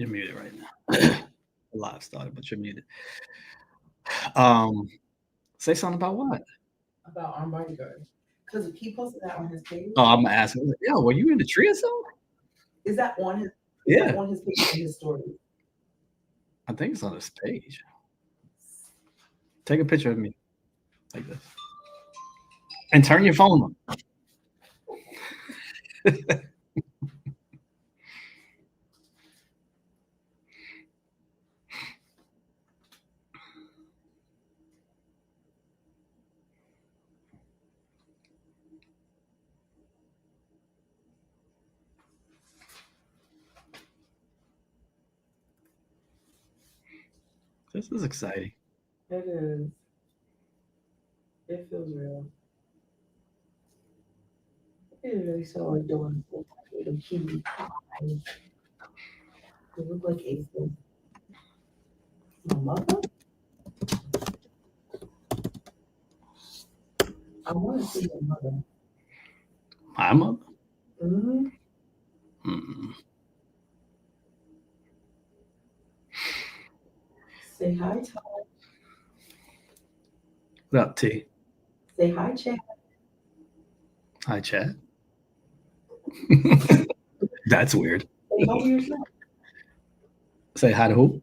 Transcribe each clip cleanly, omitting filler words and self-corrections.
You're muted right now. The live started, but you're muted. Say something about what? About Armed Bodyguard. Because he posted that on his page. Oh, I'm asking. Yo, were you in the tree or something? Is that on his? Yeah, on his page and his story. I think it's on this page. Take a picture of me like this, and turn your phone on. This is exciting. It is. It feels real. It really so adorable. Little cutie eyes. They look like aces. My mother? I want to see your mother. My mother. Mm-hmm. Mm-mm. Say hi, Tash. What up, T? Say hi, Chad. Hi, Chad. That's weird. Say hi to yourself. Say hi to who?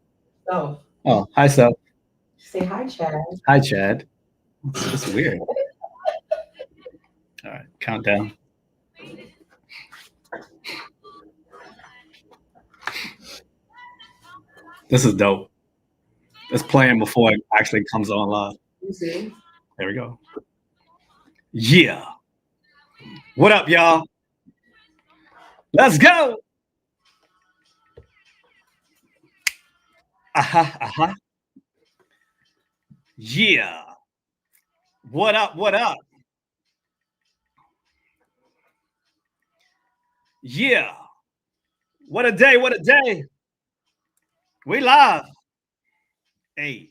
So, Oh, hi, Seth. say hi, Chad. Hi, Chad. It's weird. All right, countdown. This is dope. It's playing before it actually comes on live. You see? There we go. Yeah. What up, y'all? Let's go. Uh-huh. Yeah. What up? What up? Yeah. What a day. What a day. We live. Hey,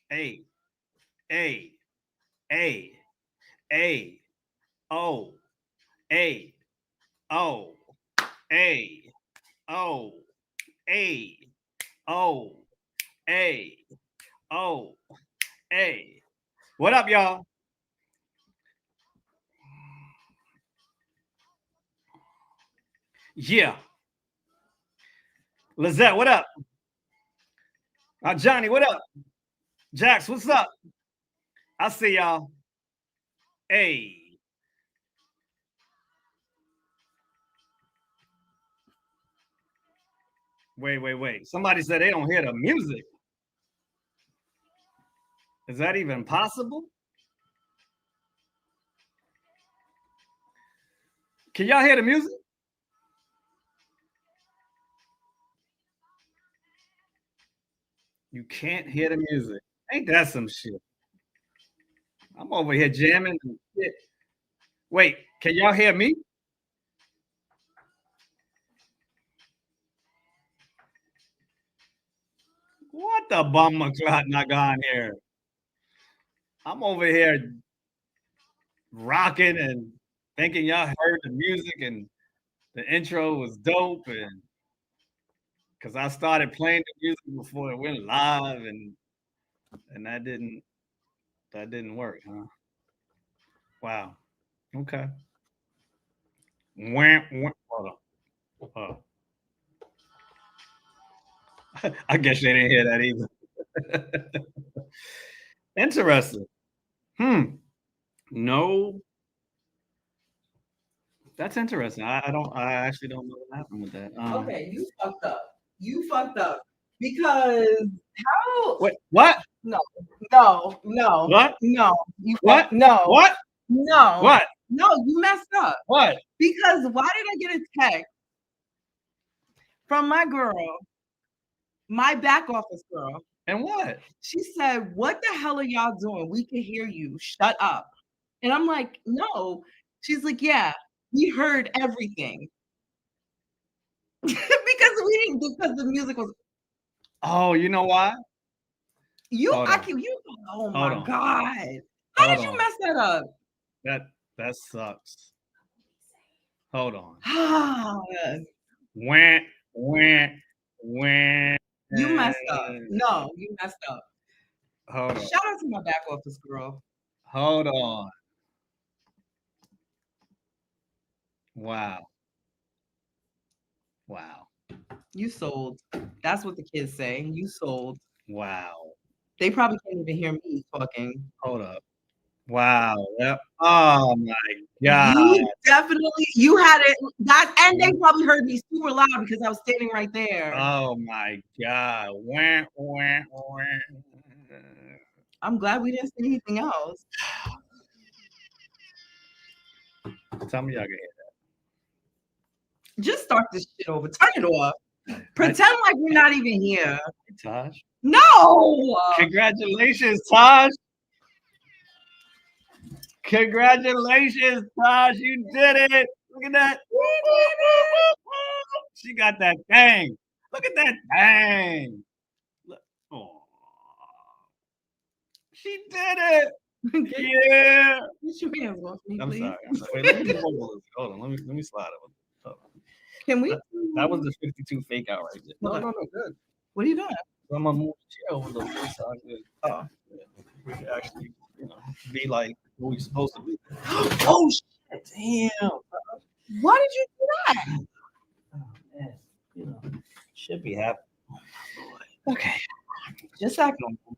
hey, hey, hey, hey, oh, hey, oh, hey, oh, hey, oh, hey, oh, hey. What up, y'all? Yeah. Lizette, what up? Johnny, what up? Jax, what's up? I see y'all. Hey. Wait. Somebody said they don't hear the music. Is that even possible? Can y'all hear the music? You can't hear the music. Ain't that some shit? I'm over here jamming and shit. Wait, can y'all hear me? What the bummer clock not gone here? I'm over here rocking and thinking y'all heard the music and the intro was dope and because I started playing the music before it went live and that didn't work, huh? Wow. Okay. Wham, wham. Hold on. I guess they didn't hear that either. Interesting. No, that's interesting. I don't. I actually don't know what happened with that. Okay, you fucked up. You fucked up. Because how? Wait. What? No, no, no, What? no. You What? no, What? no, What? no. You messed up. What? Because why did I get a text from my girl, my back office girl? And what? She said, "What the hell are y'all doing? We can hear you. Shut up." And I'm like, "No." She's like, "Yeah, we heard everything." Because we didn't because the music was Oh, you know why? you Hold I on. can you oh Hold my on. God. How Hold did you on. mess that up? That sucks. Hold on. Ah, Wah, wah. When. You messed up. No, you messed up. Hold on. Shout out to my back office girl. Hold on. Wow. Wow. You sold. That's what the kids say. You sold. Wow. They probably can't even hear me talking. Hold up. Wow. Yep. Oh my God. You definitely you had it that and they probably heard me super loud because I was standing right there. Oh my God. Wah, wah, wah. I'm glad we didn't say anything else. Tell me y'all can hear Just start this shit over. Turn it off. Pretend like we're not even here. that. Tash. No. Congratulations, Tash. Congratulations, Tash. You did it. Look at that. She got that thing. Look at that thing. Look. Oh. She did it. Yeah. Get your hands off me, I'm please. sorry. Wait, let me hold on. Let me slide it. Hold on. Can we? That was the 52 fake out right there. No, good. What are you doing? I'm gonna move the chair over a little bit so I can, Oh. we can actually, be like what we supposed to be. Oh shit. Damn. Why did you do that? Oh, man. Should be happy. Okay. Just act normal.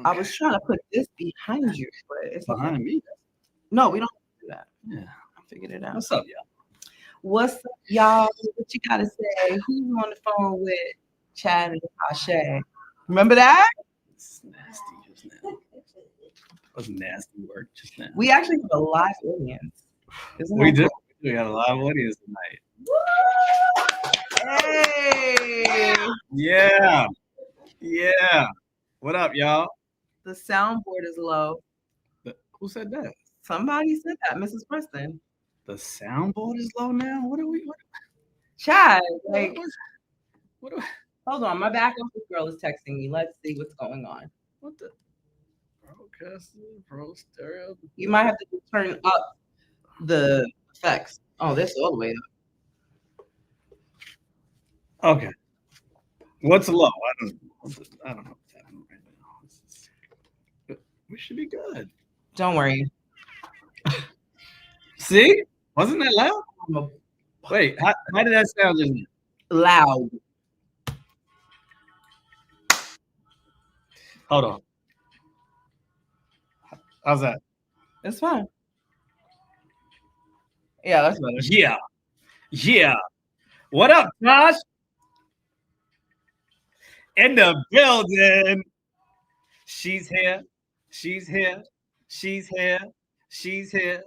I was trying to put this behind you, but it's behind me. No, we don't do that. Yeah. I figured it out. What's up, y'all? What's up, y'all? What you gotta say? Who's on the phone with Chad and Tasha? Remember that? It's nasty just now. That was nasty work just now. We actually have a live audience. Isn't We that do. cool? We got a live audience tonight. Hey! Yeah. Yeah. What up, y'all? The soundboard is low. Who said that? Somebody said that, Mrs. Preston. The soundboard is low now? What are we? Chad, like, What are we? hold on. My back office girl is texting me. Let's see what's going on. What the? Broadcaster, pro stereo. You might have to turn up the effects. Oh, this all the way up. Okay. What's low? I don't know what's happening right now. We should be good. Don't worry. See? Wasn't that loud? Wait, how did that sound just now? Loud. Hold on. How's that? It's fine. Yeah, that's better. Yeah. Yeah. What up, Tash? In the building. She's here. She's here. She's here. She's here.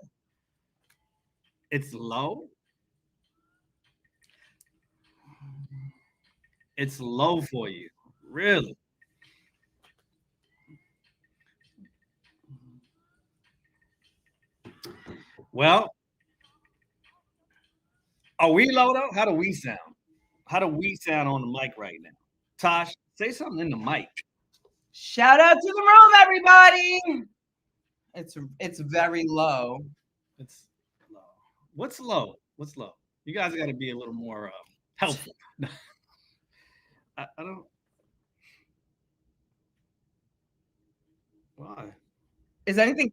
It's low. It's low for you. Really? Well, are we low though? How do we sound? How do we sound on the mic right now? Tosh, say something in the mic. Shout out to the room, everybody. It's very low. It's low. What's low? What's low? You guys got to be a little more helpful. I don't. Why? Is anything?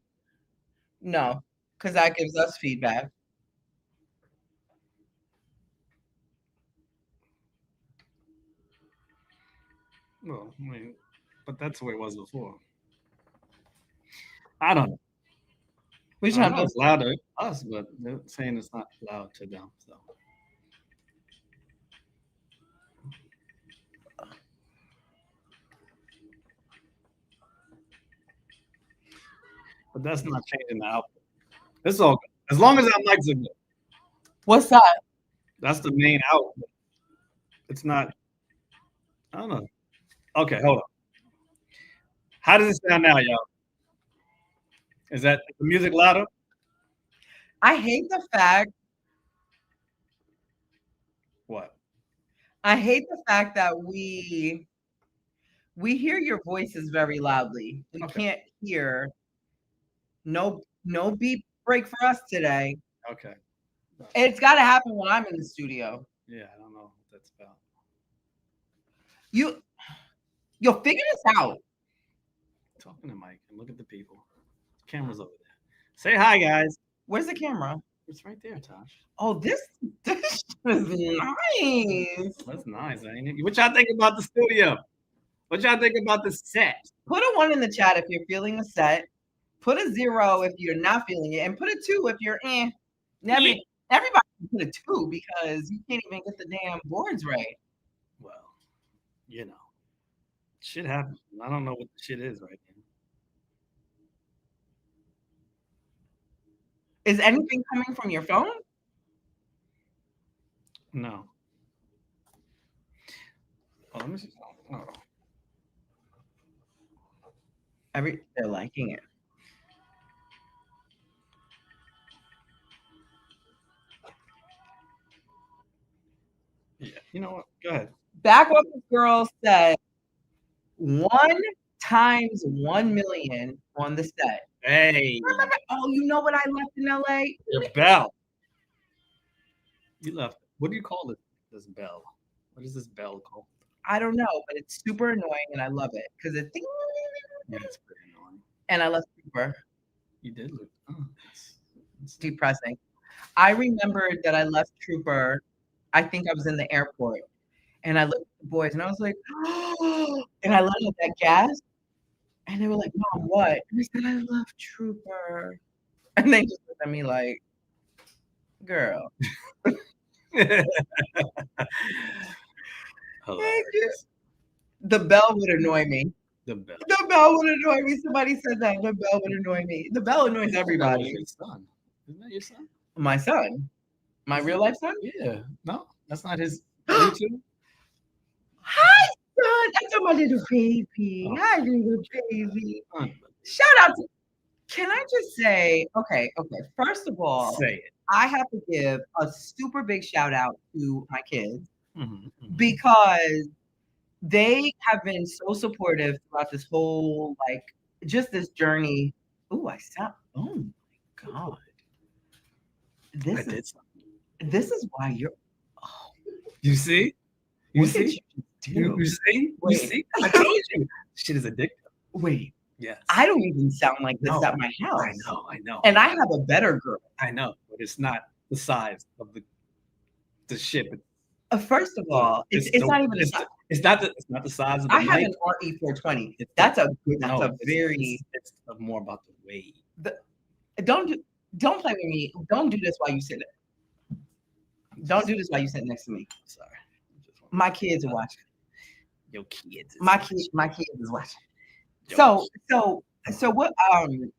No, because that gives us feedback. Well, I mean, but that's the way it was before. I don't know. We I trying know to. it's loud to us, but they're saying it's not loud to them. So. But that's not changing the output. It's all good. As long as our mics are good. What's that? That's the main output. It's not. I don't know. Okay, hold on. How does it sound now, y'all? Is that the music louder? I hate the fact. What? I hate the fact that we hear your voices very loudly. We can't hear. No beep break for us today. Okay. It's got to happen when I'm in the studio. Yeah, I don't know what that's about. You'll figure this out. Talking to Mike and look at the people. Camera's over there. Say hi, guys. Where's the camera? It's right there, Tosh. Oh, this is nice. That's nice, ain't it? What y'all think about the studio? What y'all think about the set? Put a 1 in the chat if you're feeling the set. Put a 0 if you're not feeling it, and put a 2 if you're eh. Everybody can put a 2 because you can't even get the damn boards right. Well, you know, shit happens. I don't know what the shit is right now. Is anything coming from your phone? No. Oh, let me see. Oh. They're liking it. Yeah, you know what? Go ahead. Back what the girl said. 1 times 1 million on the set. Hey. Oh, you know what I left in LA? Your bell. You left. What do you call this bell? What is this bell called? I don't know, but it's super annoying and I love it because it's Yeah, it's pretty annoying. And I left Trooper. You did look. Oh, it's depressing. I remembered that I left Trooper. I think I was in the airport, and I looked at the boys, and I was like, oh, and I let out that gas, and they were like, Mom, what? And I said, I love Trooper. And they just looked at me like, girl. Hilarious. The bell would annoy me. The bell. The bell would annoy me. Somebody said that. The bell would annoy me. The bell annoys everybody. Your son. Isn't that your son? My son. My real life son? Yeah. No, that's not his YouTube. Hi, son. That's my little baby. Oh. Hi, little baby. Shout out to. Can I just say, okay. First of all, say it. I have to give a super big shout out to my kids because they have been so supportive throughout this whole, like, just this journey. Ooh, I stopped. Oh my God. This is why you're. Oh. You see? You see? You see? You see? I told you. Shit is addictive. Wait. Yes. I don't even sound like this at my house. I know. And I have a better girl. I know, but it's not the size of the ship. First of all, it's not even it's not the size of the I have an RE420. That's a very it's more about the weight. Don't play with me. Don't do this while you sit. Don't do this while you sit next to me. Sorry. My kids are watching. Your kids. My kids is watching. So what? I don't even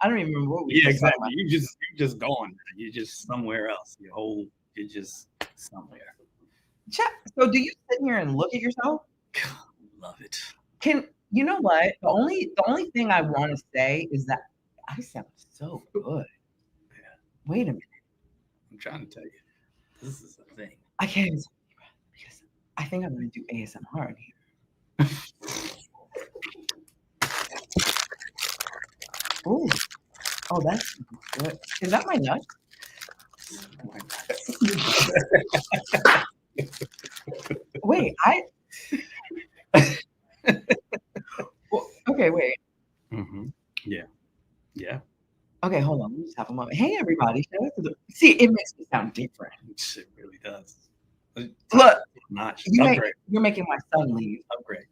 remember what we. Yeah, exactly. You just gone. You're just somewhere else. You're just somewhere. So do you sit here and look at yourself? Love it. You know what? The only thing I want to say is that I sound so good. Yeah. Wait a minute. I'm trying to tell you. This is a thing. I can't even because I think I'm going to do ASMR in here. Ooh. Oh, that's good. Is that my nut? Wait, well, okay, wait. Yeah. Okay, hold on. Let me just have a moment. Hey, everybody. See, it makes me sound different. It really does. Look, you're making my son leave. Upgrade.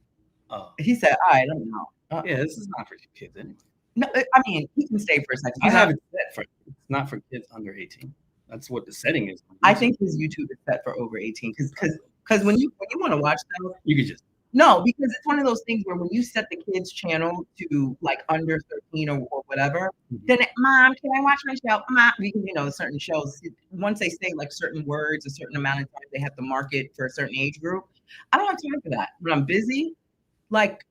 He said, I don't know. Yeah, this is not for kids anyway. No, I mean, he can stay for a second. I have it set for. It's not for kids under 18. That's what the setting is. I think his YouTube is set for over 18 because when you want to watch them, you could just because it's one of those things where when you set the kids' channel to like under 13 or whatever, then Mom, can I watch my show? Mom, because certain shows once they say like certain words a certain amount of time, they have to mark it for a certain age group. I don't have time for that. When I'm busy, like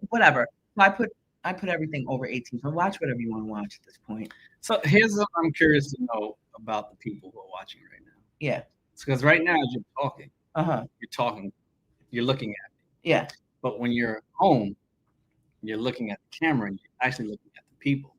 whatever. So I put everything over 18. So watch whatever you want to watch at this point. So here's what I'm curious to know about the people who are watching right now. Yeah. It's because right now as you're talking, you're looking at me. Yeah. But when you're home, you're looking at the camera and you're actually looking at the people.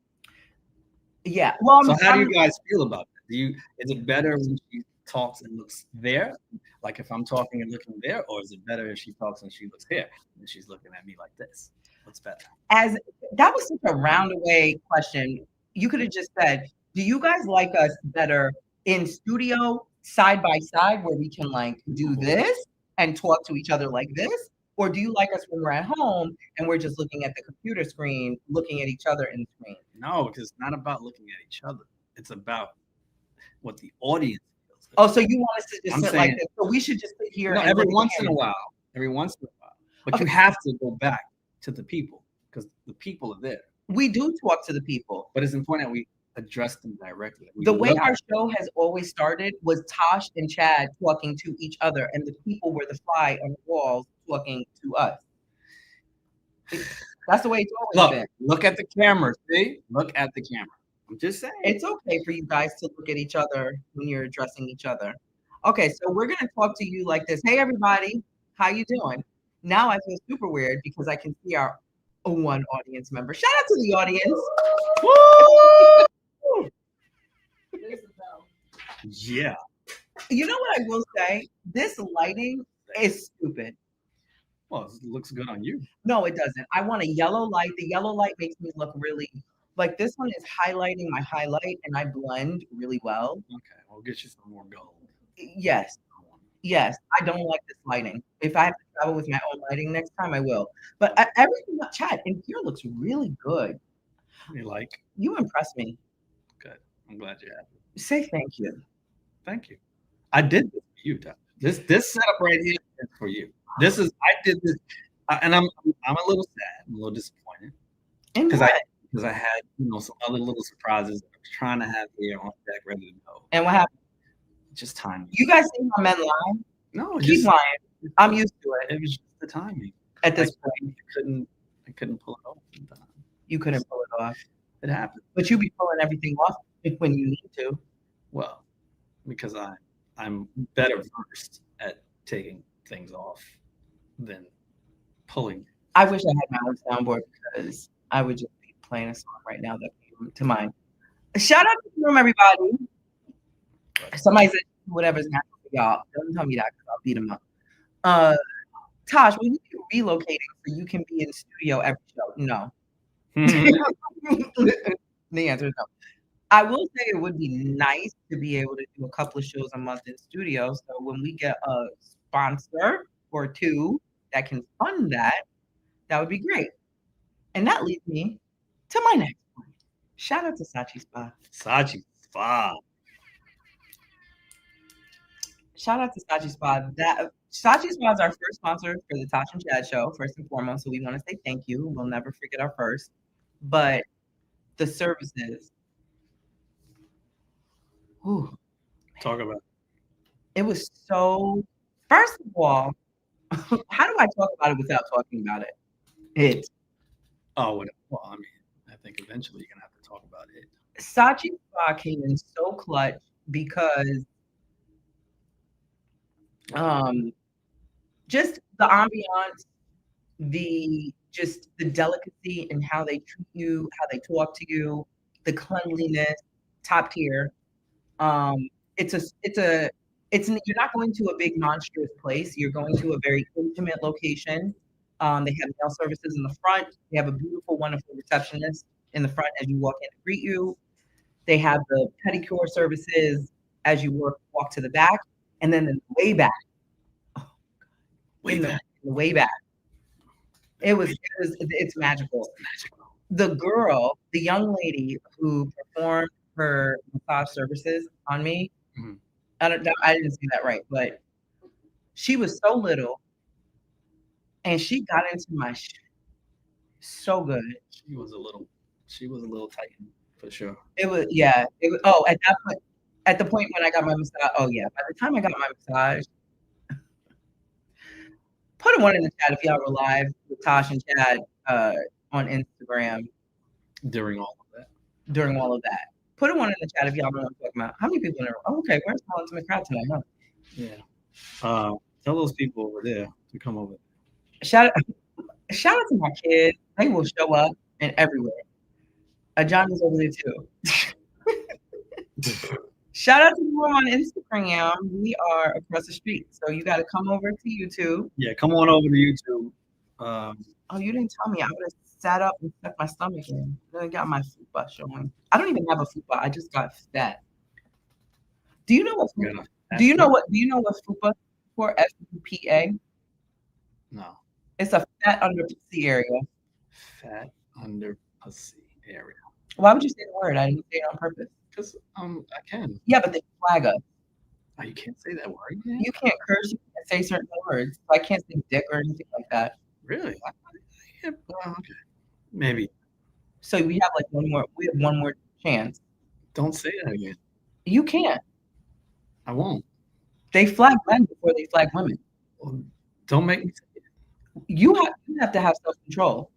Yeah. Well, so how do you guys feel about that? Is it better when she talks and looks there? Like if I'm talking and looking there, or is it better if she talks and she looks here and she's looking at me like this? What's better? As that was such a roundaway question. You could have just said, "Do you guys like us better in studio, side by side, where we can like do this and talk to each other like this, or do you like us when we're at home and we're just looking at the computer screen, looking at each other in the screen?" No, because it's not about looking at each other. It's about what the audience feels. Oh, so you want us to just I'm sit like saying- this? So we should just sit here No, and every look at once the in a camera. while. Every once in a while. But Okay. you have to go back to the people because the people are there. We do talk to the people. But it's important that we address them directly. We The way look our at show has always started was Tosh and Chad talking to each other, and the people were the fly on the walls talking to us. That's the way it's always been. Look at the camera. See? Look at the camera. I'm just saying. It's okay for you guys to look at each other when you're addressing each other. Okay, so we're gonna talk to you like this. Hey everybody, how you doing? Now I feel super weird because I can see our one audience member. Shout out to the audience. Woo! Yeah. You know what I will say? This lighting is stupid. Well, it looks good on you. No, it doesn't. I want a yellow light. The yellow light makes me look really like this one is highlighting my highlight and I blend really well. Okay, we'll get you some more gold. Yes. Yes. I don't like this lighting. If I have to travel with my own lighting next time, I will. But everything about Chad in here looks really good. You like? You impress me. Good. I'm glad you have it. Say thank you. Thank you. I did this for you, Tasha. This setup right here is for you. I did this, and I'm a little sad. I'm a little disappointed because I had some other little surprises. I was trying to have here on deck ready to go. And what happened? Just timing. You guys see my men lie? No, Keep lying. I'm used to it. It was just the timing. At this point, I couldn't pull it off. you couldn't pull it off. It happened. But you be pulling everything off when you need to. Well, because I'm better versed at taking things off than pulling. I wish I had my own soundboard because I would just be playing a song right now that came to mind. Shout out to the room, everybody. Somebody said whatever's happening for y'all. Don't tell me that because I'll beat them up. Tosh, will you be relocating so you can be in studio every show? No. The answer is no. I will say it would be nice to be able to do a couple of shows a month in studio. So when we get a sponsor or two that can fund that, that would be great. And that leads me to my next point. Shout out to Sachi Spa. Sachi Spa. Shout out to Sachi Spa. Sachi Spa is our first sponsor for the Tash and Chad show, first and foremost. So we want to say thank you. We'll never forget our first. But the services. Whew, Talk about it. it was so. First of all, how do I talk about it without talking about it? Well, I mean, I think eventually you're gonna have to talk about it. Sachi Spa came in so clutch because just the ambiance, the delicacy in how they treat you, how they talk to you, the cleanliness, top tier. You're not going to a big monstrous place. You're going to a very intimate location. They have nail services in the front. They have a beautiful, wonderful receptionist in the front as you walk in to greet you. They have the pedicure services as you walk to the back, and then in the way back. In the way back. It's magical. The young lady who performed her massage services on me, I didn't say that right, but she was so little and she got into my so good. She was a little tighten for sure. At the point when I got my massage, by the time I got my massage, put a one in the chat if y'all were live with Tash and Chad on Instagram During all of that. Put a one in the chat if y'all know what I'm talking about. How many people in there? Oh, okay, where's my intimate crowd tonight, huh? Yeah. Tell those people over there to come over. Shout out to my kids. They will show up and everywhere. Johnny's over there too. Shout out to the room on Instagram. We are across the street, so you got to come over to YouTube. Yeah, come on over to YouTube. Oh, you didn't tell me. I would have sat up and stuck my stomach in. Then I got my fupa showing. I don't even have a fupa. I just got fat. Do you know what? Yeah. Do you know what? Do you know what fupa for? FUPA. No. It's a fat under pussy area. Fat under pussy area. Why would you say the word? I didn't say it on purpose. Because I can. Yeah, but they flag us. Oh, you can't say that word. Man. You can't curse. You can't say certain words. So I can't say dick or anything like that. Really? Yeah, well, okay. Maybe. So we have like one more. We have one more chance. Don't say that again. You can't. I won't. They flag men before they flag women. Well, don't make me say it. You have to have self-control.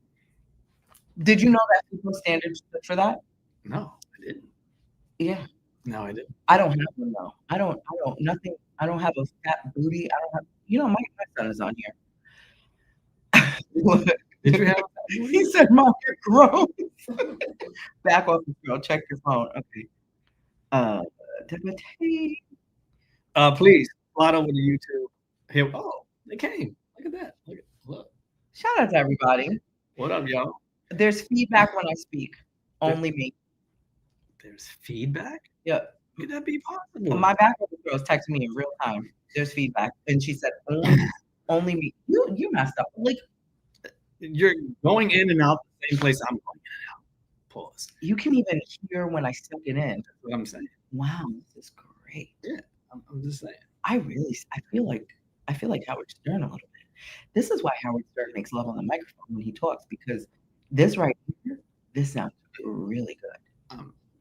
Did you know that people standards for that? No, I didn't. Yeah. No, I didn't. I don't have one though. I don't nothing. I don't have a fat booty. I don't have. You know, my son is on here. Did you have? He said, "Mom, you're gross." Back off, girl. Check your phone. Okay. Please slide over to YouTube. Here. Oh, they came. Look at that. Look. Shout out to everybody. What up, y'all? There's feedback when I speak. Only me. There's feedback? Yeah. Could that be possible? My back office girl is texting me in real time. There's feedback. And she said, only me. You messed up. Like, you're going in and out the same place I'm going in and out. Pause. You can even hear when I suck it in. That's what I'm saying. Wow, this is great. Yeah, I'm just saying. I feel like Howard Stern a little bit. This is why Howard Stern makes love on the microphone when he talks, because this right here, this sounds really good.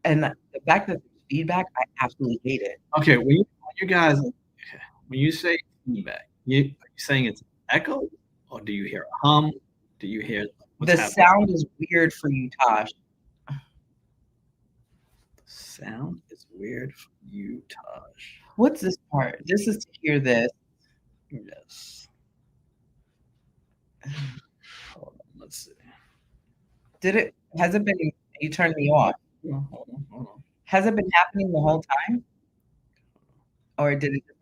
And the fact that there's feedback, I absolutely hate it. Okay, when you say feedback, are you saying it's echo, or do you hear a hum? Do you hear the sound is weird for you, Tash? The sound is weird for you, Tash. What's this part? This is to hear this. Yes. Hold on, let's see. Has it been, you turned me off. Hold on. Has it been happening the whole time? Or did it just,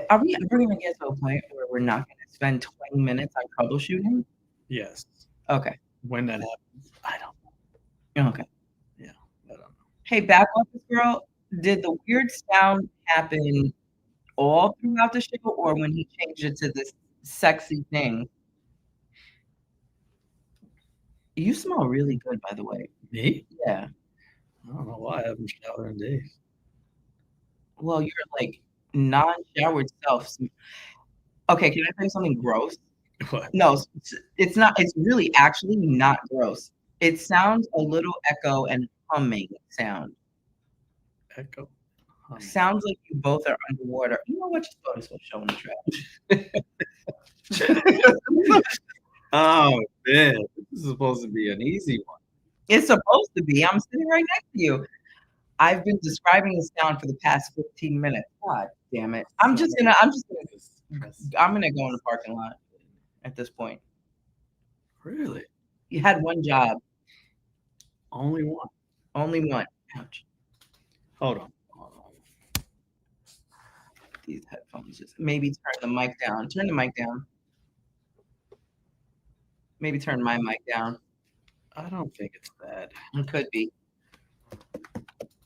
are we ever going to get to a point where we're not going to spend 20 minutes on troubleshooting? Yes. Okay. When that happens, I don't know. Okay. Yeah, I don't know. Hey, back office girl, did the weird sound happen all throughout the show, or when he changed it to this sexy thing? You smell really good, by the way. Me? Yeah. I don't know why I haven't showered in days. Well, you're like non-showered self. Okay, can I tell you something gross? What? No, it's not. It's really actually not gross. It sounds a little echo and humming sound. Echo? Sounds like you both are underwater. You know what? Just throw this whole show in the trash. Oh, man. This is supposed to be an easy one. It's supposed to be. I'm sitting right next to you. I've been describing the sound for the past 15 minutes. God damn it. I'm gonna go in the parking lot at this point. Really? You had one job. Only one? Only one. Ouch. Hold on. These headphones just maybe turn the mic down. Turn the mic down. Maybe turn my mic down. I don't think it's bad. It could be.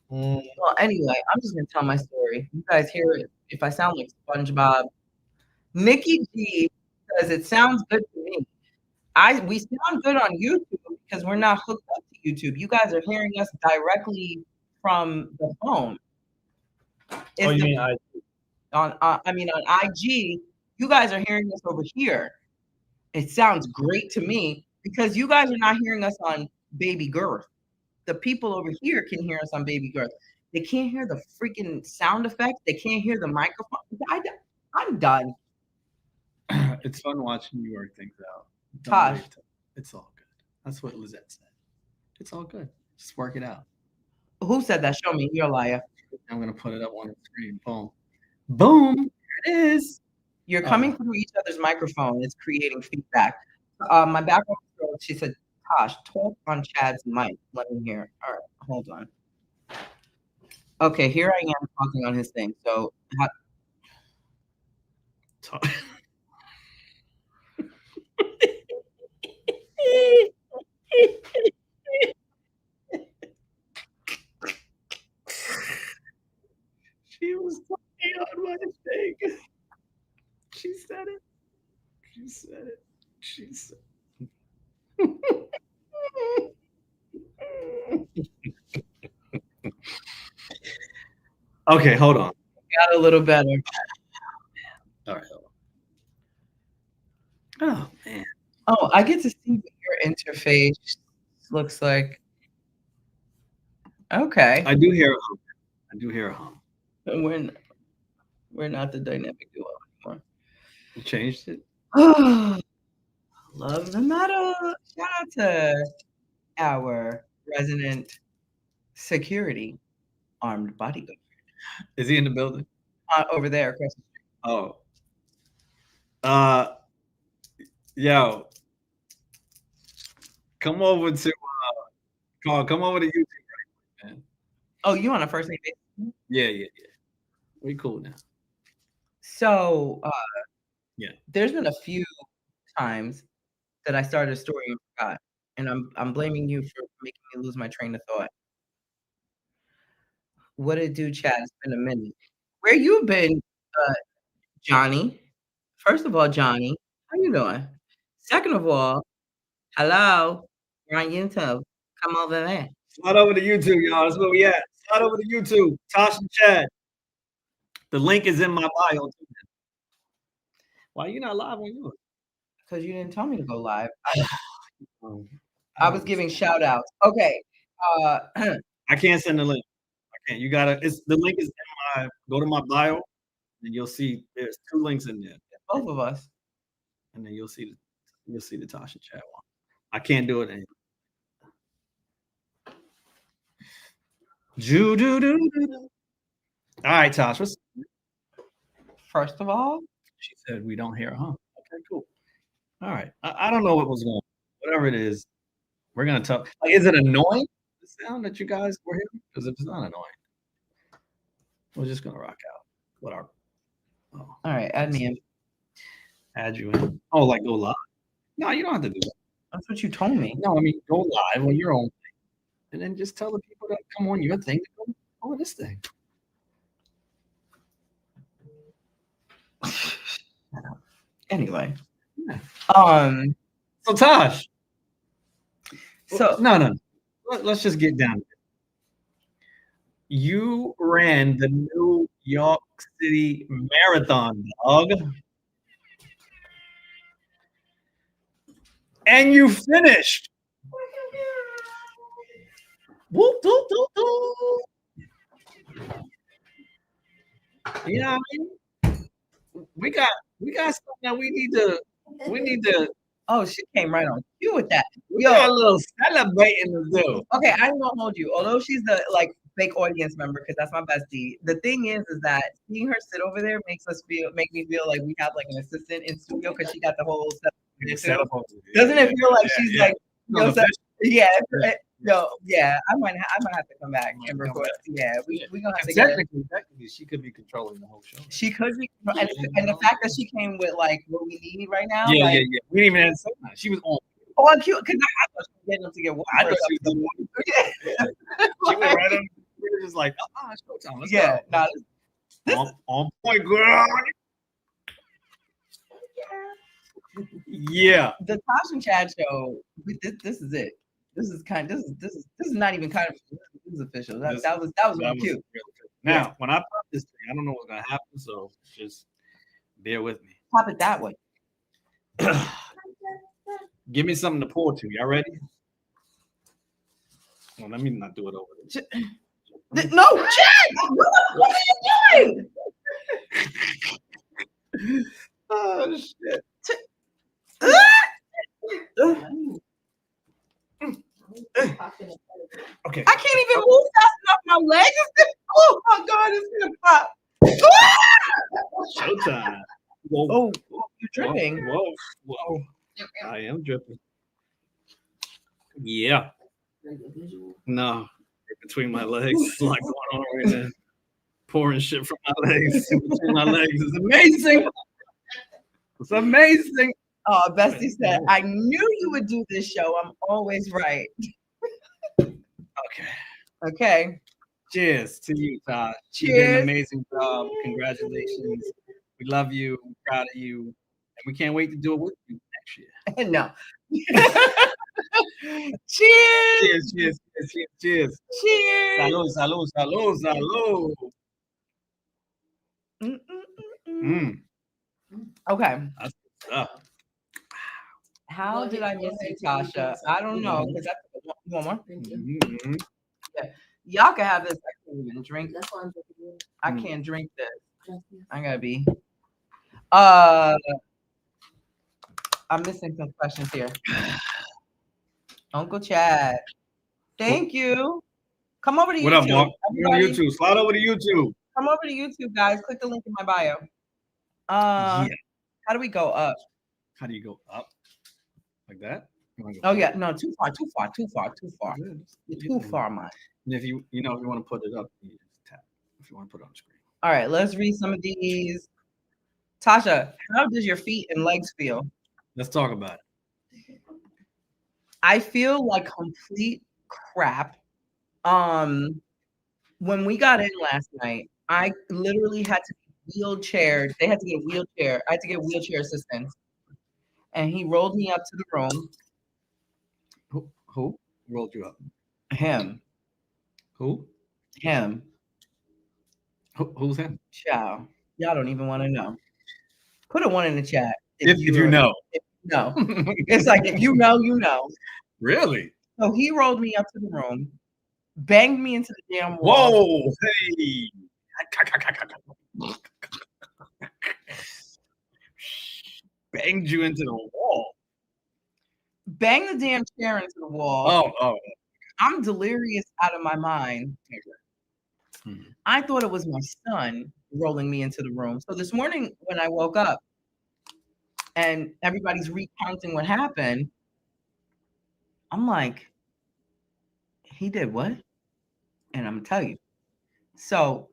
Well, anyway, I'm just gonna tell my story. You guys hear it. If I sound like SpongeBob, Nikki G says it sounds good to me. We sound good on YouTube because we're not hooked up to YouTube. You guys are hearing us directly from the phone. You mean on IG? You guys are hearing us over here. It sounds great to me because you guys are not hearing us on Baby Girth. The people over here can hear us on Baby Girth. They can't hear the freaking sound effects. They can't hear the microphone. I'm done. It's fun watching you work things out. Tosh. It's all good. That's what Lizette said. It's all good. Just work it out. Who said that? Show me. You're a liar. I'm going to put it up on the screen. Boom. Boom. There it is. You're coming through each other's microphone. It's creating feedback. My background girl, she said, Tosh, talk on Chad's mic. Let me hear. All right, hold on. Okay, here I am talking on his thing. So She was talking on my thing. She said it. She said it. She said Okay, hold on. got a little better. All right, hold on. Oh man. Oh, I get to see what your interface looks like. Okay. I do hear a hum. I do hear a hum. We're not the dynamic duo anymore. You changed it? Love the metal. Shout out to our resident security armed bodyguard Is he in the building? over there across the street. Oh. Uh yo. Come over to Carl, come over to YouTube right quick, man. Oh, you on a first name basis? Yeah. We cool now. So Yeah. there's been a few times that I started a story and forgot, and I'm blaming you for making me lose my train of thought. What it do, Chad? It's been a minute. Where you been, Johnny? First of all, Johnny, how you doing? Second of all, hello, you're on YouTube. Come over there. Slide over to YouTube, y'all. That's where we at. Slide over to YouTube. Tasha and Chad. The link is in my bio. Why you not live on yours? Because you didn't tell me to go live. I I was giving shout outs. Okay. I can't send the link. I can't. You gotta. It's the link is in my. Go to my bio, and you'll see there's 2 links in there, Both of us. and then you'll see the Tasha Chad one. I can't do it anymore. All right, Tosh. First of all, She said we don't hear her. Huh? Okay, cool. All right. I don't know what was going on. Whatever it is, we're gonna talk. Like, is it annoying the sound that you guys were hearing? Because if it's not annoying, we're just gonna rock out. What our all right, add me in. add you in? Oh, like go live? No, you don't have to do that. That's what you told me. No, I mean go live on your own thing, and then just tell the people that come on your thing to go on this thing. Anyway. Yeah. So Tosh. So no. Let's just get down to it. You ran the New York City Marathon, dog. And you finished. Whoop, whoop, whoop, whoop. You know what I mean? We got something that we need to oh, she came right on cue with that. we got a little celebrating to do. Okay, I ain't gonna hold you. Although she's the fake audience member, because that's my bestie. The thing is that seeing her sit over there make me feel like we have like an assistant in studio because she got the whole stuff. Doesn't it feel like she's like, yeah, I might have to come back and record. Yeah, we gonna have to technically she could be controlling the whole show. She could be, and the fact that she came with like what we need right now. Yeah. We didn't even have to say that. She was on. Oh, I'm cute because I thought she was getting them to get one. I thought she was doing She went right on. We were just like, it's showtime. Let's go. Nah, on point, girl. Yeah. The Tash and Chad show. This is it. This is not even kind of. This is official. That was really cute. Now, when I pop this thing, I don't know what's gonna happen, so just bear with me. Pop it that way. Give me something to pour to. Y'all ready? Well, let me not do it over there. No, Chad! What are you doing? Oh shit. Okay. I can't even move fast enough. My leg is oh my god, it's gonna pop. Showtime. Whoa, you're dripping. Whoa. I am dripping. Yeah. No. between my legs. It's a lot going on right now. Pouring shit from my legs in between my legs. It's amazing. It's amazing. Oh, Bestie said, I knew you would do this show. I'm always right. Okay. Okay. Cheers to you, Todd. You did Cheers. an amazing job. Congratulations. We love you. We're proud of you. And we can't wait to do it with you next year. No. Cheers. Cheers, cheers, cheers, cheers. Cheers. Salud, salud, salud, salud. Okay. That's good stuff. How did I miss you, Tasha? I don't know. Because you want more? Mm-hmm. Yeah. Y'all can have this. I can't even drink. That's why I'm drinking. I can't drink this. I gotta be. I'm missing some questions here. Uncle Chad. Thank you. Come over to YouTube. What up, Mark? You're on YouTube. Slide over to YouTube. Come over to YouTube, guys. Click the link in my bio. How do we go up? How do you go up? Like that? Oh yeah, no, too far. Too far, man. And if you want to put it up, you just tap. If you want to put it on the screen. All right, let's read some of these. Tasha, how does your feet and legs feel? Let's talk about it. I feel like complete crap. When we got in last night, I literally had to be wheelchaired. They had to get a wheelchair. I had to get wheelchair assistance. And he rolled me up to the room. Who rolled you up? Him. Who? Him. Who's him? Ciao. Y'all don't even want to know. Put a 1 in the chat. If you know. No. It's like, if you know, you know. Really? So he rolled me up to the room, banged me into the damn wall. Whoa, hey. Banged you into the wall. Banged the damn chair into the wall. Oh. I'm delirious out of my mind. I thought it was my son rolling me into the room. So this morning when I woke up and everybody's recounting what happened, I'm like, he did what? And I'm gonna tell you. So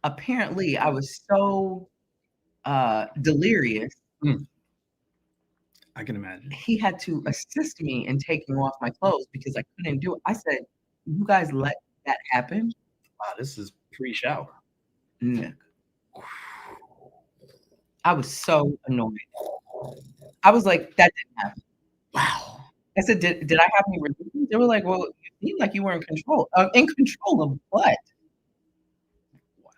apparently I was so delirious. I can imagine. He had to assist me in taking off my clothes because I couldn't do it. I said, you guys let that happen? Wow, this is pre-shower. Nick. I was so annoyed. I was like, that didn't happen. Wow. I said, did I have any resistance? They were like, well, you seem like you were in control. In control of what? Wow.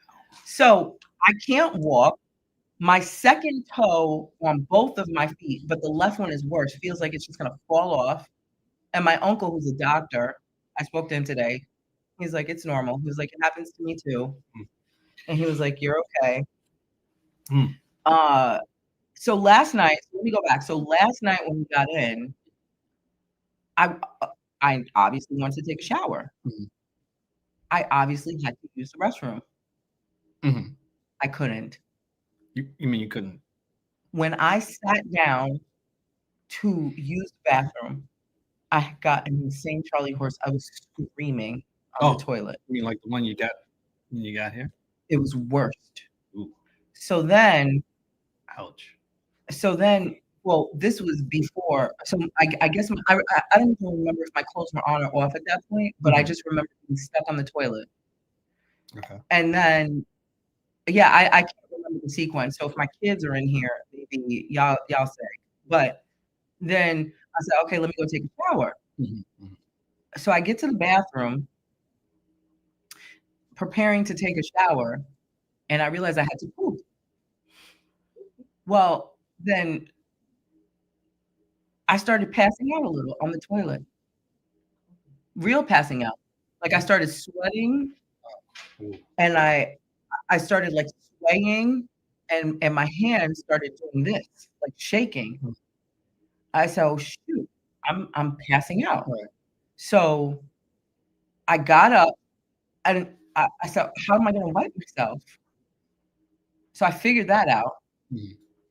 So I can't walk. My second toe on both of my feet, but the left one is worse. Feels like it's just going to fall off. And my uncle, who's a doctor, I spoke to him today. He's like, it's normal. He was like, it happens to me too. And he was like, you're okay. So last night, let me go back. So last night when we got in, I obviously wanted to take a shower. I obviously had to use the restroom. I couldn't. You mean you couldn't? When I sat down to use the bathroom, I got an insane Charlie horse. I was screaming on the toilet. You mean like the one you got when you got here? It was worst. Ooh. So then, ouch. So then, well, this was before. So I guess I don't even remember if my clothes were on or off at that point, but I just remember being stuck on the toilet. Okay. And then, yeah, I can't remember the sequence. So if my kids are in here, maybe y'all say. But then I said, okay, let me go take a shower. So I get to the bathroom, preparing to take a shower, and I realized I had to poop. Well, then I started passing out a little on the toilet. Real passing out. Like I started sweating, and I started like swaying, and my hands started doing this, like shaking. I said, "Oh shoot, I'm passing out." So I got up, and I said, "How am I going to wipe myself?" So I figured that out.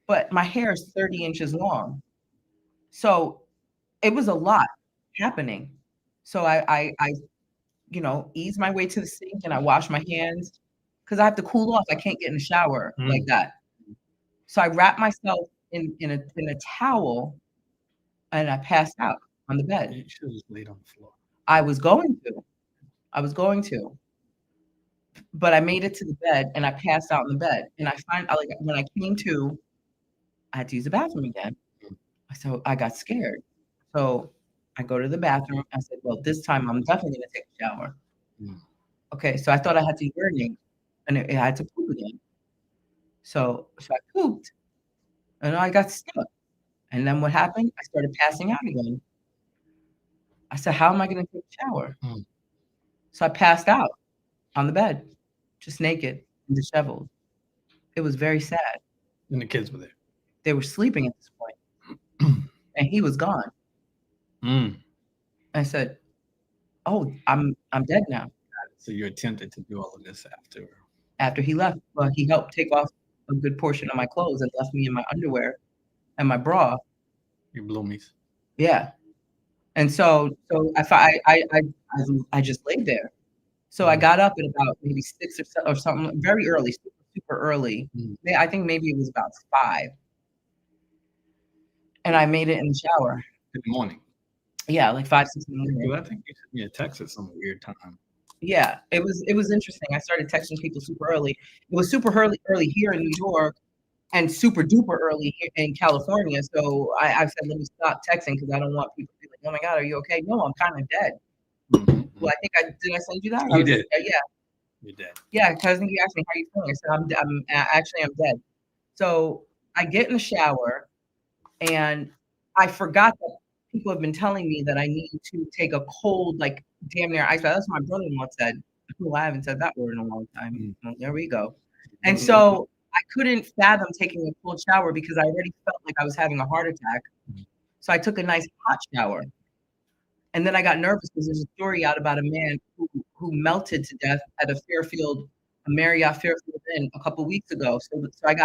But my hair is 30 inches long, so it was a lot happening. So I ease my way to the sink and I wash my hands because I have to cool off. I can't get in the shower like that. So I wrap myself in a towel and I passed out on the bed. You should have just laid on the floor. I was going to. I was going to. But I made it to the bed and I passed out in the bed. And like when I came to, I had to use the bathroom again. So I got scared. So I go to the bathroom. I said, well, this time I'm definitely gonna take a shower. Okay, so I thought I had to urinate and I had to poop again. So I pooped and I got stuck. And then what happened? I started passing out again. I said, how am I gonna take a shower? So I passed out on the bed, just naked and disheveled. It was very sad. And the kids were there. They were sleeping at this point. And he was gone. I said, oh, I'm dead now. So you attempted to do all of this after he left. Well, he helped take off a good portion of my clothes and left me in my underwear and my bra. Your bloomies. Yeah. And so I just laid there. So I got up at about maybe 6 or something, very early, super early. I think maybe it was about 5. And I made it in the shower. In the morning. Yeah, like 5, 6 in the morning. Well, I think you sent me a text at some weird time. Yeah, it was interesting. I started texting people super early. It was super early here in New York and super duper early here in California. So I said, let me stop texting because I don't want people to be like, oh my God, are you okay? No, I'm kind of dead. Well, I think did I send you that? You did. Yeah. You're dead. Yeah, because I think you asked me how you feeling. I said, I'm dead. So I get in the shower and I forgot that people have been telling me that I need to take a cold, like damn near ice bath. That's what my brother-in-law said. Well, I haven't said that word in a long time. Well, there we go. And so I couldn't fathom taking a cold shower because I already felt like I was having a heart attack. So I took a nice hot shower. And then I got nervous because there's a story out about a man who melted to death at a Marriott Fairfield Inn a couple weeks ago. So I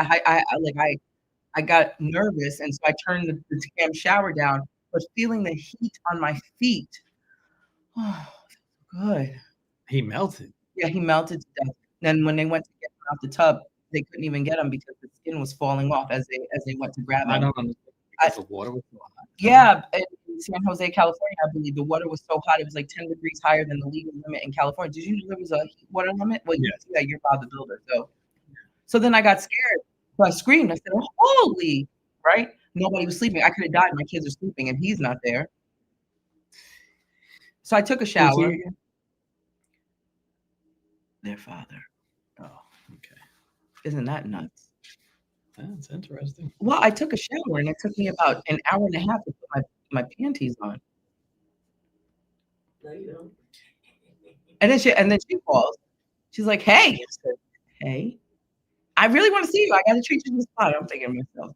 got nervous, and so I turned the damn shower down. But feeling the heat on my feet, good. He melted. Yeah, he melted to death. Then when they went to get him out the tub, they couldn't even get him because the skin was falling off as they went to grab him. I don't understand. Because the water was so hot. Yeah, in San Jose, California, I believe the water was so hot it was like 10 degrees higher than the legal limit in California. Did you know there was a heat water limit? Well, yes. Yeah, you're about the builder. So then I got scared. So I screamed. I said, holy, right? Nobody was sleeping. I could have died. My kids are sleeping and he's not there. So I took a shower. Their father. Oh, okay. Isn't that nuts? That's interesting. Well, I took a shower and it took me about an hour and a half to put my panties on. No, you don't. And then she calls. She's like, hey. I said, hey. I really want to see you. I got to treat you to the spot. I'm thinking to myself,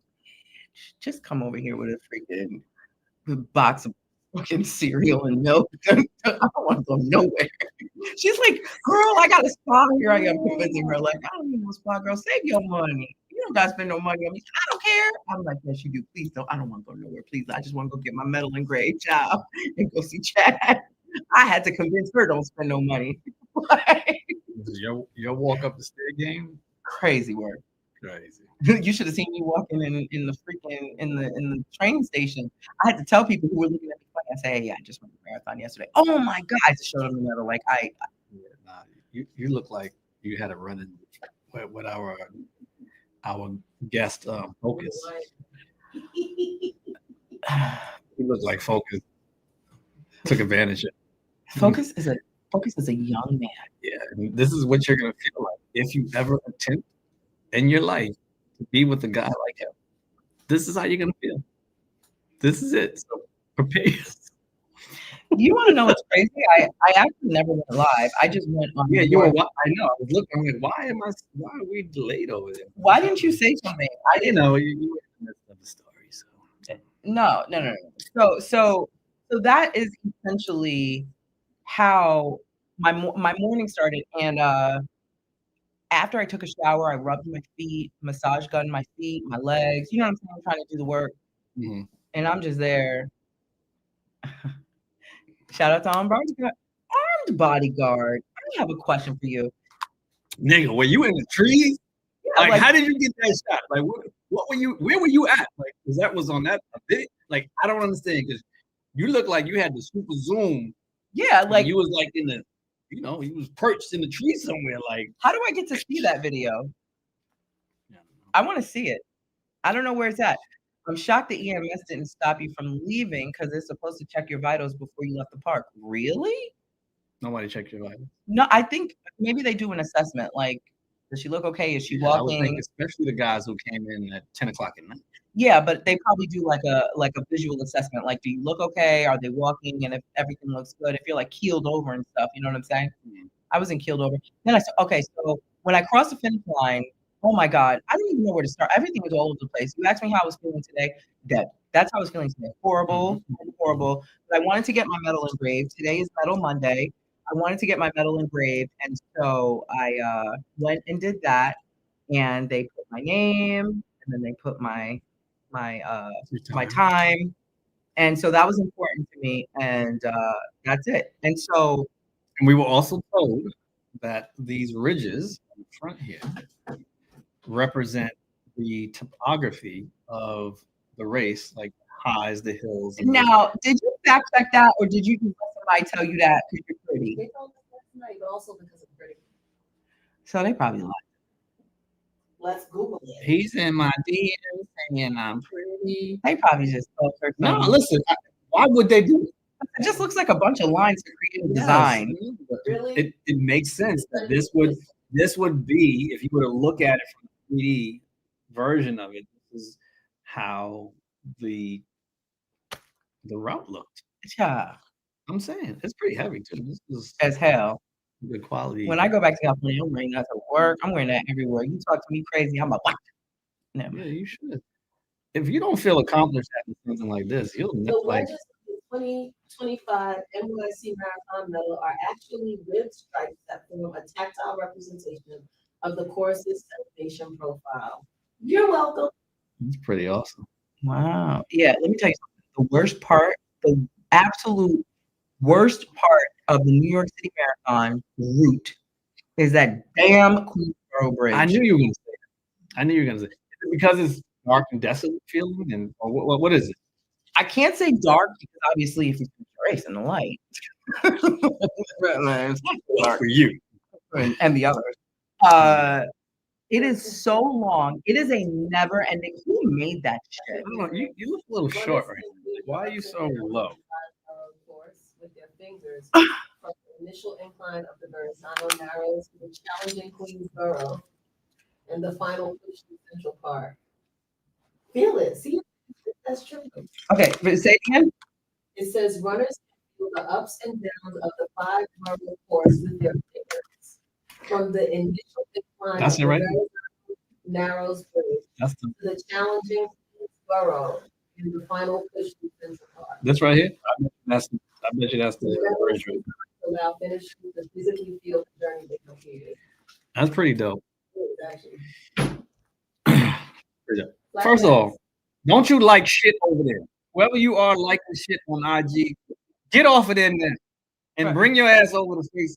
just come over here with a freaking box of fucking cereal and milk. I don't want to go nowhere. She's like, girl, I got a spa. Here I am convincing her, like, I don't need no spa, girl. Save your money. You don't got to spend no money on me. I don't care. I'm like, yes, you do. Please don't. I don't want to go nowhere. Please. I just want to go get my medal engraved job and go see Chad. I had to convince her don't spend no money. Your walk up the stair game? Crazy work. Crazy. You should have seen me walking in the freaking in the train station. I had to tell people who were looking at me funny. I say, hey, I just went to the marathon yesterday. Oh my God. I just showed them the medal. Like You look like you had a run in with our guest Focus. You look like Focus took advantage of it. Focus is a young man. Yeah, and this is what you're gonna feel like if you ever attempt in your life to be with a guy like him. This is how you're gonna feel. This is it. So prepare yourself. You want to know what's crazy? I actually never went live. I just went on. Yeah, you were. I know. I was looking. I'm like, why are we delayed over there? Why didn't you say something? I didn't know. You were in the midst of the story. So no. So that is essentially how my morning started. And after I took a shower, I rubbed my feet, massage gun my feet, my legs. You know what I'm saying? I'm trying to do the work, and I'm just there. Shout out to Arm And bodyguard. I have a question for you. Nigga, were you in the trees? Yeah, Like, like how did you get that shot? Like, what were you? Where were you at? Like, because that was on that video. Like, I don't understand because you look like you had the super zoom. yeah, And like you was like in the, you was perched in the tree somewhere. Like, how do I get to see that video? I want to see it. I don't know where it's at. I'm shocked the EMS didn't stop you from leaving because they're supposed to check your vitals before you left the park. Really? nobody checked your vitals. No, I think maybe they do an assessment. Like, does she look okay? Is she I would think, walking? especially the guys who came in at 10 o'clock at night. Yeah, but they probably do like a visual assessment. Like, do you look okay? Are they walking? And if everything looks good, if you're like keeled over and stuff, you know what I'm saying? I wasn't keeled over. Then I said, okay, so when I crossed the finish line, oh my God, I didn't even know where to start. Everything was all over the place. You asked me how I was feeling today, dead. That's how I was feeling today. Horrible, horrible. But I wanted to get my medal engraved. Today is Medal Monday. I wanted to get my medal engraved. And so I went and did that. And they put my name and then they put my time. And so that was important to me. And that's it. And so And we were also told that these ridges on the front here represent the topography of the race, like the highs, the hills. And now, did you fact check that, or did you just let somebody tell you that because you're pretty? They told us last night, but also because I'm pretty. So they probably lied. Let's Google it. He's in my DMs saying I'm pretty. They probably just told her. No, listen. Why would they do it? It just looks like a bunch of lines to create a design. Really? It makes sense that this would be, if you were to look at it from the 3D version of it, this is how the route looked. Yeah, I'm saying it's pretty heavy too. This is as hell. good quality. When I go back to California, I'm wearing that to work. I'm wearing that everywhere. You talk to me crazy, I'm like, what? Yeah, you should. If you don't feel accomplished having something like this, you'll The never like. wedges of the 2025 NYC Marathon medal are actually ribbed stripes that form a tactile representation of the course's sensation profile. You're welcome. It's pretty awesome. Wow. Yeah, let me tell you something. The worst part, the absolute worst part of the New York City Marathon route is that damn Queensboro Bridge. I knew you were going to say that. I knew you were going to say it. Is it because it's dark and desolate feeling, and or what is it? I can't say dark because obviously if you race in the light, Dark for you. and the others. It is so long. It is a never-ending. Who made that shit? You look a little short right now. Why are you so low? Course with their fingers from the initial incline of the Verrazano Narrows to the challenging Queensboro and the final push to Central Park. Feel it. See, that's true. Okay, but say it again. It says runners feel the ups and downs of the 5-borough course with their fingers from the initial incline That's of it, the right? Verrazano Narrows bridge That's to the challenging Queensboro and the final push to Central Park. this right here. I bet you that's the bridge right there. Allow finishers to physically feel the journey they completed. That's pretty dope. Actually. Pretty dope. First of all, don't you like shit over there? Whoever you are liking shit on IG, get off of there now and bring your ass over to face.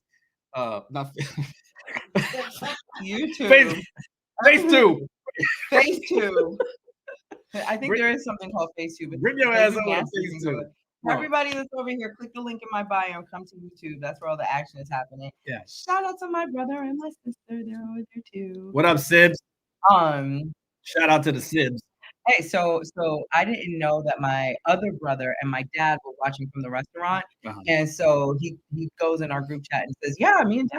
Not YouTube. FaceTube. FaceTube. I think there is something called FaceTube. Bring your ass over to FaceTube. No. Everybody that's over here, click the link in my bio and come to YouTube. That's where all the action is happening. Yeah. Shout out to my brother and my sister. They're over there too. What up, Sibs? Shout out to the Sibs. Hey, so I didn't know that my other brother and my dad were watching from the restaurant, and so he goes in our group chat and says, "Yeah, me and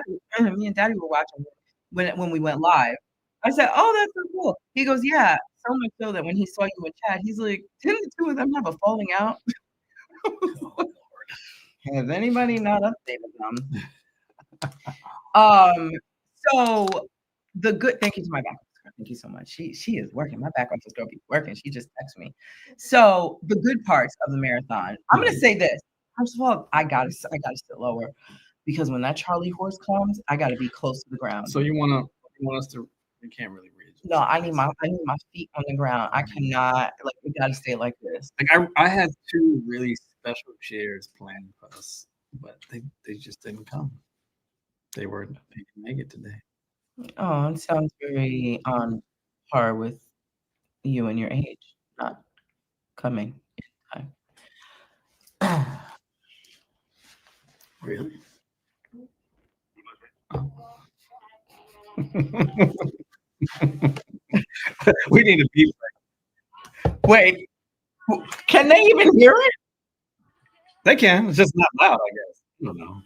Daddy were watching when we went live." I said, "Oh, that's so cool." He goes, "Yeah, so much so that when he saw you in chat, he's like, didn't the two of them have a falling out?" Has anybody not updated them? So the good. Thank you to my back. Thank you so much. She is working. My back office girl be working. She just texted me. So the good parts of the marathon. I'm gonna say this. First of all, I gotta sit lower because when that Charlie horse comes, I gotta be close to the ground. So you want us to? You can't really read. No, I need my feet on the ground. I cannot we gotta stay like this. Like I had 2 really special chairs planned for us but they just didn't come. They didn't make it today. Oh, it sounds very on par with you and your age, not coming in time. Really? We need to be. Wait, can they even hear it? They can. It's just not loud, I guess. I don't know.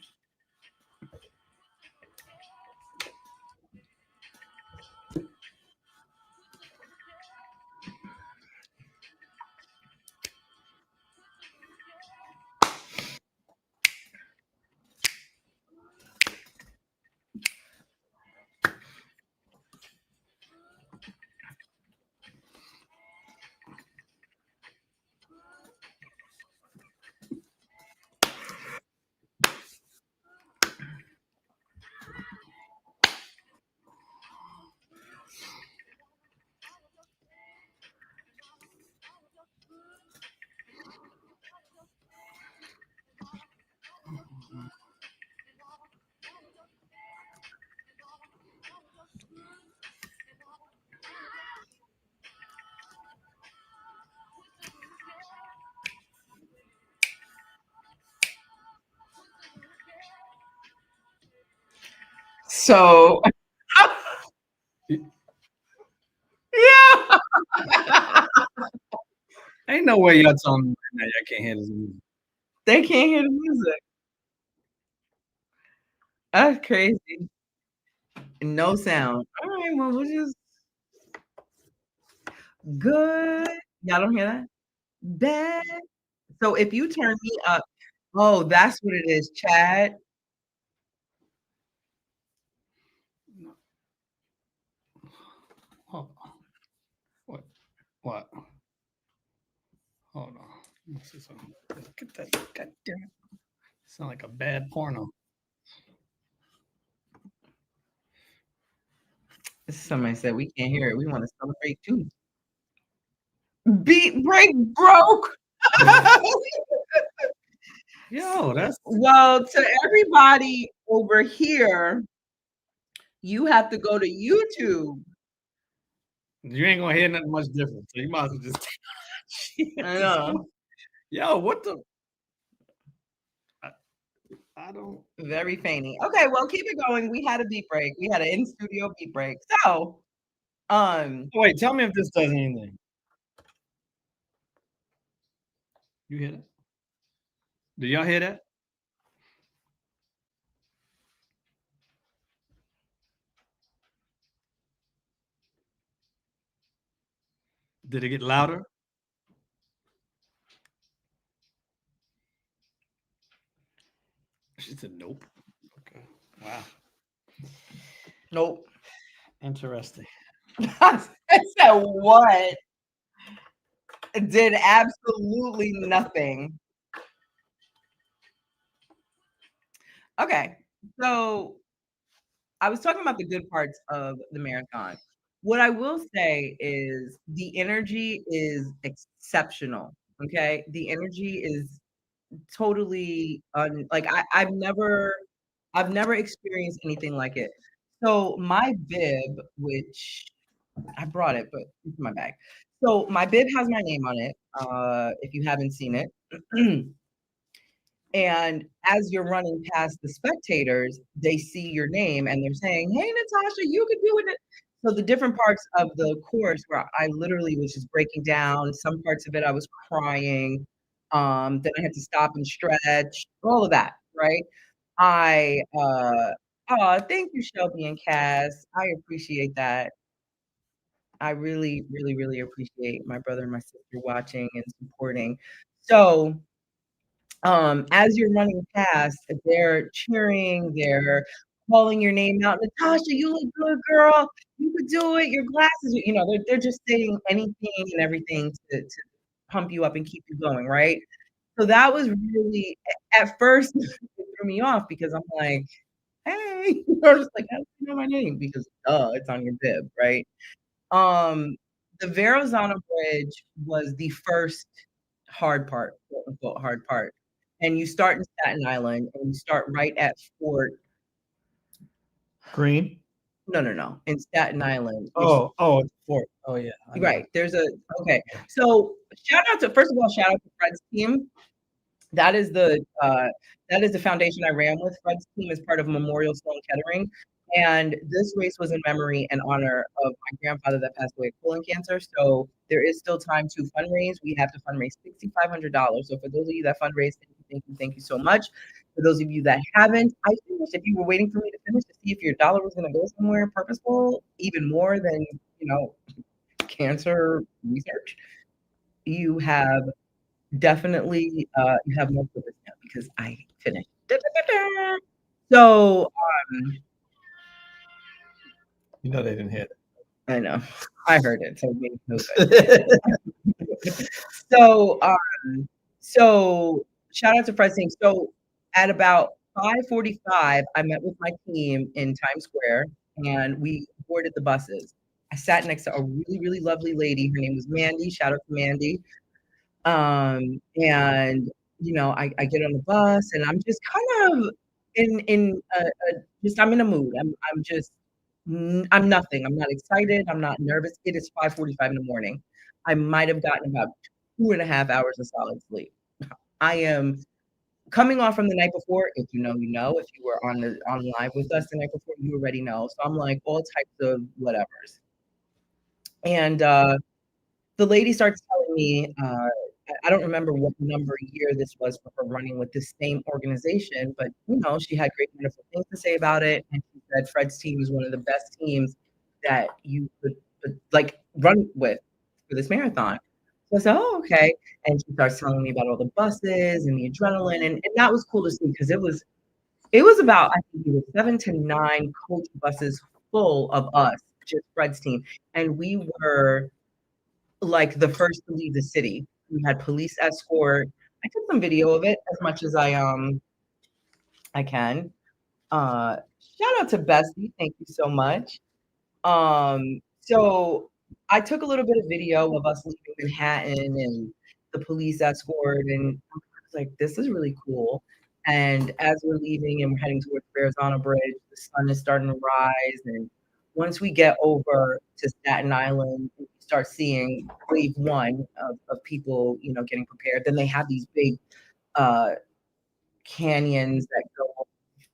So, yeah, Ain't no way y'all telling me right now y'all can't hear this music. they can't hear the music. That's crazy. No sound. All right, well, we'll just good. Y'all don't hear that? Bad. So if you turn me up, oh, that's what it is, Chad. Hold on. What? What? Hold on. Let me see something. Look at that. God damn it. Sound like a bad porno. Somebody said we can't hear it. We want to celebrate too. Beat break broke. Yo, that's Well, to everybody over here, you have to go to YouTube. you ain't gonna hear nothing much different. So you might as well just I know. Yo, what the I don't Very fainty. Okay, well, keep it going. We had a beat break. We had an in-studio beat break. So, wait, tell me if this does anything. You hear that? Do y'all hear that? Did it get louder? She said nope. Okay. Wow. nope. Interesting. I said what? Did absolutely nothing. Okay, so I was talking about the good parts of the marathon. What I will say is the energy is exceptional. Okay, the energy is totally like I've never experienced anything like it. So my bib, which I brought it, but it's in my bag. So my bib has my name on it. If you haven't seen it. And as you're running past the spectators, they see your name and they're saying, "Hey, Natasha, you could do it." So the different parts of the course where I literally was just breaking down, some parts of it I was crying. Then I had to stop and stretch, all of that, right? I thank you, Shelby and Cass. I appreciate that. I really, really, really appreciate my brother and my sister watching and supporting. So as you're running past, they're cheering, they're calling your name out. Natasha, you look good, girl. You could do it. Your glasses, they're just saying anything and everything to pump you up and keep you going, right? So that was really at first it threw me off because I'm like, hey, I'm just like, how do you know my name? Because it's on your bib, right? Um, the Verrazano Bridge was the first hard part, quote unquote hard part. and you start in Staten Island, and you start right at Fort. Green. No, in Staten Island. It's Fort. Oh yeah. Right. There's a okay. So first of all, shout out to Fred's team. That is the foundation I ran with. Fred's team is part of Memorial Sloan Kettering. And this race was in memory and honor of my grandfather that passed away of colon cancer. So there is still time to fundraise. We have to fundraise $6,500. So for those of you that fundraise, thank you so much. For those of you that haven't, I finished. If you were waiting for me to finish to see if your dollar was going to go somewhere purposeful, even more than cancer research, you have definitely you have more purpose now because I finished. So they didn't hit it. I know. I heard it. So it made no sense. So shout out to Fred's team. So at about 5:45, I met with my team in Times Square and we boarded the buses. I sat next to a really, really lovely lady. Her name was Mandy. Shout out to Mandy. And I get on the bus and I'm just kind of I'm in a mood. I'm nothing. I'm not excited. I'm not nervous. It is 5:45 in the morning. I might have gotten about 2.5 hours of solid sleep. I am coming off from the night before. If you know, you know. If you were on live with us the night before, you already know. So I'm like all types of whatevers. And the lady starts telling me, I don't remember what number year this was for her running with this same organization, but she had great, wonderful things to say about it. And she said Fred's team is one of the best teams that you could like run with for this marathon. So I said, oh, okay. And she starts telling me about all the buses and the adrenaline. And that was cool to see because it was about, I think it was 7 to 9 coach buses full of us, just Fred's team. And we were like the first to leave the city. We had police escort. I took some video of it as much as I can. Shout out to Bessie. Thank you so much. So I took a little bit of video of us leaving Manhattan and the police escort, and I was like, this is really cool. And as we're leaving and we're heading towards Verrazano Bridge, the sun is starting to rise. And once we get over to Staten Island, we start seeing wave one of people, getting prepared. Then they have these big canyons that go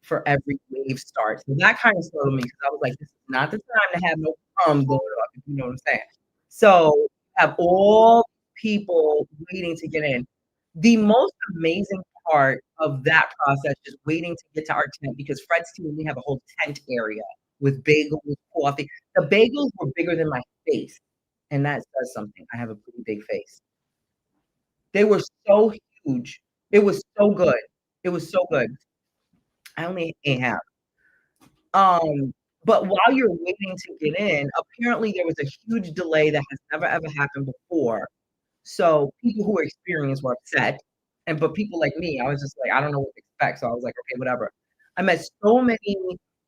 for every wave start. So that kind of slowed me because I was like, this is not the time to have no going up, if you know what I'm saying. So have all people waiting to get in. The most amazing part of that process is waiting to get to our tent because Fred's team, we have a whole tent area with bagels, coffee. The bagels were bigger than my face. And that says something. I have a pretty big face. They were so huge. It was so good. It was so good. I only ate half. But while you're waiting to get in, apparently there was a huge delay that has never ever happened before. So people who were experienced were upset. But people like me, I was just like, I don't know what to expect. So I was like, okay, whatever. I met so many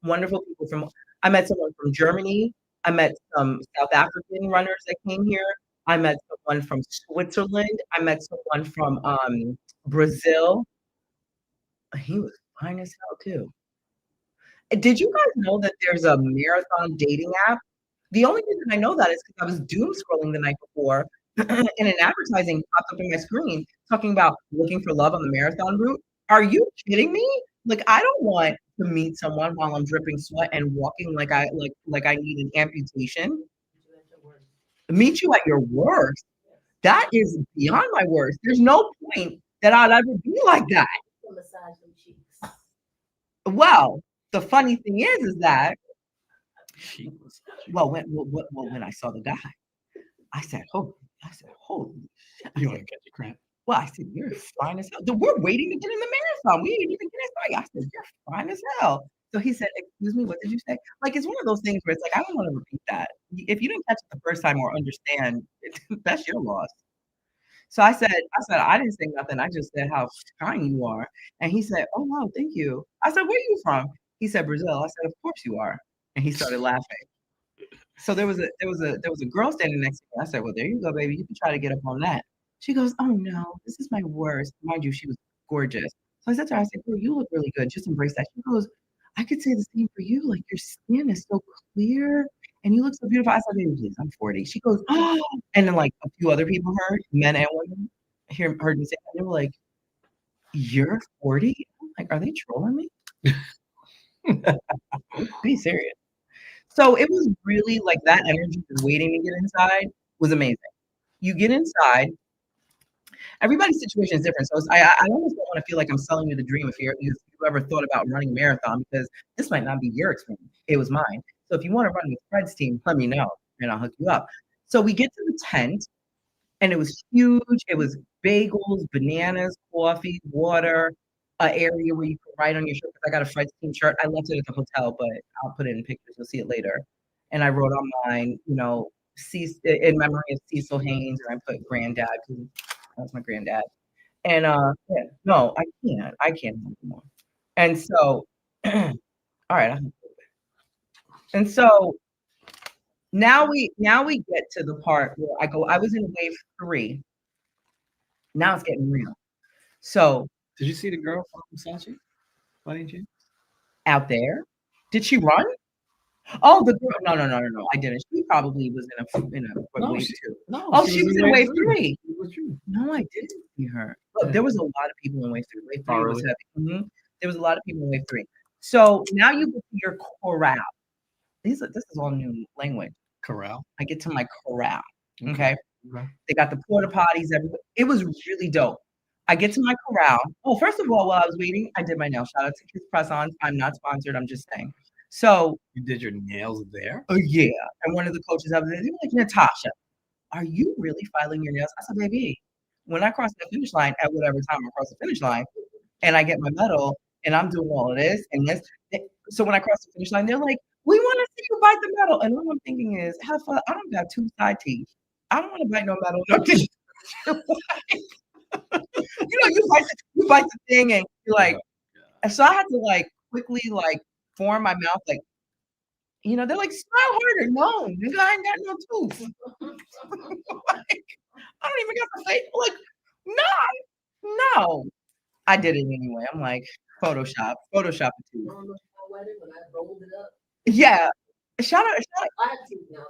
wonderful people I met someone from Germany. I met some South African runners that came here. I met someone from Switzerland. I met someone from Brazil. He was fine as hell too. Did you guys know that there's a marathon dating app? The only reason I know that is because I was doom scrolling the night before and an advertising popped up on my screen talking about looking for love on the marathon route. Are you kidding me? Like, I don't want to meet someone while I'm dripping sweat and walking like I need an amputation. Meet you at your worst. That is beyond my worst. There's no point that I'd ever be like that. Well, the funny thing is that when I saw the guy, I said, holy shit. You want to catch a cramp? Well, I said, you're fine as hell. We're waiting to get in the marathon. We didn't even get started. I said, you're fine as hell. So he said, excuse me, what did you say? Like, it's one of those things where it's like, I don't want to repeat that. If you didn't catch it the first time or understand, that's your loss. So I said, I didn't say nothing. I just said how kind you are. And he said, oh, wow, thank you. I said, where are you from? He said, Brazil. I said, of course you are. And he started laughing. So there was a girl standing next to me. I said, well, there you go, baby. You can try to get up on that. She goes, oh no, this is my worst. Mind you, she was gorgeous. So I said to her, I said, "Girl, you look really good. Just embrace that." She goes, "I could say the same for you. Like your skin is so clear and you look so beautiful." I said, "Baby, please, I'm 40." She goes, "Oh," and then like a few other people heard, men and women, heard me say that. They were like, "You're 40?" I'm like, "Are they trolling me?" Be serious. So it was really like that energy just waiting to get inside was amazing. You get inside, everybody's situation is different. So I almost don't want to feel like I'm selling you the dream if you've ever thought about running a marathon, because this might not be your experience. It was mine. So if you want to run with Fred's team, let me know and I'll hook you up. So we get to the tent and it was huge. It was bagels, bananas, coffee, water, an area where you could write on your shirt. I got a Fred's team shirt. I left it at the hotel, but I'll put it in pictures. You'll see it later. And I wrote on mine, in memory of Cecil Haynes, and I put granddad because that was my granddad. And yeah, no, I can't anymore. And so, all right. And so now we get to the part where I was in wave 3. Now it's getting real. So Did you see the girl from Sachi? By any chance? out there, did she run? Oh, the girl. No. I didn't. She probably was in a wave 2. No. Oh, she was in wave 3. Was you? No, I didn't see her. Look, there was a lot of people in wave 3. Wave 3 was heavy. There was a lot of people in wave 3. So now you get to your corral. This is all new language. Corral. I get to my corral. Okay. They got the porta potties everywhere. It was really dope. I get to my corral. Oh, first of all, while I was waiting, I did my nails. Shout out to Kiss Press-Ons. I'm not sponsored. I'm just saying. So you did your nails there? Oh yeah. And one of the coaches over there, they were like, "Natasha, are you really filing your nails?" I said, "Baby, when I cross the finish line at whatever time I cross the finish line, and I get my medal, and I'm doing all of this and this." So when I cross the finish line, they're like, "We want to see you bite the medal." And all I'm thinking is, have fun. I don't got 2 side teeth. I don't want to bite no medal. No teeth. You bite the thing and you're like, and so I had to like quickly like form my mouth like, they're like, "Smile harder." No, nigga, I ain't got no tooth. Like, I don't even got the face. Like, no. I did it anyway. I'm like, Photoshop a tooth. Yeah. Shout out.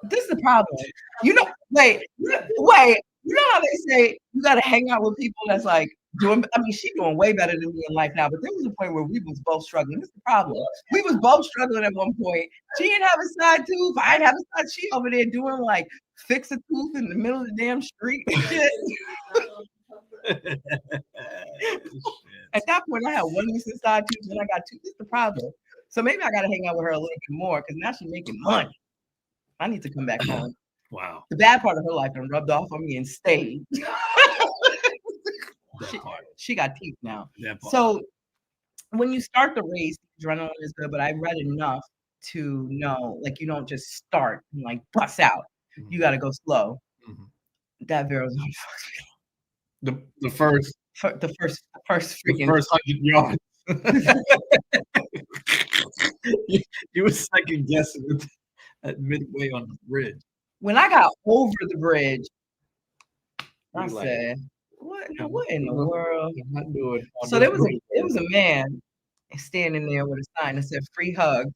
This is the problem. Wait. You know how they say you got to hang out with people that's like she's doing way better than me in life now, but there was a point where we was both struggling. This is the problem. We was both struggling at one point. She didn't have a side tooth. I didn't have a side. She over there doing like fix a tooth in the middle of the damn street and shit. At that point, I had one missing side tooth and I got 2. This is the problem. So maybe I got to hang out with her a little bit more because now she's making money. I need to come back home. Wow. The bad part of her life been rubbed off on me and stayed. She got teeth now. So when you start the race, adrenaline is good, but I read enough to know, like, you don't just start and like bust out. You got to go slow. That Vero's the first freaking 100 yards. you were second guessing at midway on the bridge. When I got over the bridge, I said, "What in the world?" I'm not doing. So there was a man standing there with a sign that said "free hug."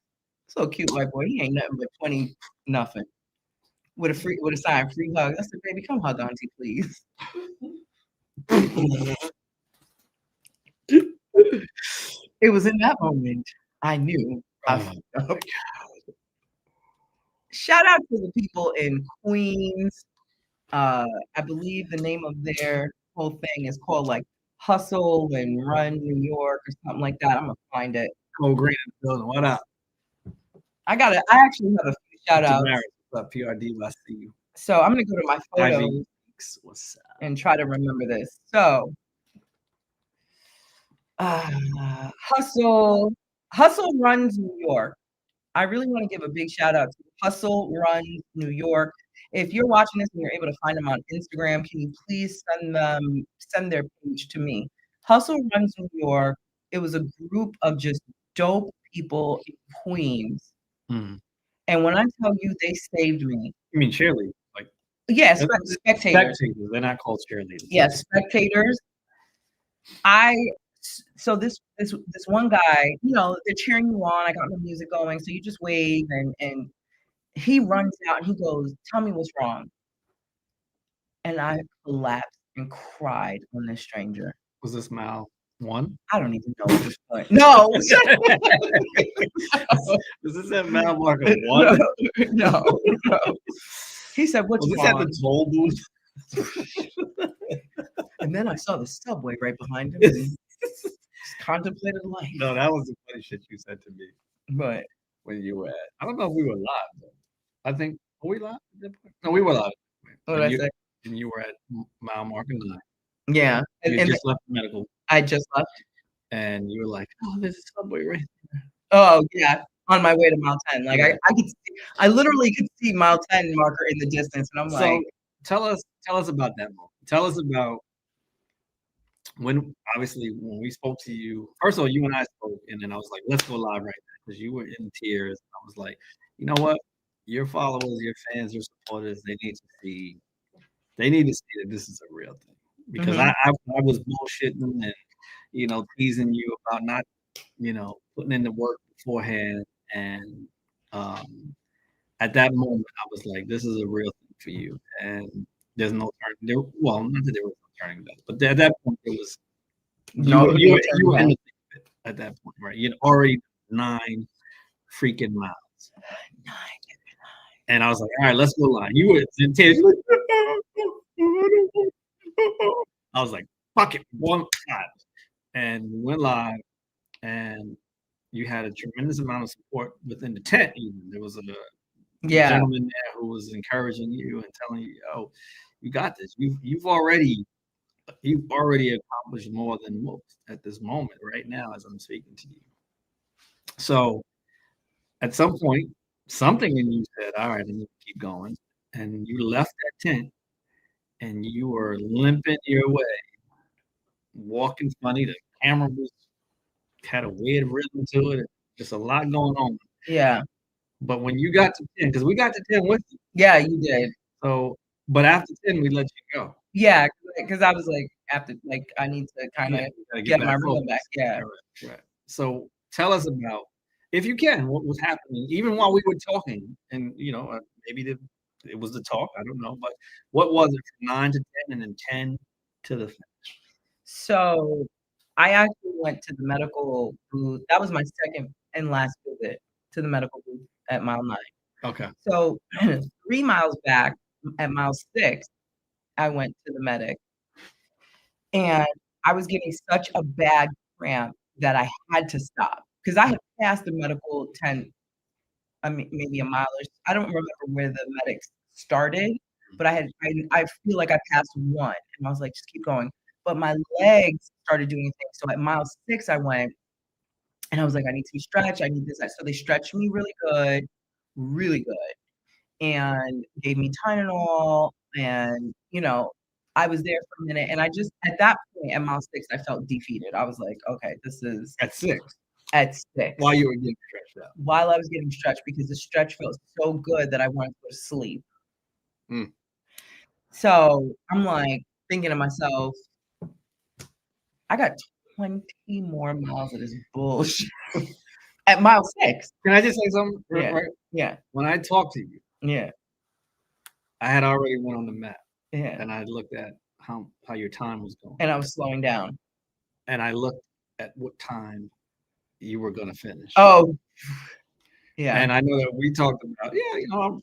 So cute, white boy. He ain't nothing but 20 nothing. With a sign "free hug." I said, "Baby, come hug auntie, please." It was in that moment I knew I fucked up. Shout out to the people in Queens. I believe the name of their whole thing is called like Hustle and Run New York or something like that. I'm gonna find it. Go Green in the building. What up? I actually have a few shout outs. What's up, PRD? I see you. So I'm gonna go to my photos and try to remember this. So Hustle Runs New York. I really want to give a big shout out to Hustle Runs New York. If you're watching this and you're able to find them on Instagram, can you please send their page to me? Hustle Runs New York. It was a group of just dope people in Queens. And when I tell you they saved me. You mean cheerleaders? Like, yeah, spectators. They're not called cheerleaders. Yeah, spectators. So this one guy, they're cheering you on. I got my music going, so you just wave, and he runs out and he goes, "Tell me what's wrong." And I collapsed and cried on this stranger. Was this Mal 1? I don't even know at this point. No. Was this at Mal Marker 1? No. He said, "What's Was this wrong?" at the toll booth? And then I saw the subway right behind him and just contemplated life. No, that was the funny shit you said to me But when you were at. I don't know if we were live though. I think were we live at that point? No, we were live. what did I say? And you were at mile marker 9. Yeah. You And just left the medical, I just left. and you were like, "Oh, there's a subway right." Oh yeah, on my way to mile 10. Like I could see, I literally could see mile 10 marker in the distance, and I'm So like, tell us about that moment. Tell us about when we spoke to you. First of all, you and I spoke, and then I was like, "Let's go live right now," because you were in tears. I was like, "You know what? Your followers, your fans, your supporters, they need to see that this is a real thing." Because I was bullshitting and teasing you about not putting in the work beforehand, and at that moment I was like, "This is a real thing for you," and there's no turning there. Well, not that there was no turning back, but at that point there was you were in the thick of it at that point, right? You'd already 9 freaking miles. 9. And I was like, "All right, let's go live." You were in tears. I was like, "Fuck it, one time." And we went live, and you had a tremendous amount of support within the tent. Even there was a gentleman there who was encouraging you and telling you, "Oh, you got this. You've already accomplished more than most at this moment right now as I'm speaking to you." So at some point, something in you said, "All right, I need to keep going," and you left that tent, and you were limping your way, walking funny. The camera had a weird rhythm to it. Just a lot going on. Yeah. But when you got to 10, because we got to 10 with you. Yeah, you did. So, but after 10, we let you go. Yeah, because I was like, I need to kind of get my rhythm back. Yeah. Right. So tell us about, if you can, what was happening, even while we were talking, and maybe it was the talk, I don't know, but what was it from 9 to 10 and then 10 to the finish? So I actually went to the medical booth. That was my second and last visit to the medical booth at mile 9. Okay. So 3 miles back at mile 6, I went to the medic, and I was getting such a bad cramp that I had to stop because I had passed the medical 10, I mean, maybe a mile or I don't remember where the medics started, but I feel like I passed 1, and I was like, "Just keep going." But my legs started doing things. So at mile 6, I went, and I was like, "I need to be stretched. I need this." So they stretched me really good, and gave me Tylenol, and I was there for a minute, and I just at that point at mile 6, I felt defeated. I was like, "Okay, this is." At 6? At 6. While you were getting stretched out? While I was getting stretched, because the stretch felt so good that I wanted to go to sleep. So I'm like thinking to myself, I got 20 more miles of this bullshit at mile 6. Can I just say something? Yeah. Right? Yeah. When I talked to you, Yeah. I had already went on the map, Yeah. and I looked at how your time was going, And I was slowing down. and I looked at what time you were gonna finish. Oh, yeah. And I know that we talked about,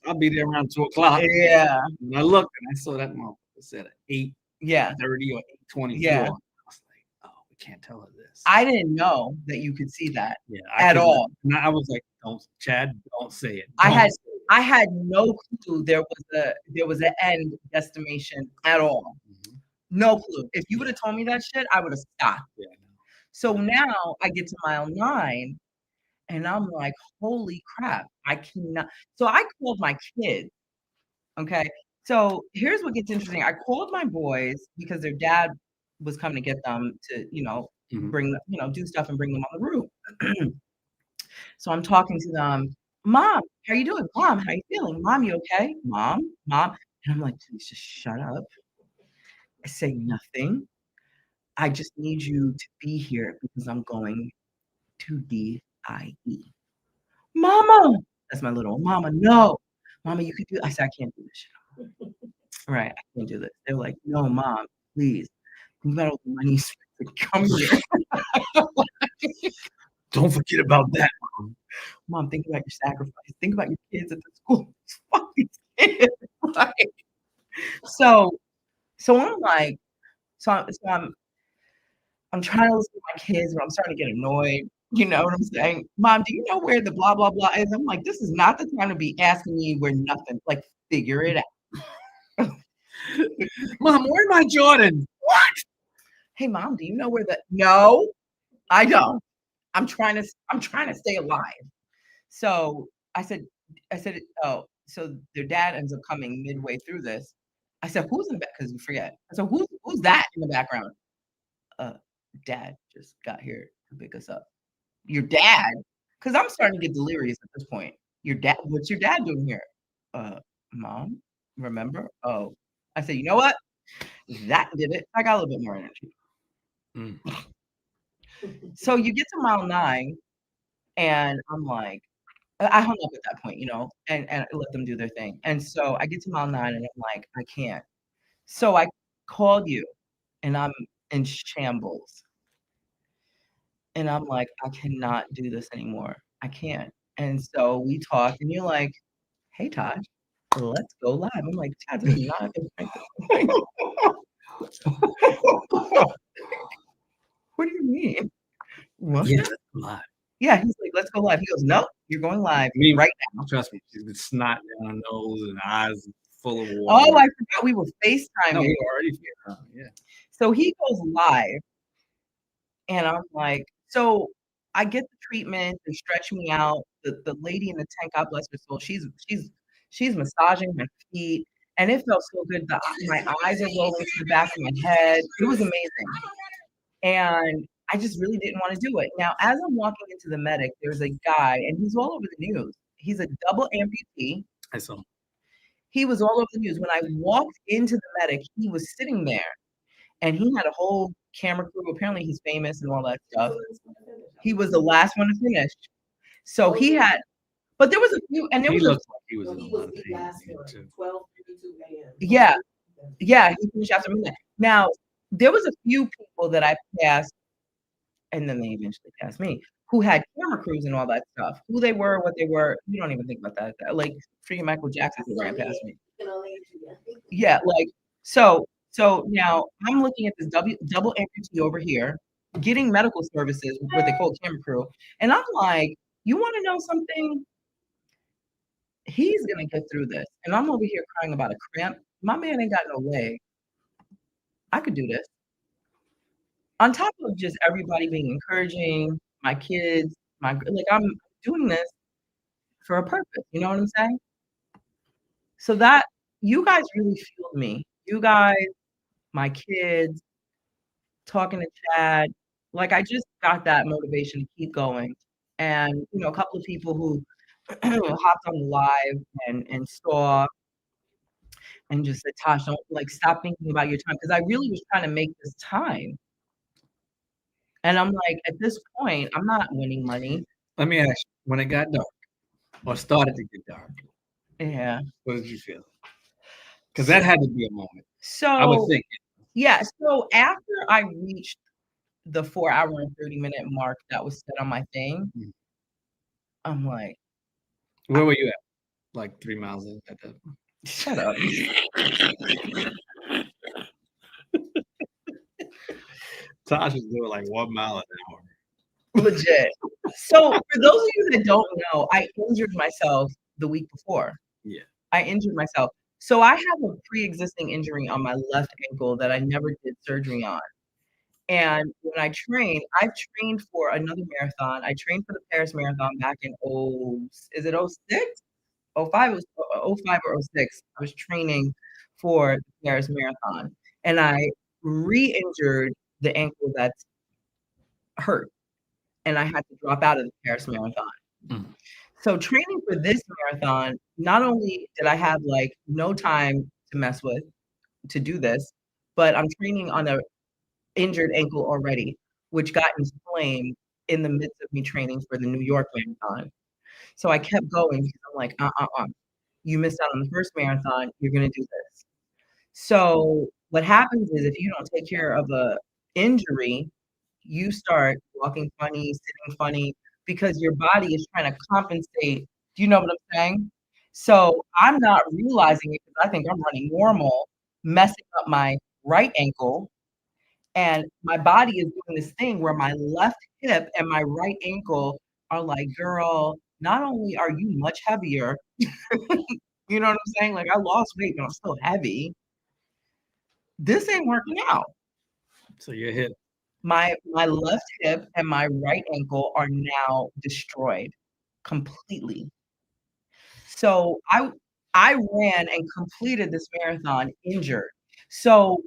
I'll be there around 2:00. Yeah. And I looked, and I saw that motherfucker said 8:30 or 8:24. Yeah. I was like, "Oh, we can't tell her this." I didn't know that you could see that I at all. And I was like, Chad, don't say it. I had no clue there was an end destination at all. Mhm. No clue. If you would have told me that shit, I would have stopped. Yeah. So now I get to mile 9, and I'm like, "Holy crap, I cannot." So I called my kids, okay? So here's what gets interesting. I called my boys because their dad was coming to get them to, bring them, do stuff and bring them on the route. So I'm talking to them, "Mom, how you doing? Mom, how you feeling? Mom, you okay? Mom?" And I'm like, "Please just shut up." I say nothing. I just need you to be here because I'm going to DIE. Mama, that's my little mama. No, mama, you can do. I said I can't do this shit. Right, I can't do this. They were like, no, mom, please. You got all the money to come here. Don't forget about that. Mom, think about your sacrifice. Think about your kids at the school. Fucking kids. Like, so I'm like, I'm trying to listen to my kids, but I'm starting to get annoyed. You know what I'm saying? Mom, do you know where the blah blah blah is? I'm like, this is not the time to be asking me where nothing. Like, figure it out. Mom, where are my Jordans? What? Hey, mom, do you know where the? No, I don't. I'm trying to stay alive. So I said, oh, so their dad ends up coming midway through this. I said, who's in the back? Because you forget. I said, who's that in the background? Dad just got here to pick us up. Your dad? Because I'm starting to get delirious at this point. Your dad? What's your dad doing here? Mom, remember? Oh, I said, you know what? That did it. I got a little bit more energy. So you get to mile 9, and I'm like, I hung up at that point, you know, and let them do their thing. And so I get to mile 9, and I'm like, I can't. So I called you, and I'm in shambles. And I'm like, I cannot do this anymore. I can't. And so we talked, and you're like, hey, Tash, let's go live. I'm like, Tash, this is not a good thing. What do you mean? What? Yeah, live. Yeah, he's like, let's go live. He goes, no, you're going live right now. Trust me, she's got snot down her nose and eyes full of water. Oh, I forgot we were FaceTiming. No, we were already FaceTiming, yeah. So he goes live, and I'm like, so I get the treatment, they stretch me out. The lady in the tent, God bless her soul, she's massaging my feet, and it felt so good. My eyes are rolling to the back of my head. It was amazing. And I just really didn't want to do it. Now, as I'm walking into the medic, there's a guy, and he's all over the news. He's a double amputee. I saw him. He was all over the news. When I walked into the medic, he was sitting there, and he had a whole camera crew. Apparently, he's famous and all that stuff. He was the last one to finish. So he had, but there was a few, and there was like he was in the last one, 12:32 a.m. Yeah, he finished after midnight. Now, there was a few people that I passed, and then they eventually passed me, who had camera crews and all that stuff. Who they were, what they were, you don't even think about that. Like freaking Michael Jackson who ran past me. Yeah, like so now I'm looking at this double amputee over here, getting medical services with what they call camera crew, and I'm like, you want to know something? He's gonna get through this, and I'm over here crying about a cramp. My man ain't got no leg. I could do this. On top of just everybody being encouraging, my kids, I'm doing this for a purpose. You know what I'm saying? So that you guys really fueled me. You guys, my kids, talking to Chad, like I just got that motivation to keep going. And you know, a couple of people who hopped on the live and saw and just said, Tosh, don't stop thinking about your time. Because I really was trying to make this time. And I'm like, at this point, I'm not winning money. Let me ask you, when it got dark, or started to get dark, yeah, what did you feel? Because that had to be a moment. So I would think. Yeah. So after I reached the 4 hour and 30-minute mark that was set on my thing, I'm like, where were you at? Like 3 miles in at that. Shut up. Tasha was doing like 1 mile an hour. Legit. So for those of you that don't know, I injured myself the week before. Yeah. I injured myself. So I have a pre-existing injury on my left ankle that I never did surgery on. And when I've trained for another marathon. I trained for the Paris Marathon back in 06? 05 or 06. I was training for the Paris Marathon, and I re-injured the ankle that's hurt, and I had to drop out of the Paris Marathon. So training for this marathon, not only did I have no time to mess with to do this, but I'm training on a injured ankle already, which got inflamed in the midst of me training for the New York Marathon. So I kept going because I'm like, you missed out on the first marathon. You're going to do this. So what happens is if you don't take care of a injury, you start walking funny, sitting funny, because your body is trying to compensate. Do you know what I'm saying? So I'm not realizing it because I think I'm running normal, messing up my right ankle. And my body is doing this thing where my left hip and my right ankle are like, girl, not only are you much heavier, you know what I'm saying? Like I lost weight, but I'm still heavy. This ain't working out. So your hip. My left hip and my right ankle are now destroyed completely. So I ran and completed this marathon injured. So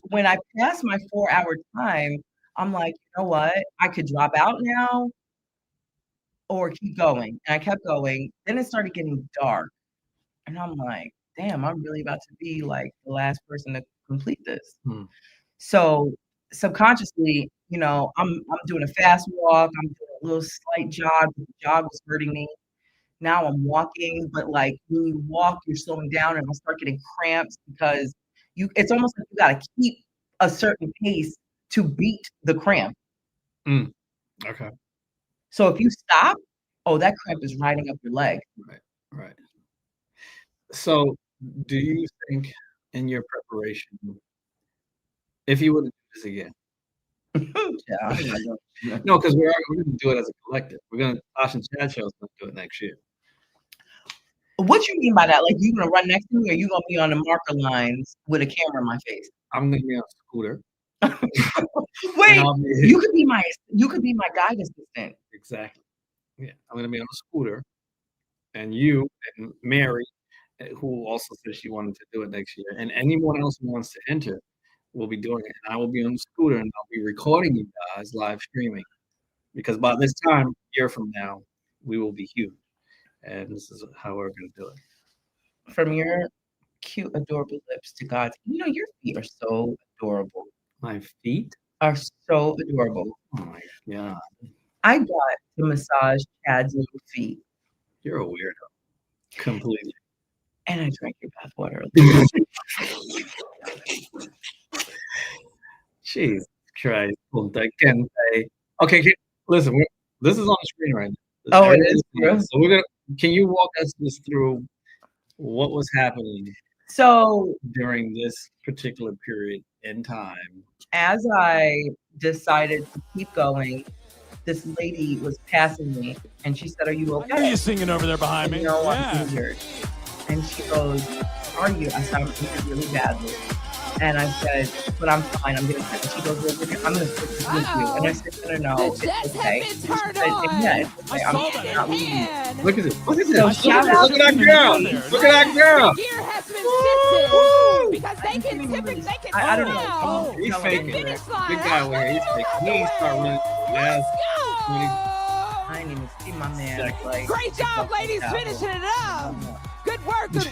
when I passed my 4-hour time, I'm like, you know what? I could drop out now or keep going. And I kept going. Then it started getting dark. And I'm like, damn, I'm really about to be like the last person to complete this. So subconsciously, you know, I'm doing a fast walk. I'm doing a little slight jog. The jog was hurting me. Now I'm walking, but like when you walk, you're slowing down and I start getting cramps because it's almost like you got to keep a certain pace to beat the cramp. Okay. So if you stop, that cramp is riding up your leg. Right. So do you think in your preparation, if you would do this again? Yeah. No, because we're going to do it as a collective. Tash and Chad show's going to do it next year. What you mean by that? Like you gonna run next to me, or you gonna be on the marker lines with a camera in my face? I'm gonna be on a scooter. Wait, you could be my guide assistant. Exactly. Yeah, I'm gonna be on a scooter, and you and Mary, who also said she wanted to do it next year, and anyone else who wants to enter, will be doing it. And I will be on the scooter, and I'll be recording you guys live streaming, because by this time, a year from now, we will be huge. And this is how we're going to do it. From your cute, adorable lips to God's, your feet are so adorable. My feet are so adorable. Oh my God. I got to massage Chad's little feet. You're a weirdo. Completely. And I drank your bathwater. Jesus Christ. Okay, listen, this is on the screen right now. Oh, it is. So we're gonna. Can you walk us just through what was happening during this particular period in time? As I decided to keep going, this lady was passing me, and she said, "Are you okay?" I hear you singing over there behind me. No, I'm injured. And she goes, "Are you?" I said, "I'm injured really badly." And I said, "But I'm fine. I'm going to." And she goes, "Well, I'm going to switch with you." And I said, "No, it's okay." She said, "Yeah, it's okay. I'm not leaving." Look at this. Look at this. So shout out Look at that girl. Look at that girl. The gear has been shifted because they can I don't know. He's faking it. Big guy over here. He's faking. He ain't start running. Yes. I didn't even see my man. Great job, ladies, finishing it up. Good work, good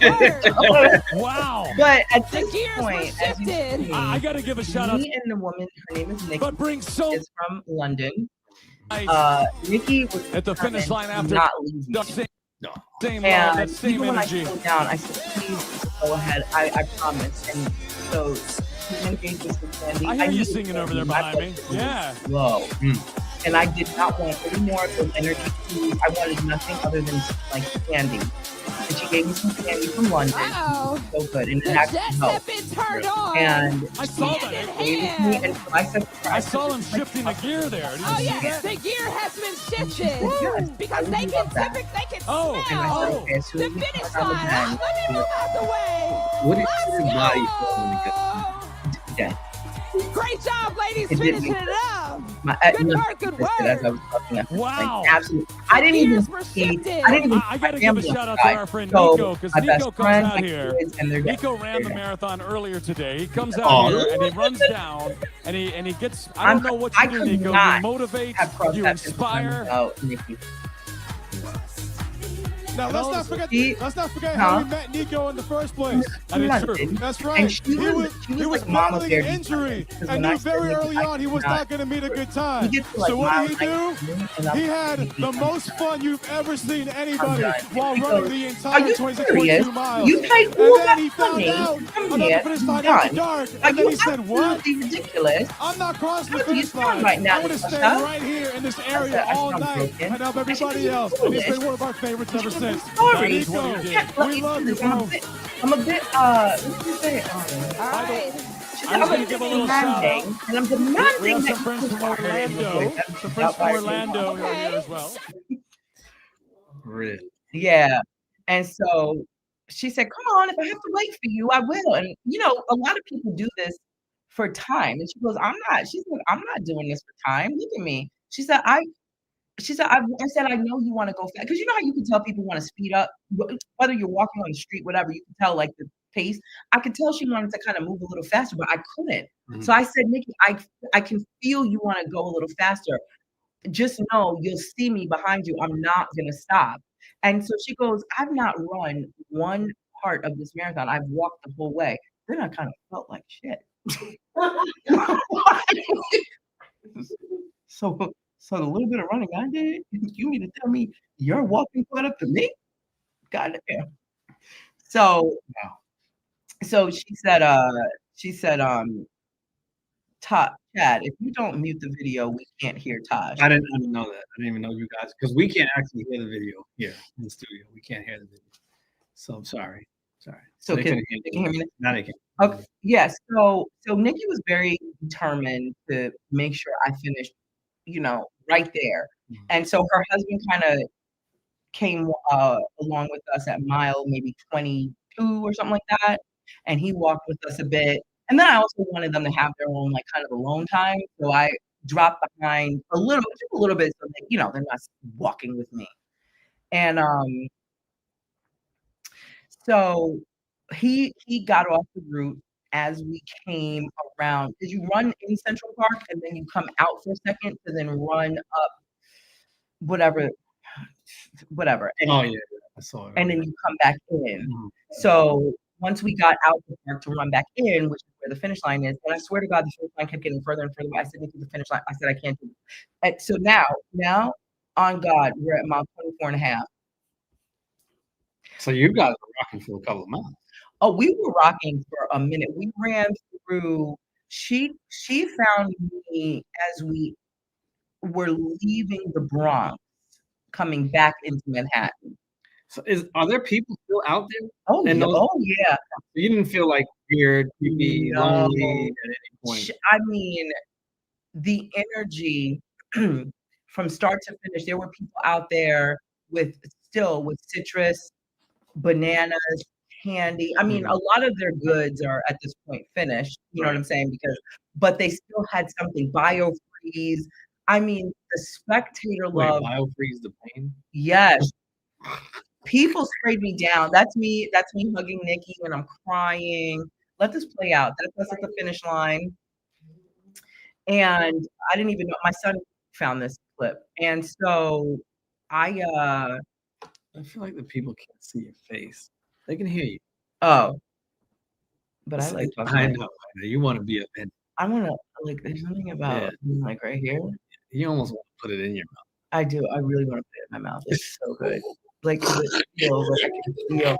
work. Wow. But at this point, as you see, I got to give a shout out. Me and the woman, her name is Nikki, but bring so is from London. Nikki was at the finish line after not leaving. Same and that same even energy. when I slowed down, I said, "Please go ahead. I promise." And so she engaged with Sandy. I hear you singing over there behind me. Yeah. Whoa. And I did not want any more of those energy foods. I wanted nothing other than like candy. And she gave me some candy from London. So good. And it actually helped. And I saw that. And so I said, I saw him shifting the gear there. Oh yeah, the gear has been shifted because they can smell okay, so the finish line. Let me move out the way. What is your body feel when you get dead? Great job, ladies, finishing it up. Good work, good work. As I was talking, wow. Like, absolutely. I didn't even I got to give a shout out to our friend Nico, because Nico comes out here. Nico ran the marathon earlier today. He comes out here and he runs down and he gets, I don't know what you do, Nico. You motivate, you inspire. Now let's not forget how we met Nico in the first place. That is true. That's right. And she was battling an injury and knew very early on he was not going to meet a good time. So what did he do? He had the most fun you've ever seen anybody while running the entire 26.2 miles. You played and then he found out about the finish line after dark. And then he said, "What? Ridiculous. I'm not crossing the finish line. I'm going to stay right here in this area all night and help everybody else." And he's been one of our favorites ever since. That is what he did. We love you, bro. I'm a bit, what did you say? By the way, I'm going to give a little shout out. And I'm demanding we have some friends from Orlando. Some friends from Orlando are here as well. Really? Yeah. And so she said, "Come on, if I have to wait for you, I will." And you know, a lot of people do this for time. And she goes, "I'm not." She said, "I'm not doing this for time. Look at me." She said, I know you want to go fast." Because you know how you can tell people want to speed up, whether you're walking on the street, whatever, you can tell like the pace. I could tell she wanted to kind of move a little faster, but I couldn't. So I said, "Nikki, I can feel you want to go a little faster. Just know you'll see me behind you. I'm not going to stop." And so she goes, "I've not run one part of this marathon. I've walked the whole way." Then I kind of felt like shit. So the little bit of running I did, you mean to tell me you're walking caught up to me? God damn. So she said, Chad, if you don't mute the video, we can't hear Tash. I didn't know that. I didn't even know you guys, because we can't actually hear the video here in the studio. We can't hear the video. So I'm sorry. So can you hear me? Now they can. Okay. Yes. So Nikki was very determined to make sure I finished, right there. And so her husband kind of came along with us at mile maybe 22 or something like that. And he walked with us a bit. And then I also wanted them to have their own like kind of alone time. So I dropped behind a little bit so that, they're not walking with me. And so he got off the route as we came around. Did you run in Central Park and then you come out for a second to then run up whatever? And, oh yeah, I saw it. And then you come back in. So once we got out the park to run back in, which is where the finish line is, and I swear to God, the finish line kept getting further and further. I said, "Nikki, the finish line." I said, "I can't do it." And so now, on God, we're at mile 24 and a half. So you guys were rocking for a couple of months. Oh, we were rocking for a minute. We ran through. She found me as we were leaving the Bronx, coming back into Manhattan. So are there people still out there? Oh, yeah. You didn't feel like weird, creepy, lonely at any point? I mean, the energy from start to finish, there were people out there with citrus, bananas, candy. I mean, a lot of their goods are at this point finished. You know what I'm saying? But they still had something. BioFreeze. I mean, the spectator love. BioFreeze the pain? Yes. People sprayed me down. That's me hugging Nikki when I'm crying. Let this play out. That's us at the finish line. And I didn't even know, my son found this clip. And so I feel like the people can't see your face. They can hear you. Oh. But I like talking. I know. You want to be up in. I want to, there's something about, like right here. You almost want to put it in your mouth. I do. I really want to put it in my mouth. It's so good. It feels like I can feel,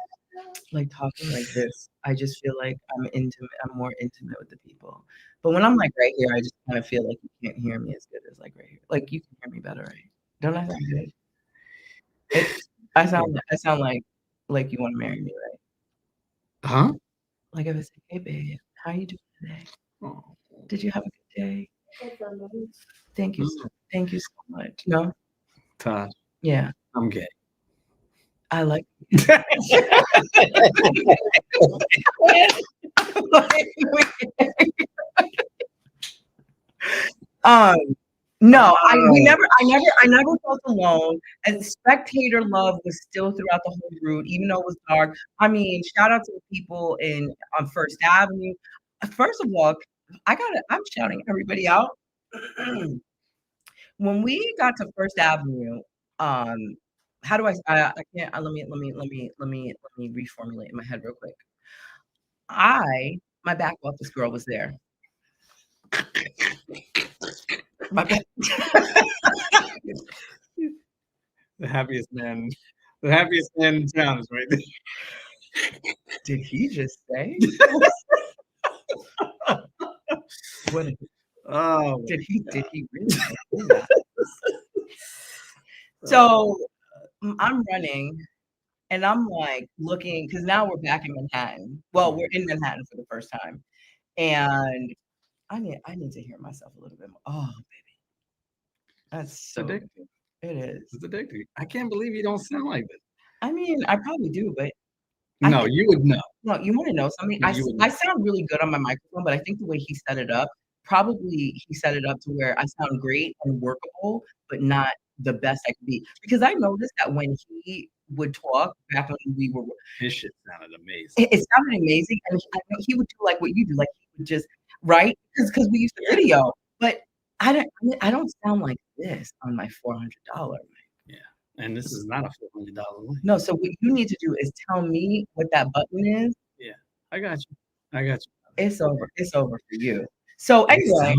like talking like this. I just feel like I'm intimate. I'm more intimate with the people. But when I'm like right here, I just kind of feel like you can't hear me as good as like right here. Like you can hear me better, right? Don't I sound good? I sound like you want to marry me, right? Huh? Like if I say, "Hey babe, how you doing today? Oh. Did you have a good day? Thank you. Thank you so much." No? Tash. Yeah. I'm gay. I like no, I never felt alone. And spectator love was still throughout the whole route, even though it was dark. I mean, shout out to the people on First Avenue. First of all, I'm shouting everybody out. When we got to First Avenue, how do I can't let me reformulate in my head real quick. My back office girl was there. My back The happiest man in town is right there. Did he just say? What did he really say that? So I'm running and I'm like looking because now we're back in Manhattan. Well, we're in Manhattan for the first time. And I need to hear myself a little bit more. Oh, baby. That's so addicting. It is. It's addicting. I can't believe you don't sound like this. I mean, I probably do, but no, you would know. No, you want to know something? No, I sound really good on my microphone, but I think the way he set it up, probably he set it up to where I sound great and workable, but not the best I could be. Because I noticed that when he would talk back when we were, his shit sounded amazing. It sounded amazing, and he would do like what you do, like he would just right because we used to video, but I don't sound like this on my $400. Yeah, and this is not a $400 one. No, so what you need to do is tell me what that button is. Yeah, I got you. It's over. It's over for you. So anyway,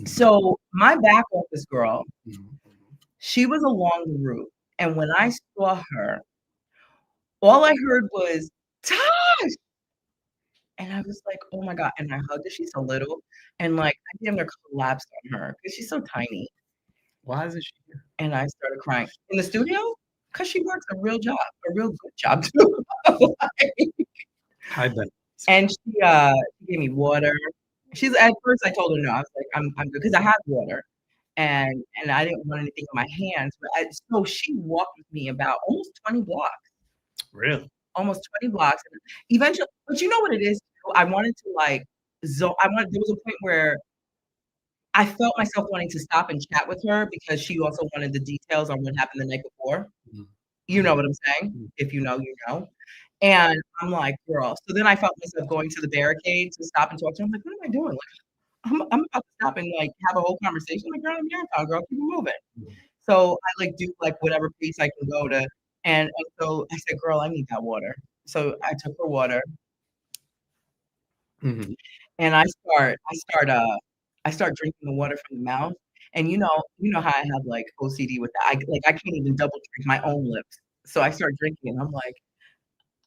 so my back office girl, she was along the route, and when I saw her, all I heard was Tash, and I was like, oh my god! And I hugged her. She's so little, and like I damn near collapsed on her because she's so tiny. Why isn't she here? And I started crying in the studio because she works a real job, a real good job too. I bet. And she gave me water. She's at first I told her no. I was like, I'm good because I have water, and I didn't want anything in my hands. But so she walked with me about almost 20 blocks. Really? Almost 20 blocks. And eventually, but you know what it is? I wanted to like there was a point where I felt myself wanting to stop and chat with her because she also wanted the details on what happened the night before. Mm-hmm. You know what I'm saying? Mm-hmm. If you know, you know. And I'm like, girl. So then I felt myself going to the barricade to stop and talk to her. I'm like, what am I doing? Like, I'm about to stop and like have a whole conversation. I'm like, girl, I'm a marathon girl, keep moving. Mm-hmm. So I like do like whatever pace I can go to. And so I said, girl, I need that water. So I took her water. Mm-hmm. And I start drinking the water from the mouth. And you know how I have like OCD with that. I can't even double drink my own lips. So I start drinking and I'm like,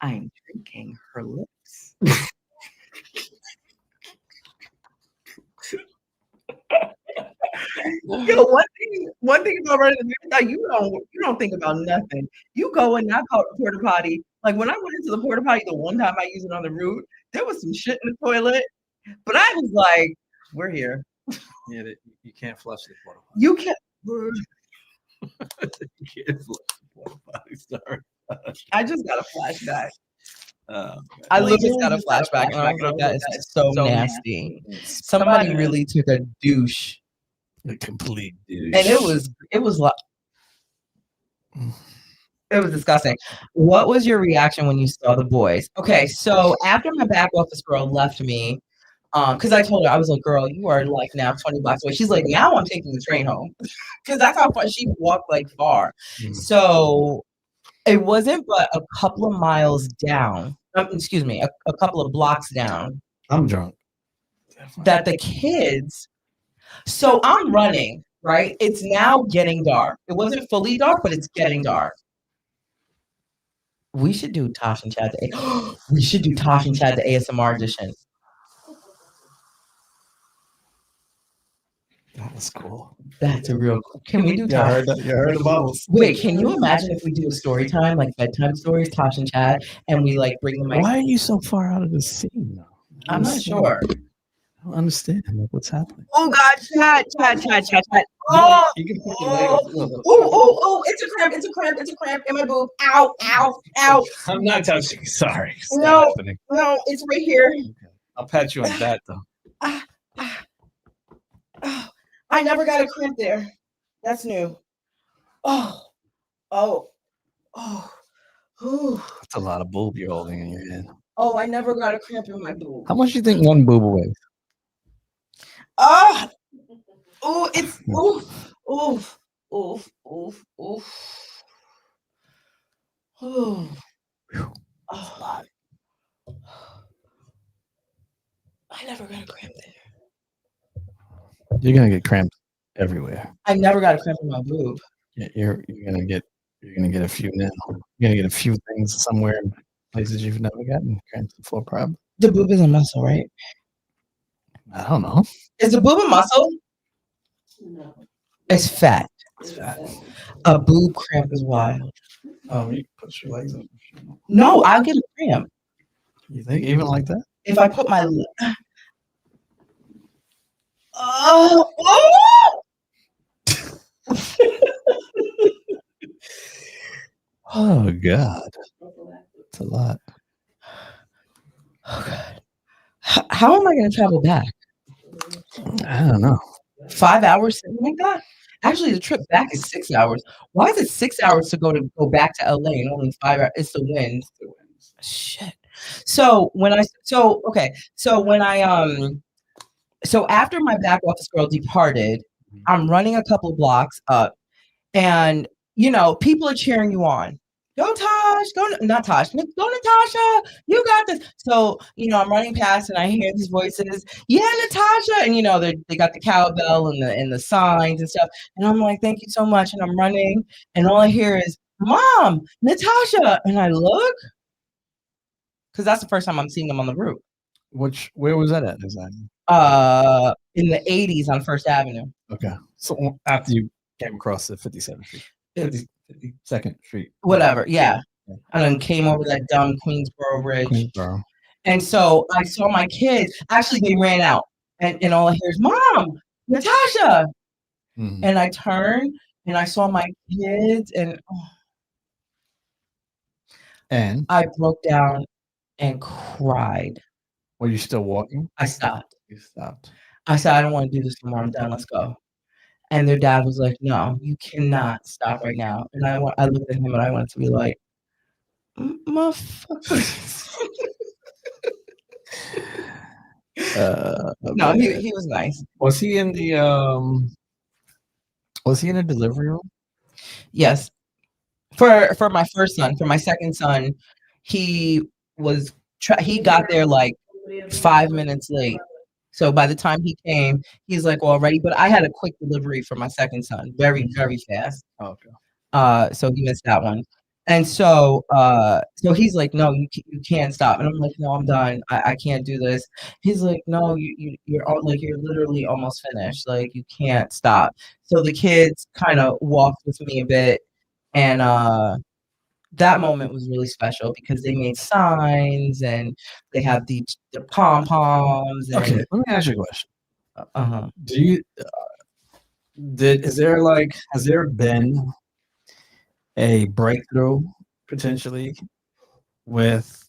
I'm drinking her lips. Yo, one thing about running the marathon, you don't think about nothing. You go in that porta potty. Like when I went into the porta potty the one time I used it on the route, there was some shit in the toilet. But I was like, we're here. Yeah, you can't flush the porta potty. You can't. You can't flush the porta potty. Sorry. I just got a flashback. I literally got a flashback. That is so nasty. Somebody really took a douche. A complete douche. And it was like it was disgusting. What was your reaction when you saw the boys? Okay, so after my back office girl left me, because I told her, I was like, girl, you are like now 20 blocks away. She's like, now I'm taking the train home. Because that's how far she walked like far. Mm-hmm. So it wasn't but a couple of miles down. Excuse me, a couple of blocks down. I'm drunk. That the kids. So I'm running, right? It's now getting dark. It wasn't fully dark, but it's getting dark. We should do Tash and Chad. We should do Tash and Chad the ASMR edition. That was cool. That's a real cool. Can we do Tash? You heard the bubbles. Wait, can you imagine if we do a story time, like bedtime stories, Tash and Chad, and we like bring them? Why are you so far out of the scene though? I'm not sure. I don't understand what's happening. Oh God, Chad. Oh, it's a cramp in my boob. Ow. I'm not touching. Sorry. No, it's right here. Okay. I'll pat you on that though. I never got a cramp there. That's new. Oh. That's a lot of boob you're holding in your head. Oh, I never got a cramp in my boob. How much do you think one boob weighs? It's Oh. That's a lot. I never got a cramp there. You're gonna get cramps everywhere. I never got a cramp in my boob. Yeah, you're gonna get a few now. You're gonna get a few things somewhere in places you've never gotten cramps before, probably. The boob is a muscle, right? I don't know. Is the boob a muscle? No. It's fat. It's fat. A boob cramp is wild. Oh, you put your legs up. No, I'll get a cramp. You think even like that? If I put my oh, Oh God, it's a lot. oh God. How am I going to travel back? I don't know. 5 hours, something like that? Actually, the trip back is 6 hours. Why is it 6 hours to go back to LA and only 5 hours? It's the wind. Shit. So when I so after my back office girl departed, I'm running a couple blocks up, and people are cheering you on. Go Tash, not Tash, go Natasha, you got this. So, I'm running past and I hear these voices, yeah, Natasha, and they got the cowbell and the signs and stuff. And I'm like, thank you so much. And I'm running, and all I hear is, Mom, Natasha. And I look, because that's the first time I'm seeing them on the route. Where was that at exactly? In the 80s on First Avenue. Okay. So after you came across the 57th Street. 52nd Street. Whatever, yeah. And then came over that dumb Queensboro Bridge. Queensboro. And so I saw my kids. Actually, they ran out. And all I hear is, Mom, Natasha. Mm-hmm. And I turned and I saw my kids and I broke down and cried. Were you still walking? I stopped. You stopped. I said, I don't want to do this anymore. I'm done. Let's go. And their dad was like, no, you cannot stop right now. And I looked at him and I wanted to be like, motherfucker. No, he was nice. Was he in the delivery room? Yes. For my first son, for my second son, he got there like 5 minutes late. So by the time he came, he's like all ready. But I had a quick delivery for my second son, very, very fast. Oh, okay. So he missed that one. And so he's like, no, you can't stop. And I'm like, no, I'm done. I can't do this. He's like, no, you're literally almost finished. Like, you can't stop. So the kids kind of walked with me a bit. And that moment was really special because they made signs and they have the pom-poms. Okay, let me ask you a question. Has there been a breakthrough potentially with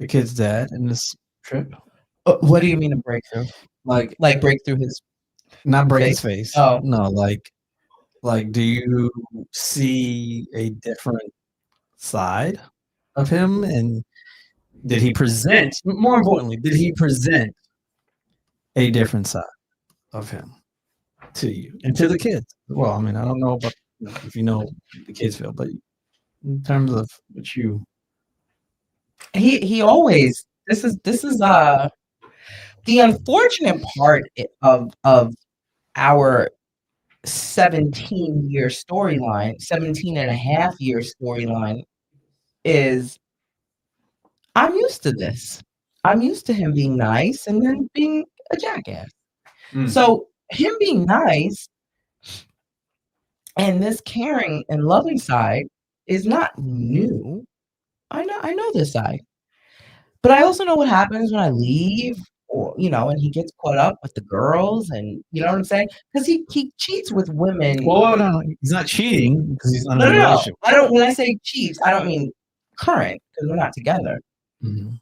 the kid's dad in this trip? What do you mean a breakthrough? Like break through his not break his face. Oh no, like do you see a different side of him, and did he present a different side of him to you and to the kids? Well, I mean, I don't know about if you know the kids feel, but in terms of what you he always this is the unfortunate part of our 17 and a half year storyline is I'm used to this. I'm used to him being nice and then being a jackass. So him being nice and this caring and loving side is not new. I know this side. But I also know what happens when I leave, or and he gets caught up with the girls, and you know what I'm saying? Because he cheats with women. Well, no, he's not cheating because he's not in a No. relationship. I don't. When I say cheats, I don't mean current because we're not together. Mm-hmm.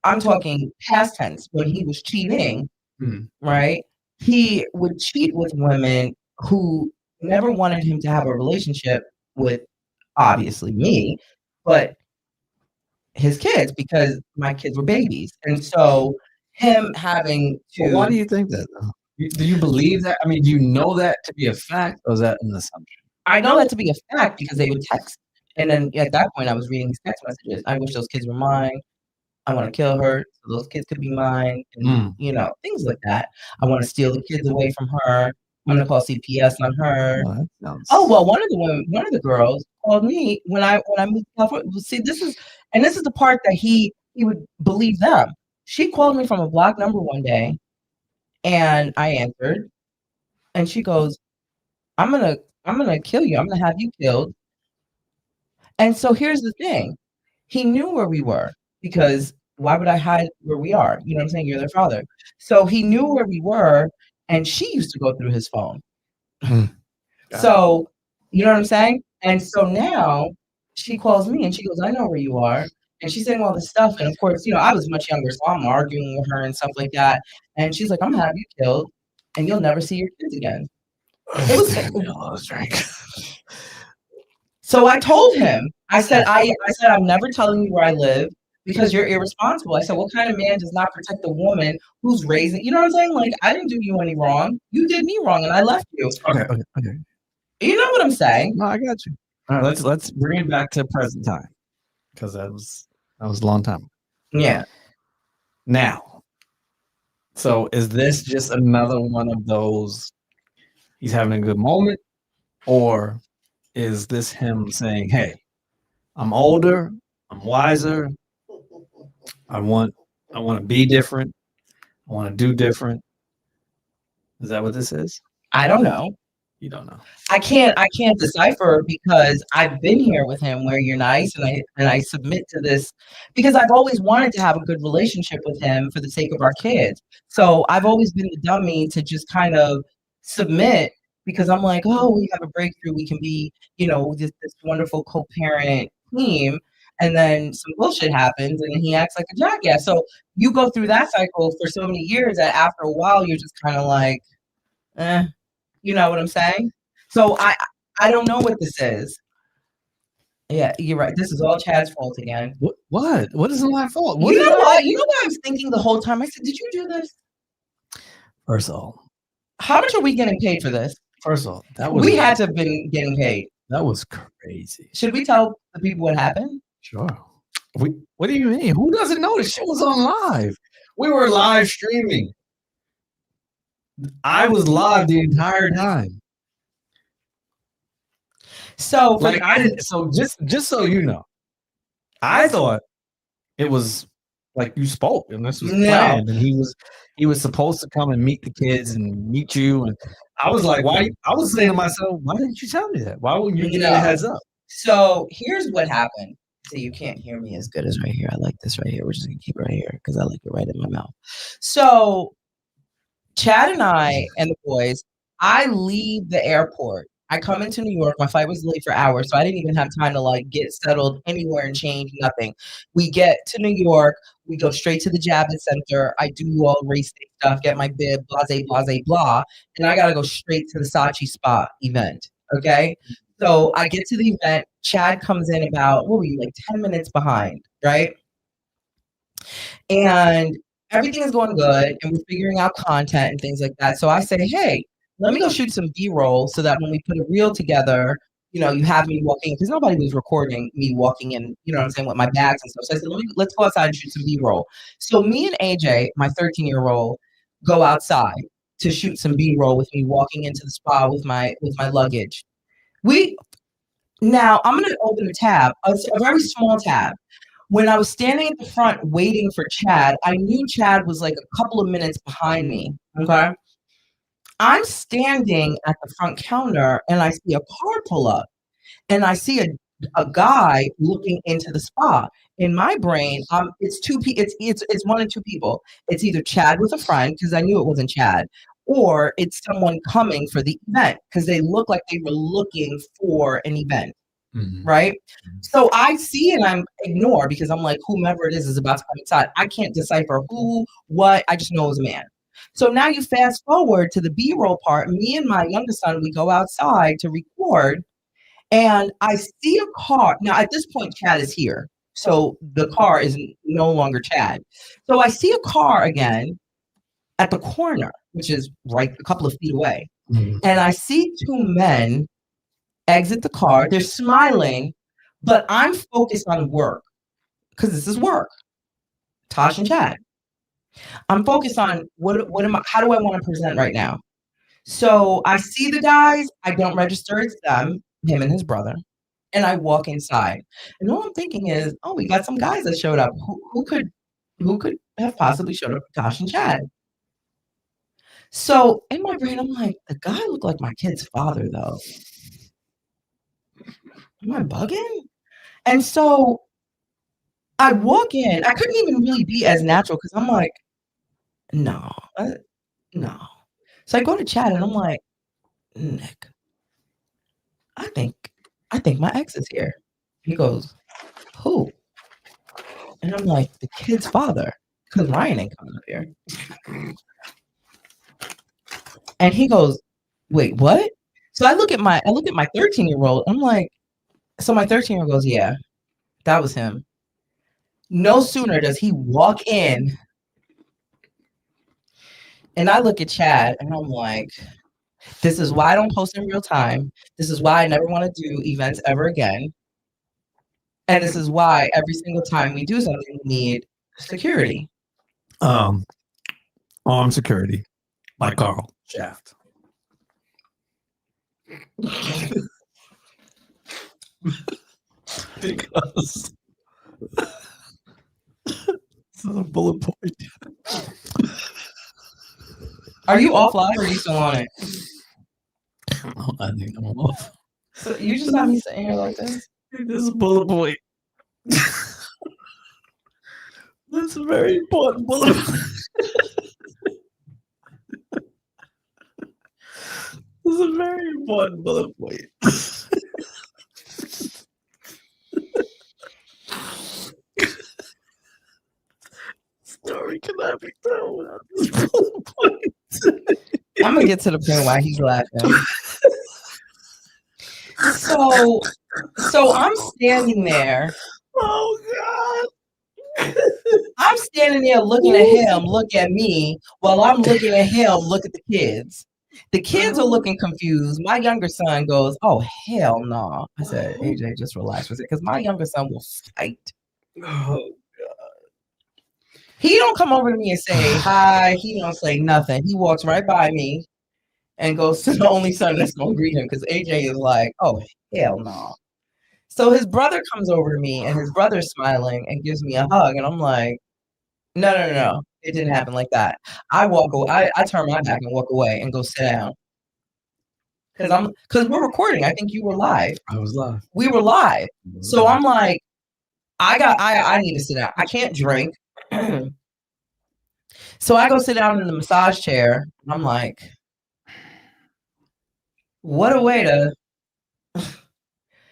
I'm talking past tense when he was cheating. Right? He would cheat with women who never wanted him to have a relationship with, obviously me, but his kids, because my kids were babies. And so him having to... Well, why do you think that, though? Do you believe that? I mean, do you know that to be a fact, or is that an assumption? I know that to be a fact because they would text And then at that point, I was reading his text messages. I wish those kids were mine. I want to kill her so those kids could be mine. And, you know, things like that. I want to steal the kids away from her. I'm gonna call CPS on her. Oh well, one of the girls called me when I moved to California. See, this is the part that he would believe them. She called me from a block number one day, and I answered, and she goes, I'm gonna kill you. I'm gonna have you killed. And so here's the thing. He knew where we were because why would I hide where we are? You know what I'm saying? You're their father. So he knew where we were, and she used to go through his phone. So, you know what I'm saying? And so now she calls me and she goes, I know where you are. And she's saying all this stuff. And of course, you know, I was much younger, so I'm arguing with her and stuff like that. And she's like, I'm gonna have you killed and you'll never see your kids again. It was So I told him, I said, I'm never telling you where I live because you're irresponsible. I said, what kind of man does not protect a woman who's raising, you know what I'm saying? Like, I didn't do you any wrong. You did me wrong and I left you. Okay. You know what I'm saying? No, I got you. All right, let's bring it back to present time because that was a long time. Yeah. Now, so is this just another one of those? He's having a good moment, or is this him saying, "Hey, I'm older, I'm wiser, I want to be different, I want to do different"? Is that what this is? I don't know. You don't know. I can't decipher because I've been here with him where you're nice and I submit to this because I've always wanted to have a good relationship with him for the sake of our kids. So I've always been the dummy to just kind of submit because I'm like, oh, we have a breakthrough. We can be, you know, this wonderful co-parent team. And then some bullshit happens and he acts like a jackass. So you go through that cycle for so many years that after a while, you're just kind of like, you know what I'm saying? So I don't know what this is. Yeah, you're right. This is all Chad's fault again. What? What is my fault? You know what? You know what I was thinking the whole time? I said, did you do this? First of all, how much are we getting paid for this? First of all, we had to have been getting paid. That was crazy. Should we tell the people what happened? Sure. What do you mean? Who doesn't know the shit was on live? We were live streaming. I was live the entire time. So like I didn't. So just so you know, I thought it was like you spoke and this was planned, and he was supposed to come and meet the kids and meet you, and I was like, why? I was saying to myself, why didn't you tell me that? Why wouldn't you give me a heads up? So here's what happened. So you can't hear me as good as right here. I like this right here. We're just gonna keep it right here because I like it right in my mouth. So Chad and I and the boys, I leave the airport. I come into New York. My flight was late for hours, so I didn't even have time to like get settled anywhere and change nothing. We get to New York. We go straight to the Javits Center. I do all race day stuff, get my bib, blase, blase, blah, and I gotta go straight to the Saatchi Spa event. Okay, so I get to the event. Chad comes in about, what were you, like 10 minutes behind, right? And everything is going good, and we're figuring out content and things like that. So I say, hey, let me go shoot some B-roll so that when we put a reel together, you know, you have me walking, because nobody was recording me walking in, you know what I'm saying, with my bags and stuff. So I said, let's go outside and shoot some B-roll. So me and AJ, my 13-year-old, go outside to shoot some B-roll with me walking into the spa with my luggage. Now I'm gonna open a tab, a very small tab. When I was standing at the front waiting for Chad, I knew Chad was like a couple of minutes behind me. Okay. I'm standing at the front counter and I see a car pull up and I see a guy looking into the spa. In my brain, it's one of two people. It's either Chad with a friend, because I knew it wasn't Chad, or it's someone coming for the event because they look like they were looking for an event. Mm-hmm. Right? Mm-hmm. So I see and I'm ignore because I'm like, whomever it is about to come inside. I can't decipher who, what, I just know it was a man. So now you fast forward to the B-roll part. Me and my youngest son, we go outside to record and I see a car. Now at this point, Chad is here. So the car is no longer Chad. So I see a car again at the corner, which is right a couple of feet away. Mm-hmm. And I see two men exit the car. They're smiling, But I'm focused on work because this is work. Tosh and Chad. I'm focused on how do I want to present right now? So I see the guys, I don't register it's them, him and his brother, and I walk inside. And all I'm thinking is, oh, we got some guys that showed up. Who could have possibly showed up for Tosh and Chad? So in my brain, I'm like, the guy looked like my kid's father, though. Am I bugging? And so I walk in. I couldn't even really be as natural because I'm like, no. So I go to Chad and I'm like, Nick, I think my ex is here. He goes, who? And I'm like, the kid's father, because Ryan ain't coming up here. And he goes, wait, what? So I look at my 13-year-old. I'm like, so my 13-year-old goes, yeah, that was him. No sooner does he walk in, and I look at Chad, and I'm like, this is why I don't post in real time. This is why I never want to do events ever again. And this is why every single time we do something, we need security. Armed Security by Carl Shaft. Because this is a bullet point. Are you offline or are you still on it? I think I'm off. So you just have me sitting here like this? This is a bullet point. This is a very important bullet point. This is a very important bullet point. Story cannot be told without this bullet point. I'm gonna get to the point why he's laughing. So I'm standing there. Oh God. I'm standing there looking at him, look at me, while I'm looking at him, look at the kids. The kids are looking confused. My younger son goes, oh, hell no. I said, AJ, just relax with it. Because my younger son will fight. Oh, he don't come over to me and say hi. He don't say nothing. He walks right by me and goes to the only son that's going to greet him. Because AJ is like, oh, hell no. So his brother comes over to me and his brother's smiling and gives me a hug. And I'm like, no. It didn't happen like that. I walk away. I turn my back and walk away and go sit down. Because we're recording. I think you were live. I was live. We were live. So I'm like, I need to sit down. I can't drink. So I go sit down in the massage chair. And I'm like, what a way to.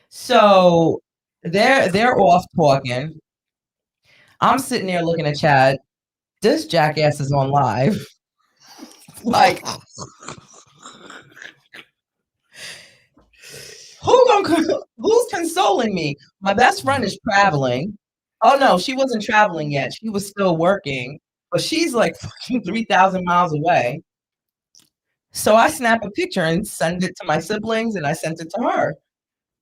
So they're off talking. I'm sitting there looking at Chad. This jackass is on live. Like, who's consoling me? My best friend is traveling. Oh no, she wasn't traveling yet. She was still working, but she's like fucking 3,000 miles away. So I snap a picture and send it to my siblings, and I sent it to her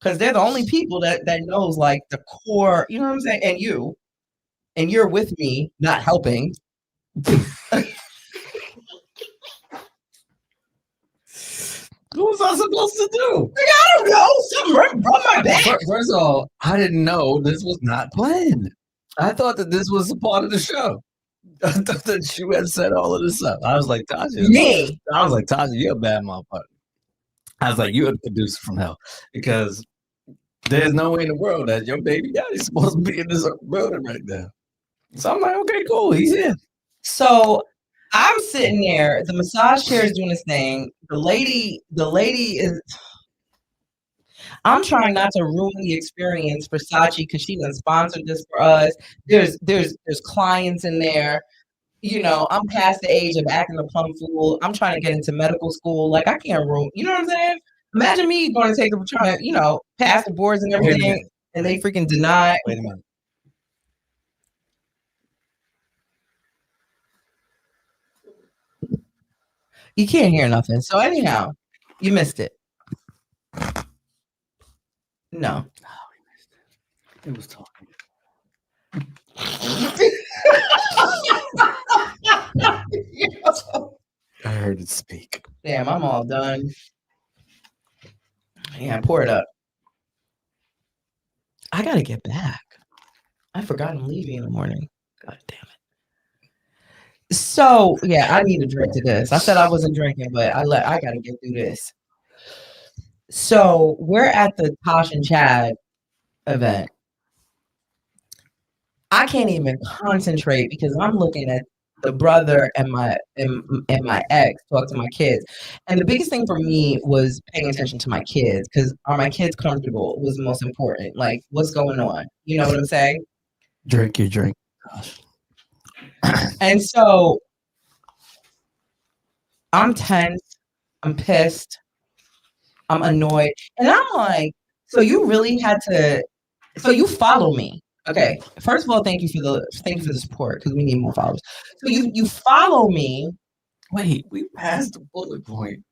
because they're the only people that knows like the core. You know what I'm saying? And you're with me, not helping. What was I supposed to do? I don't know. Something broke my back. First of all, I didn't know this was not planned. I thought that this was a part of the show. I thought that you had said all of this up. I was like, Tasha. Me. I was like, Tasha, you're a bad motherfucker. I was like, you're a producer from hell. Because there's no way in the world that your baby daddy's supposed to be in this building right now. So I'm like, okay, cool. He's in. So I'm sitting there. The massage chair is doing this thing. The lady is. I'm trying not to ruin the experience for Sachi because she done sponsored this for us. There's clients in there. You know, I'm past the age of acting a plum fool. I'm trying to get into medical school. Like, I can't ruin. You know what I'm saying? Imagine me going to take them trying to, pass the boards and everything, and they freaking deny. Wait a minute. You can't hear nothing. So anyhow, you missed it. No. It was talking. I heard it speak. Damn, I'm all done. Yeah, pour it up. I gotta get back. I forgot I'm leaving in the morning. God damn it. So yeah, I need a drink to this. I said I wasn't drinking, but I gotta get through this. So we're at the Tash and Chad event. I can't even concentrate because I'm looking at the brother and my ex talk to my kids. And the biggest thing for me was paying attention to my kids, because are my kids comfortable was the most important. Like, what's going on? You know what I'm saying? Drink your drink. Gosh. And so I'm tense, I'm pissed, I'm annoyed. And I'm like, so you really had to, so you follow me. Okay. First of all, thank you for the support, because we need more followers. So you follow me. Wait, we passed the bullet point.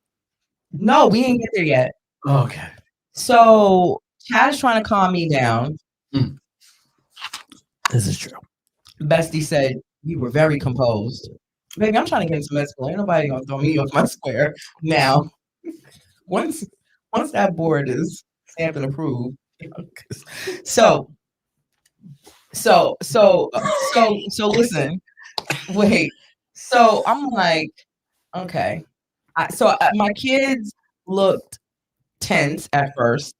No, we didn't get there yet. Okay. So Chad is trying to calm me down. This is true. Bestie said you were very composed. Baby, I'm trying to get some Mexico. Ain't nobody gonna throw me off my square now. Once that board is stamped and approved. So listen. Wait. So I'm like, okay. My kids looked tense at first.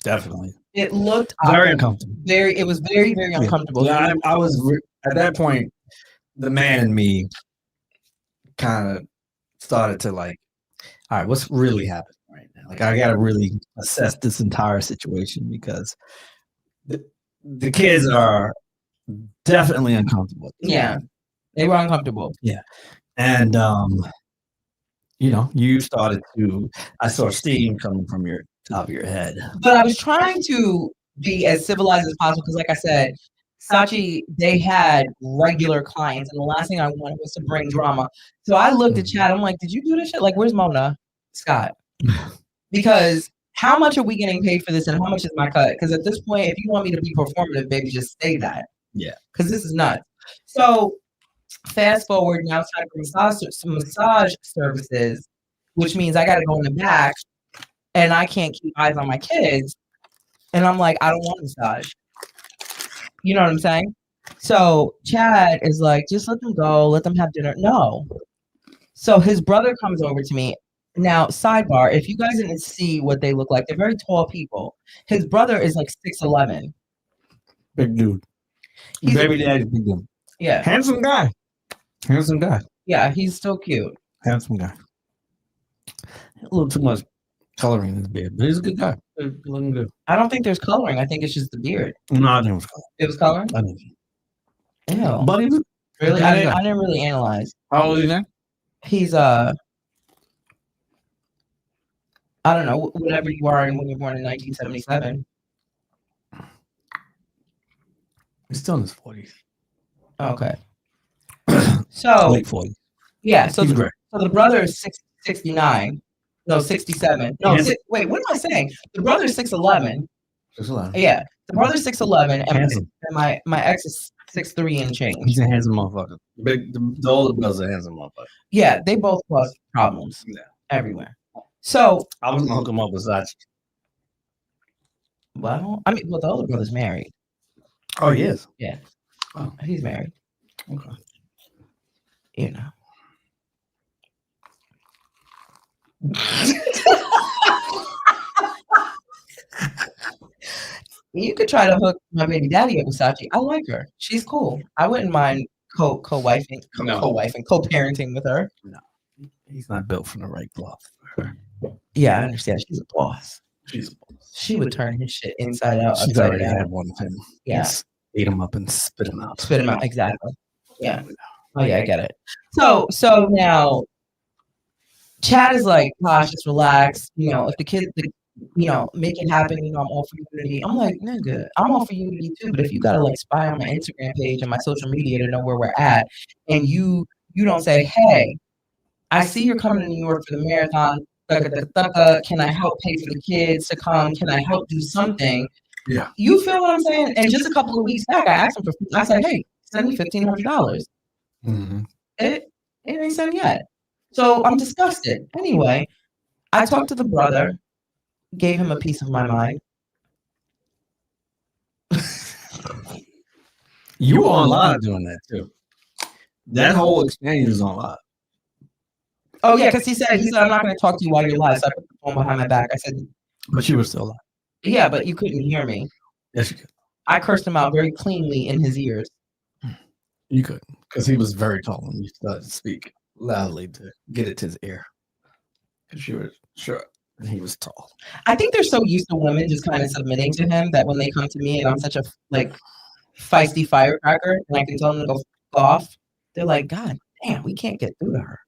Definitely. It looked very uncomfortable. It was very, very uncomfortable. Yeah, I was at that point. The man in me kind of started to like, all right, what's really happening right now? Like, I got to really assess this entire situation, because the kids are definitely uncomfortable. Yeah, they were uncomfortable. Yeah, and you started to. I saw steam coming from your top of your head. But I was trying to be as civilized as possible, because, like I said, Sachi, they had regular clients, and the last thing I wanted was to bring drama. So I looked at Chad. I'm like, did you do this shit? Like, where's Mona Scott? Because how much are we getting paid for this, and how much is my cut? Because at this point, if you want me to be performative, baby, just say that. Yeah. Because this is nuts. So fast forward, now it's time for massage services, which means I got to go in the back, and I can't keep eyes on my kids. And I'm like, I don't want a massage. You know what I'm saying? So Chad is like, just let them go. Let them have dinner. No. So his brother comes over to me. Now, sidebar, if you guys didn't see what they look like, they're very tall people. His brother is like 6'11". Big dude. Baby daddy's big dude. Yeah. Handsome guy. Handsome guy. Yeah, he's still cute. Handsome guy. A little too much coloring in his beard, but he's a good guy. Looking good. I don't think there's coloring. I think it's just the beard. No, I think it was coloring. It was coloring? I think. Ew. But he was Really? I didn't really analyze. How old is he now? He's I don't know, whatever you are when you're born in 1977. He's still in his 40s. Okay. So late 40s. Yeah, so he's great. So the brother is 69. No, 67. No, wait, what am I saying? The brother is 6'11". 6'11". Yeah. The brother's 6'11", Handsome. and my ex is 6'3" and change. He's a handsome motherfucker. The older brother's a handsome motherfucker. Yeah, they both cause problems. Yeah. Everywhere. So I was gonna hook him up with Sachi. Well, I mean, the older brother's married. Oh, he is? Yeah. Oh, he's married. Okay. You know. You could try to hook my baby daddy up with Sachi. I like her. She's cool. I wouldn't mind co-wifing, co-parenting with her. No, he's not built from the right cloth for her. Yeah, I understand. She's a boss. She's a boss. She would turn his shit inside out. She's already had one of him. Yeah. He's ate him up and spit him out. Spit him out, exactly. Yeah. Oh yeah, I get it. So now Chad is like, gosh, just relax. You know, if the kid, make it happen. You know, I'm all for unity. I'm like, nigga, I'm all for unity too. But if you gotta like spy on my Instagram page and my social media to know where we're at, and you don't say, hey, I see you're coming to New York for the marathon. Can I help pay for the kids to come? Can I help do something? Yeah. You feel what I'm saying? And just a couple of weeks back, I asked him for. I said, "Hey, send me $1,500." Mm-hmm. It ain't sent yet. So I'm disgusted. Anyway, I talked to the brother, gave him a piece of my mind. You were on live doing that too. That whole exchange is on live. Oh yeah, because he said I'm not going to talk to you while you're live. So I put the phone behind my back. I said, but you were still live. Yeah, but you couldn't hear me. Yes, you could. I cursed him out very cleanly in his ears. You could, because he was very tall and you started to speak loudly to get it to his ear. Because you were sure he was tall. I think they're so used to women just kind of submitting to him that when they come to me and I'm such a feisty firecracker and I can tell them to go off, they're like, God damn, we can't get through to her.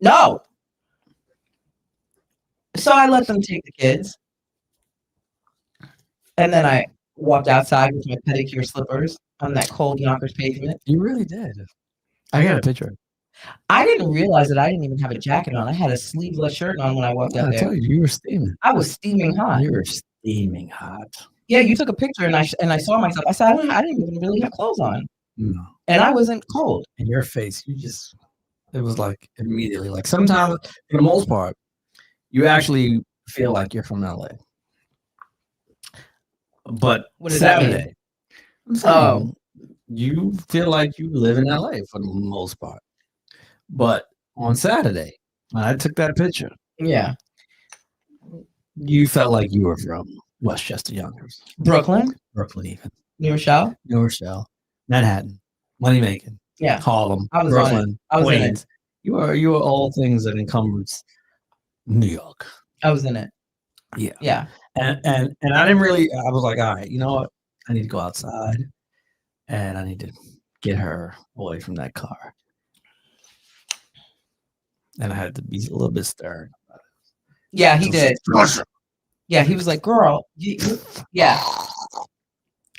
No. So I let them take the kids. And then I walked outside with my pedicure slippers on that cold Yonkers pavement. You really did. I got a picture. I didn't realize that I didn't even have a jacket on. I had a sleeveless shirt on when I walked out there. I tell you, you were steaming. I was steaming hot. You were steaming hot. Yeah, you took a picture and I saw myself. I said, I didn't even really have clothes on. No. And I wasn't cold. And your face, it was like immediately. Like sometimes, for the most part, you actually feel like you're from LA. But what does that mean? You feel like you live in LA for the most part. But on Saturday, when I took that picture, yeah, you felt like you were from Westchester, Yonkers, Brooklyn, even New Rochelle, Manhattan, money making, yeah, Harlem, I was Brooklyn, I was Queens. in it. You were all things that encumbers New York. I was in it. Yeah. And I didn't really. I was like, all right, you know what? I need to go outside, and I need to get her away from that car. And I had to be a little bit stern. Yeah, he did. Yeah, he was like, girl, yeah.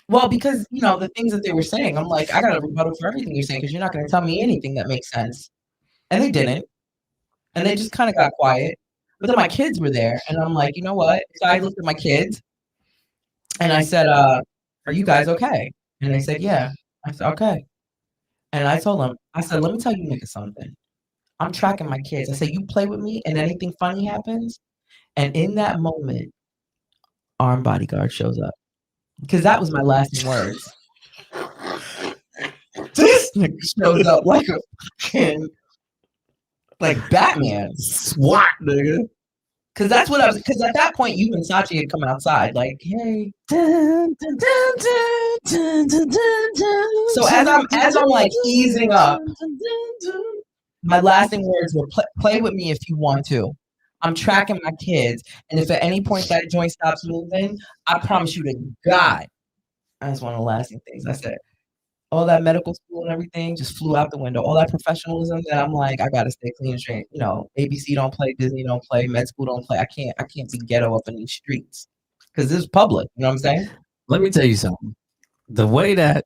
Well, because, the things that they were saying, I'm like, I got a rebuttal for everything you're saying because you're not going to tell me anything that makes sense. And they didn't. And they just kind of got quiet. But then my kids were there. And I'm like, you know what? So I looked at my kids and I said, are you guys okay? And they said, yeah. I said, okay. And I told them, I said, let me tell you niggas something. I'm tracking my kids. I say, you play with me and anything funny happens. And in that moment, armed bodyguard shows up. Because that was my lasting words. This nigga shows up like a fucking, like Batman. SWAT, nigga. Because that's what I was, because at that point, you and Sachi had come outside, like, hey. So as I'm like easing up, my lasting words were play with me if you want to. I'm tracking my kids. And if at any point that joint stops moving, I promise you to God. That's one of the lasting things I said. All that medical school and everything just flew out the window. All that professionalism that I'm like, I gotta stay clean and straight. ABC don't play, Disney don't play, med school don't play. I can't be ghetto up in these streets. Because this is public. You know what I'm saying? Let me tell you something. The way that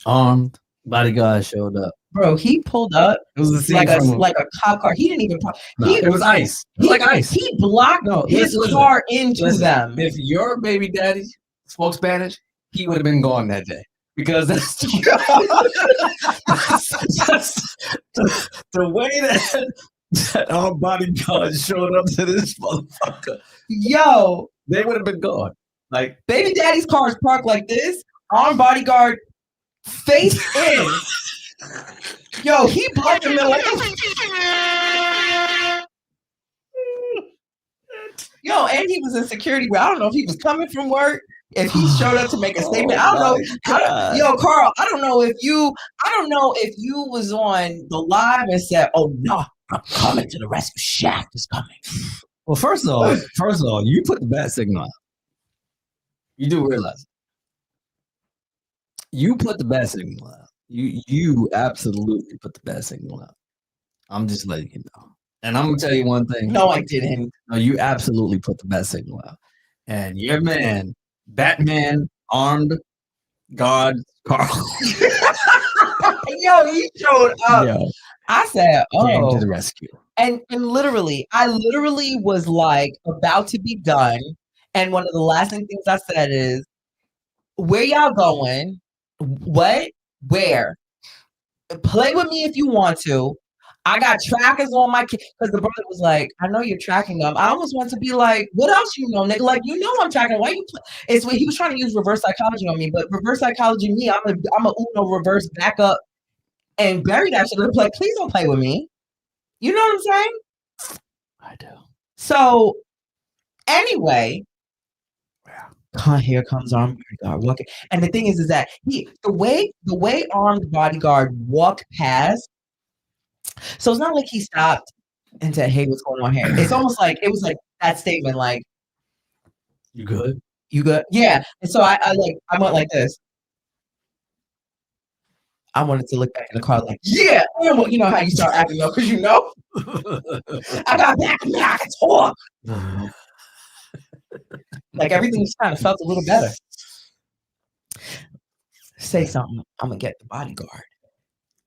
armed bodyguard showed up. Bro, he pulled up. It was the scene like a cop car. He didn't even. It was ice. It was like ice. He blocked his car into them. If your baby daddy spoke Spanish, he would have been gone that day because that's the way that our bodyguard showed up to this motherfucker. Yo, they would have been gone. Like baby daddy's car is parked like this. Armed bodyguard face in. Yo, he blocked him in like Yo, and he was in security. I don't know if he was coming from work, if he showed up to make a statement. I don't know. Yo, Carl, I don't know if you was on the live and said, "Oh no, I'm coming to the rescue. Shaft is coming." Well, first of all, you put the bat signal out. You do realize you put the bat signal out. You absolutely put the bat signal out. I'm just letting you know. And I'm gonna tell you one thing. No, I didn't. No, you absolutely put the bat signal out. And your man, Batman, armed guard, Carl. Yo, he showed up. Yo, I said, "Oh, came to the rescue." And literally, I was like about to be done. And one of the last things I said is, Where y'all going? What? Where? Play with me if you want to. I got trackers on my kid because the brother was like, I know you're tracking them. I almost want to be like, what else you know, nigga? Like, you know I'm tracking. Why you It's when he was trying to use reverse psychology on me, but reverse psychology me, I'm a Uno reverse back up and bury that shit. Like, please don't play with me. You know what I'm saying? I do. So anyway, here comes armed bodyguard walking. And the thing is that the way armed bodyguard walked past. So it's not like he stopped and said, "Hey, what's going on here?" It's almost like it was like that statement, like, "You good? You good?" Yeah. And so I went like this. I wanted to look back in the car, like, yeah, you know how you start acting up because you know. I got back and I can talk. Like everything just kind of felt a little better. Say something, I'm gonna get the bodyguard.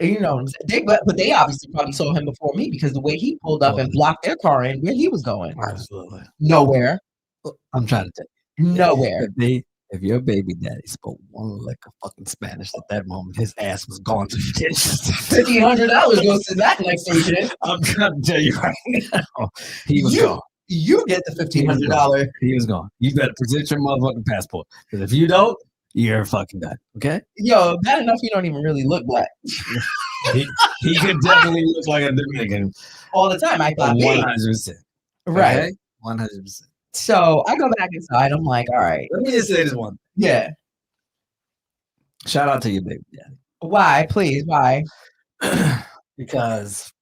You know, but they obviously probably saw him before me because the way he pulled up and blocked their car in, where he was going. Absolutely. Nowhere. I'm trying to tell you. Nowhere. If your baby daddy spoke one lick of fucking Spanish at that moment, his ass was gone to shit. $1,500 goes to that next station. I'm trying to tell you right now. He was gone. You get the $1,500. He was gone. You better present your motherfucking passport. Because if you don't, you're fucking done. Okay? Yo, bad enough he don't even really look black. he could definitely look like a Dominican. All the time. I thought 100%. Right. Okay? 100%. So I go back inside. I'm like, all right. Let me just say this one. Yeah. Shout out to your baby daddy. Why? Please. Why? Because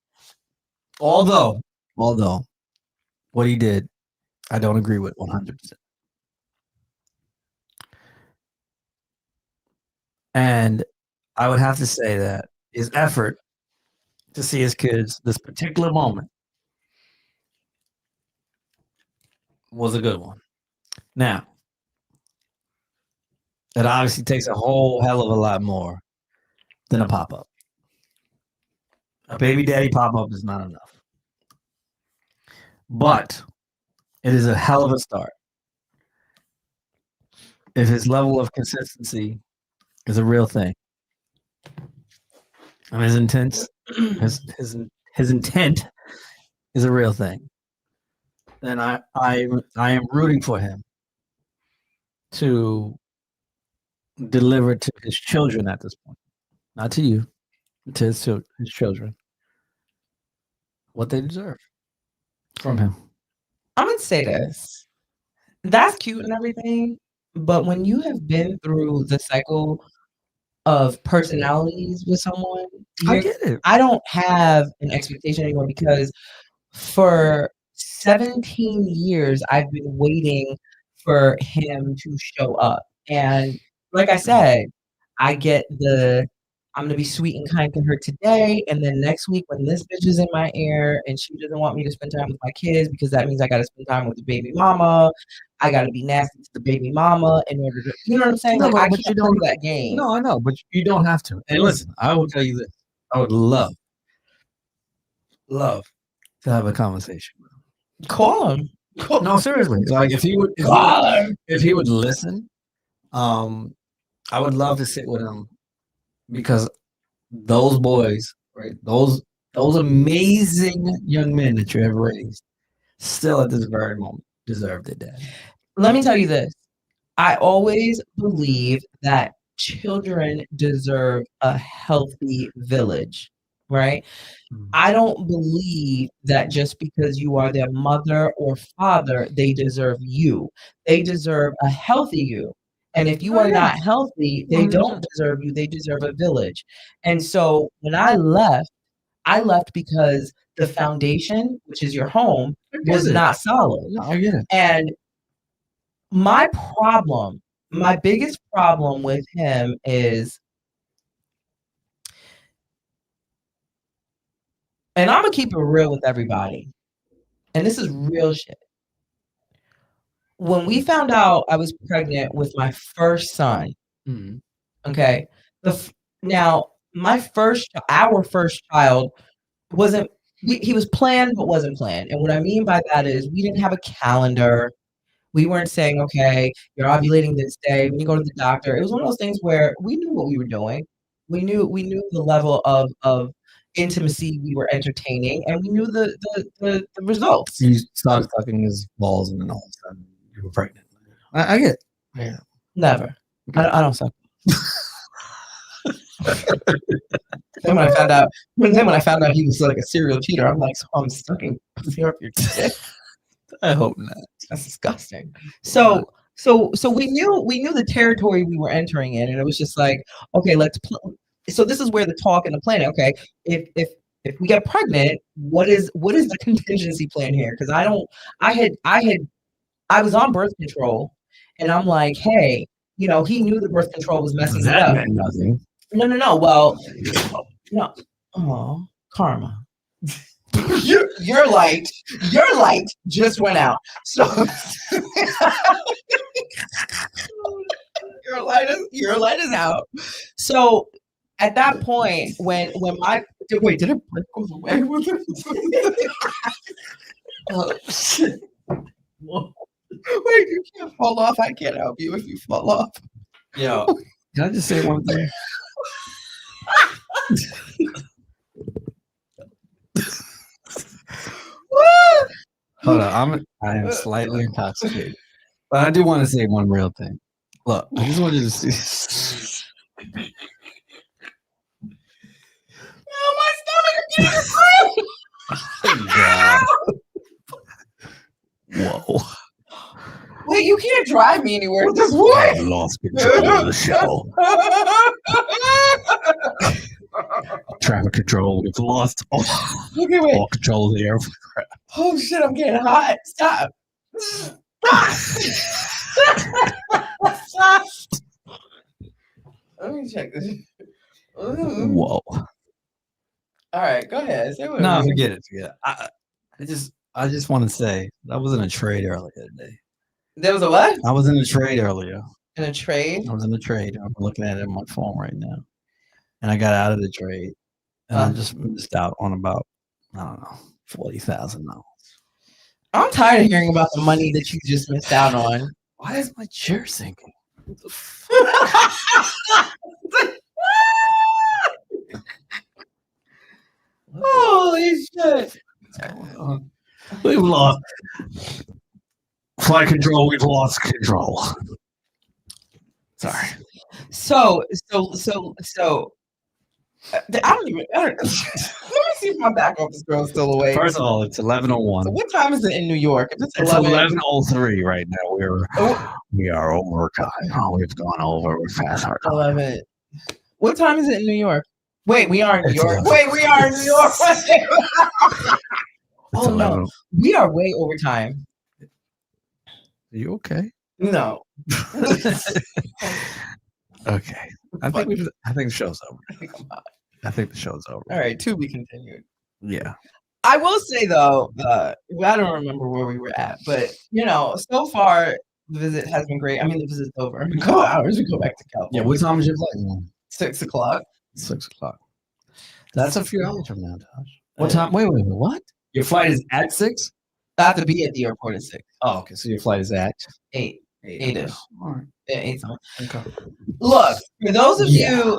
although what he did, I don't agree with 100%. And I would have to say that his effort to see his kids this particular moment was a good one. Now, it obviously takes a whole hell of a lot more than a pop-up. A baby daddy pop-up is not enough. But it is a hell of a start. If his level of consistency is a real thing, and his intent is a real thing, then I am rooting for him to deliver to his children at this point, not to you, to his children, what they deserve from him. I'm gonna say this. That's cute and everything, but when you have been through the cycle of personalities with someone, I get it. I don't have an expectation anymore because for 17 years I've been waiting for him to show up. And like I said, I get I'm gonna be sweet and kind to her today, and then next week when this bitch is in my ear and she doesn't want me to spend time with my kids because that means I gotta spend time with the baby mama. I gotta be nasty to the baby mama in order to, you know what I'm saying? No, like, but I can't play that game. No, I know, but you don't have to. And listen, I will tell you this: I would love to have a conversation with him. Call him. No, seriously. Like if he would listen, I would love to sit with him because those boys, right? Those amazing young men that you have raised, still at this very moment deserve their dad. Let me tell you this. I always believe that children deserve a healthy village, right? I don't believe that just because you are their mother or father, they deserve you. They deserve a healthy you. And if you are not healthy, they don't deserve you. They deserve a village. And so when I left because the foundation, which is your home, was not solid. No, I get it. And my biggest problem with him is, and I'm gonna keep it real with everybody, and this is real shit. When we found out I was pregnant with my first son, okay, now our first child he was planned but wasn't planned, and what I mean by that is we didn't have a calendar. We weren't saying, okay, you're ovulating this day. When you go to the doctor, it was one of those things where we knew what we were doing. We knew the level of intimacy we were entertaining, and we knew the results. You started sucking his balls, and then all of a sudden you were pregnant. I get it. Yeah. Never. I don't suck. Then when I found out he was like a serial cheater, I'm like, so I'm sucking pussy off your dick. I hope not. That's disgusting. So we knew the territory we were entering in, and it was just like, okay, so this is where the talk and the planning. Okay, if we get pregnant, what is the contingency plan here? Because I was on birth control, and I'm like, hey, he knew the birth control was messing it up. Meant nothing. No. Well, no. Oh, karma. Your light just went out. So your light is out. So at that point, when my wait, did it break away? Oh, shit. Wait, you can't fall off. I can't help you if you fall off. Yo, can I just say one thing? Hold on, I am slightly intoxicated, but I do want to say one real thing. Look, I just wanted to see. Oh, my stomach is God. Whoa. Wait, you can't drive me anywhere this way. I lost control of the show. Traffic control. We've lost all control of the air. Oh shit, I'm getting hot. Stop. Let me check this. Whoa. All right, go ahead. No, forget it. I just want to say I was in a trade earlier today. There was a what? I was in a trade earlier. In a trade? I was in a trade. I'm looking at it on my phone right now. And I got out of the trade. And I just missed out on about, I don't know, $40,000. I'm tired of hearing about the money that you just missed out on. Why is my chair sinking? Holy shit. We've lost flight control. We've lost control. Sorry. So I don't let me see if my back office girl is still awake. First of all, it's 11:01. So what time is it in New York? If it's 11:03 right now. We are over time. Oh, we've gone over. We're past our time. 11. What time is it in New York? Wait, we are in New York. Wait, we are in New York. Oh no, we are way over time. Are you okay? No. Okay. I think the show's over. I think the show's over. All right, to be continued. Yeah. I will say though, I don't remember where we were at, but so far the visit has been great. I mean, the visit's over. In a couple hours, we go back to California. Yeah. What time is your flight? 6 o'clock. 6 o'clock. That's a few hours from now, Tash. What time? Wait. What? Your flight is at 6? I have to be at the airport at 6. Oh, okay. So your flight is at 8. 8ish. All right. Yeah, 8. Okay. Look, for those of you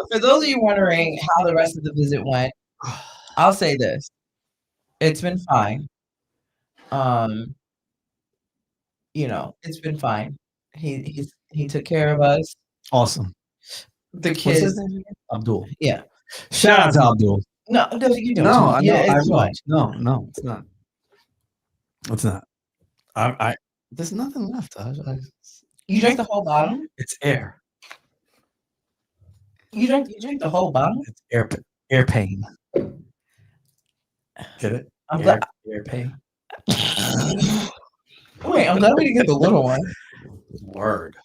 wondering how the rest of the visit went, I'll say this: it's been fine. It's been fine. He took care of us. Awesome. The What's kids. his name? Abdul. Yeah. Shout out to Abdul. No, you don't. No, I know. Yeah, it's fine. No, it's not. It's not. I there's nothing left. You drank the whole bottle? It's air. You drink the whole bottle? It's air pain. Get it? I'm glad. Air pain. Wait, I'm glad we didn't get the little one. Word.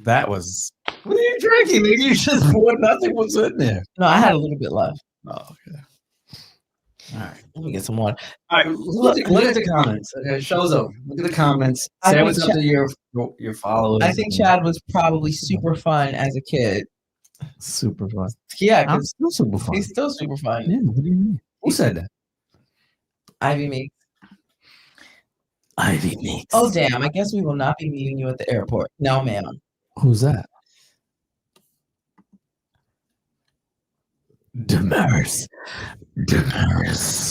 That was. What are you drinking? Nigga? You just poured nothing was in there. No, I had a little bit left. Oh, okay. All right. Let me get some water. All right. Look at the comments. Okay, show's over. Look at the comments. Say what's up to your followers. I think Chad was probably super fun as a kid. Super fun. Yeah, I'm still super fun. He's still super fun. Yeah. What do you mean? Who said that? Ivy Meeks. Ivy Meeks. Oh, damn. I guess we will not be meeting you at the airport. No, ma'am. Who's that? Damaris.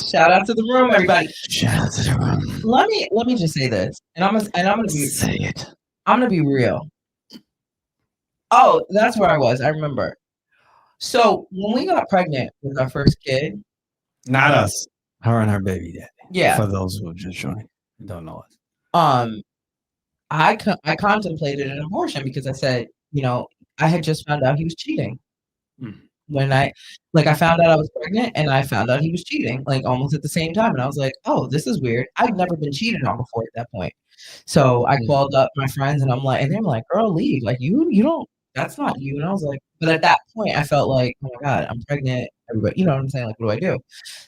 Shout out to the room, everybody. Shout out to the room. Let me just say this, and I'm gonna be Say it. I'm gonna be real. Oh, that's where I was. I remember. So when we got pregnant with our first kid, Not us. Her and her baby daddy. yeah. For those who have just joined, don't know us. I contemplated an abortion because I said, I had just found out he was cheating. When I found out I was pregnant and I found out he was cheating, like almost at the same time. And I was like, oh, this is weird. I'd never been cheated on before at that point. So I called up my friends and they're like, girl, leave. Like you don't, that's not you. And I was like, but at that point I felt like, oh my God, I'm pregnant. Everybody, you know what I'm saying? Like, what do I do?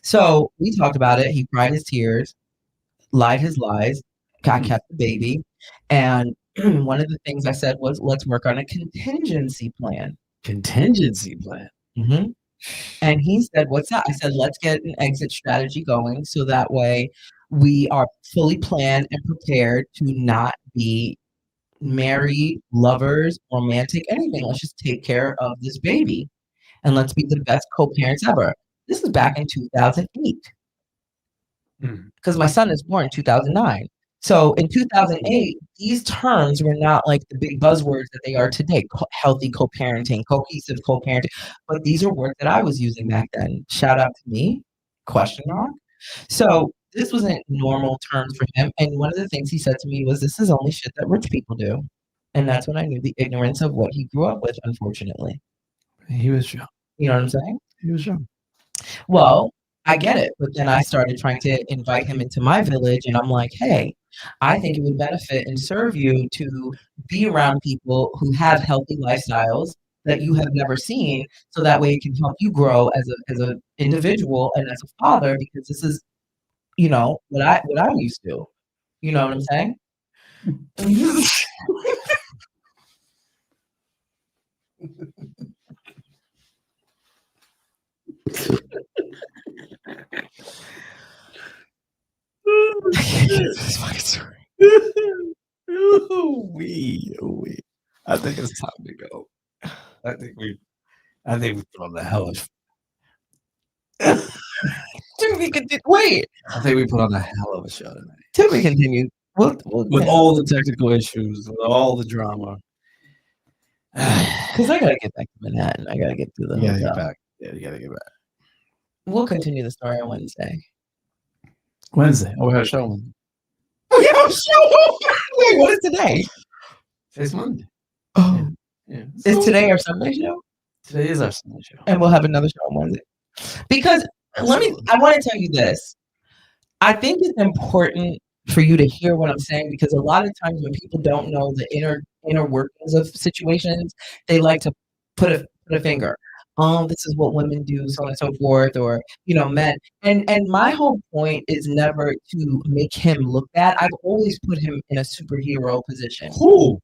So we talked about it. He cried his tears, lied his lies, kept the baby. And one of the things I said was, let's work on a contingency plan. Contingency plan. Mm-hmm. And he said, what's that? I said, let's get an exit strategy going so that way we are fully planned and prepared to not be married, lovers, romantic, anything. Let's just take care of this baby and let's be the best co-parents ever. This is back in 2008 because my son is born in 2009. So in 2008, these terms were not like the big buzzwords that they are today. Healthy co-parenting, cohesive co-parenting. But these are words that I was using back then. Shout out to me, question mark. So this wasn't normal terms for him. And one of the things he said to me was, this is only shit that rich people do. And that's when I knew the ignorance of what he grew up with, unfortunately. He was young. You know what I'm saying? He was young. Well, I get it. But then I started trying to invite him into my village. And I'm like, hey, I think it would benefit and serve you to be around people who have healthy lifestyles that you have never seen. So that way it can help you grow as an individual and as a father, because this is, what I'm used to. You know what I'm saying? This fucking story. We. I think it's time to go. I think we put on the hell of. To be continued. Wait. I think we put on a hell of a show tonight. To be continued. With all the technical issues, with all the drama. Because I gotta get back to Manhattan. I gotta get to the hotel. Get back. Yeah, you gotta get back. We'll continue the story on Wednesday. Wednesday. Oh, we have a show Wednesday. We have a show. Wait, what is today? It's Monday. Oh, yeah. Is today our Sunday show? Today is our Sunday show, and we'll have another show on Wednesday. Because I want to tell you this. I think it's important for you to hear what I'm saying, because a lot of times when people don't know the inner workings of situations, they like to put a finger. Oh, this is what women do, so on and so forth, or men. And my whole point is never to make him look bad. I've always put him in a superhero position. Who?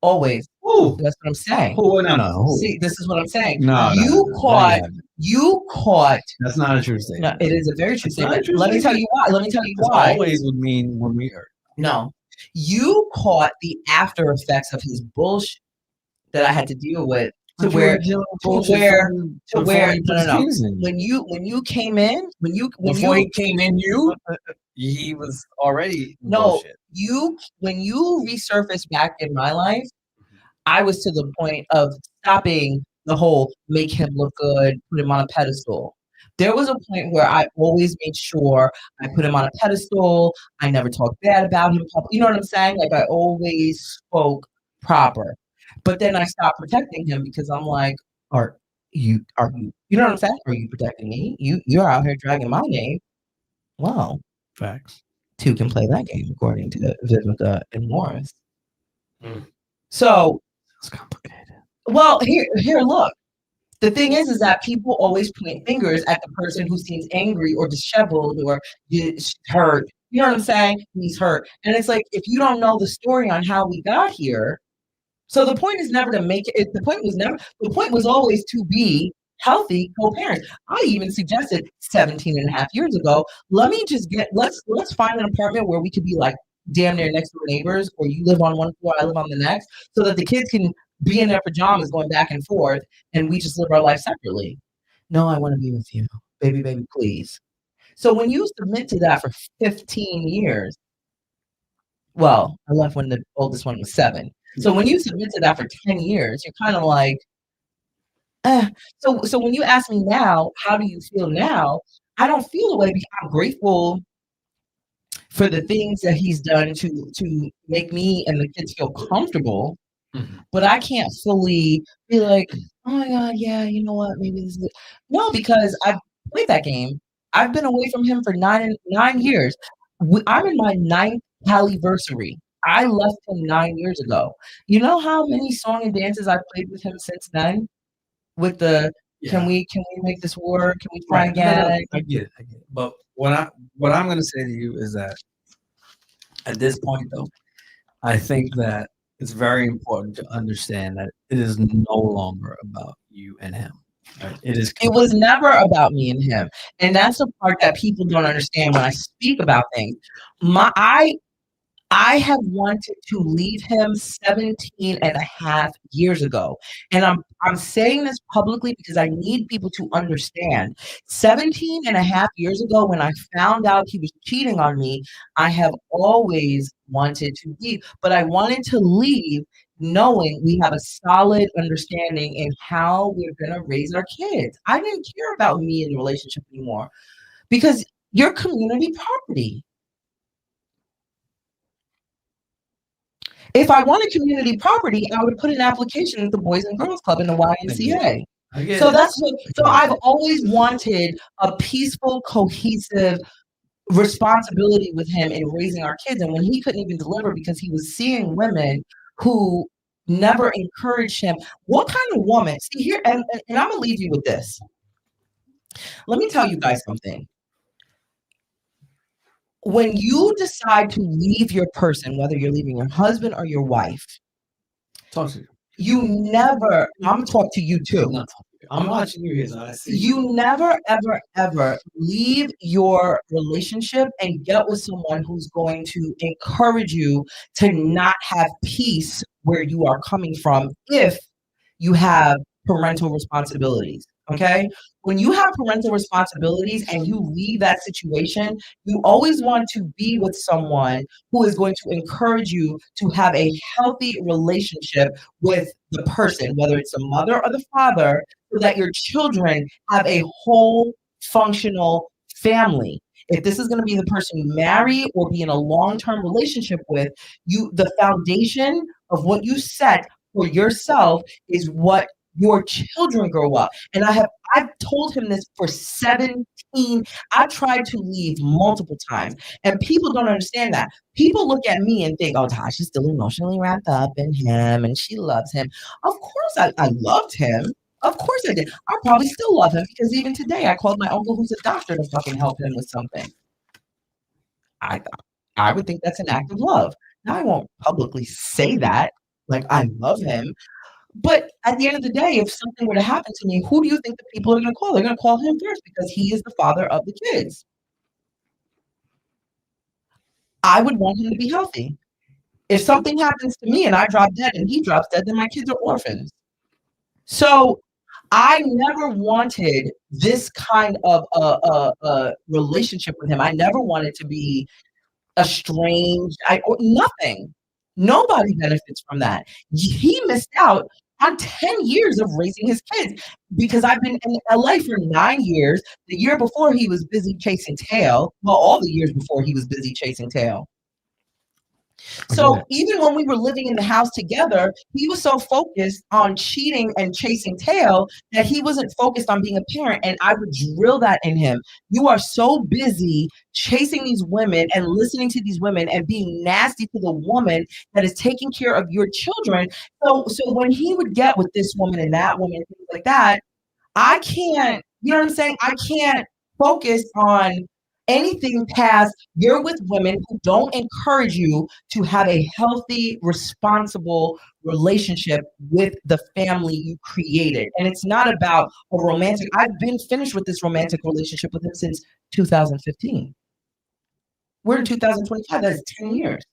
Always. Who? That's what I'm saying. Who? No. See, this is what I'm saying. No, you caught. That's not a true statement. No, it is a very true statement. Let me tell you why. Always would mean when we heard. No, you caught the after effects of his bullshit that I had to deal with. To where when you came in, he was already bullshit. When you resurfaced back in my life, I was to the point of stopping the whole make him look good, put him on a pedestal. There was a point where I always made sure I put him on a pedestal. I never talked bad about him. You know what I'm saying? Like, I always spoke proper. But then I stopped protecting him because I'm like, are you know what I'm saying? Are you protecting me? You're out here dragging my name. Well, facts. Two can play that game according to Vivica and Morris. So it's complicated. Well, here, look. The thing is that people always point fingers at the person who seems angry or disheveled or hurt. You know what I'm saying? He's hurt. And it's like, if you don't know the story on how we got here, so the point is never to make it. The point was always to be healthy co-parents. I even suggested 17 and a half years ago, let's find an apartment where we could be like damn near next door neighbors, or you live on one floor, I live on the next, so that the kids can be in their pajamas going back and forth, and we just live our life separately. No, I want to be with you. Baby, baby, please. So when you submit to that for 15 years, well, I left when the oldest one was 7. So when you submit to that for 10 years, you're kind of like, So when you ask me now, how do you feel now? I don't feel the way because I'm grateful for the things that he's done to make me and the kids feel comfortable. But I can't fully be like, oh my God, yeah, you know what? Maybe this is it. No, because I've played that game. I've been away from him for 9 years. I'm in my 9th anniversary. I left him 9 years ago. You know how many song and dances I've played with him since then? With the can we make this work? Can we try again? No, I get it. But what I'm gonna say to you is that at this point though, I think that it's very important to understand that it is no longer about you and him. Right? It was never about me and him. And that's the part that people don't understand when I speak about things. I have wanted to leave him 17 and a half years ago. And I'm saying this publicly because I need people to understand. 17 and a half years ago, when I found out he was cheating on me, I have always wanted to leave. But I wanted to leave knowing we have a solid understanding in how we're going to raise our kids. I didn't care about me in the relationship anymore because you're community property. If I wanted community property, I would put an application at the Boys and Girls Club in the YMCA. So I've always wanted a peaceful, cohesive responsibility with him in raising our kids. And when he couldn't even deliver because he was seeing women who never encouraged him, what kind of woman? See here, and I'm gonna leave you with this. Let me tell you guys something. When you decide to leave your person, whether you're leaving your husband or your wife, talk to you. You never, I'm gonna talk to you too. I'm watching you here, so I see. You never, ever, ever leave your relationship and get with someone who's going to encourage you to not have peace where you are coming from if you have parental responsibilities. Okay. When you have parental responsibilities and you leave that situation, you always want to be with someone who is going to encourage you to have a healthy relationship with the person, whether it's the mother or the father, so that your children have a whole functional family. If this is going to be the person you marry or be in a long-term relationship with, the foundation of what you set for yourself is what your children grow up. And I've told him this for 17. I've tried to leave multiple times, and people don't understand that. People look at me and think, oh, Tash is still emotionally wrapped up in him and she loves him. Of course I loved him. Of course I did. I probably still love him because even today I called my uncle who's a doctor to fucking help him with something. I would think that's an act of love. Now I won't publicly say that, like I love him. But at the end of the day, if something were to happen to me, who do you think the people are going to call? They're going to call him first because he is the father of the kids. I would want him to be healthy. If something happens to me and I drop dead and he drops dead, then my kids are orphans. So I never wanted this kind of a relationship with him. I never wanted to be estranged. Nothing. Nobody benefits from that. He missed out on 10 years of raising his kids because I've been in LA for 9 years. The year before he was busy chasing tail. Well, all the years before he was busy chasing tail. So even when we were living in the house together, he was so focused on cheating and chasing tail that he wasn't focused on being a parent. And I would drill that in him. You are so busy chasing these women and listening to these women and being nasty to the woman that is taking care of your children. So when he would get with this woman and that woman, things like that, I can't, you know what I'm saying? I can't focus on anything past you're with women who don't encourage you to have a healthy, responsible relationship with the family you created. And it's not about a romantic, I've been finished with this romantic relationship with him since 2015. We're in 2025, that's 10 years.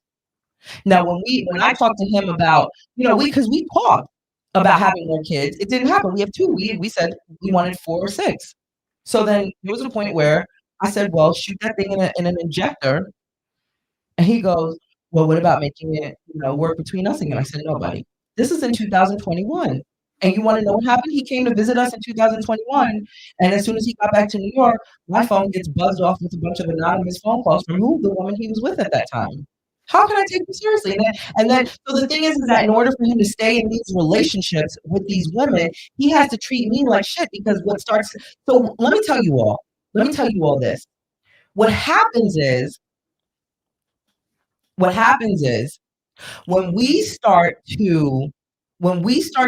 Now, when I talked to him about, because we talked about having more kids, it didn't happen. We have 2. We said we wanted 4 or 6. So then there was a point where I said, well, shoot that thing in an injector. And he goes, well, what about making it, work between us again? I said, no, buddy, this is in 2021. And you want to know what happened? He came to visit us in 2021. And as soon as he got back to New York, my phone gets buzzed off with a bunch of anonymous phone calls from the woman he was with at that time. How can I take him seriously? And then, so the thing is that in order for him to stay in these relationships with these women, he has to treat me like shit because so let me tell you all this. What happens is when we start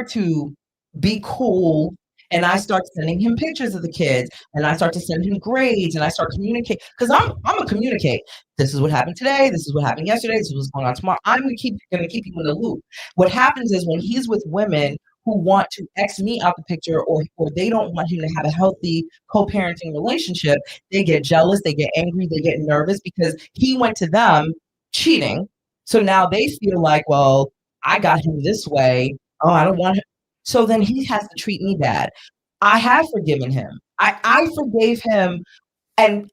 to be cool and I start sending him pictures of the kids and I start to send him grades and I start communicate because I'm gonna communicate. This is what happened today. This is what happened yesterday. This is what's going on tomorrow. I'm gonna keep you in the loop. What happens is when he's with women who want to X me out the picture or they don't want him to have a healthy co-parenting relationship, they get jealous, they get angry, they get nervous because he went to them cheating. So now they feel like, well, I got him this way. Oh, I don't want him. So then he has to treat me bad. I have forgiven him. I forgave him, and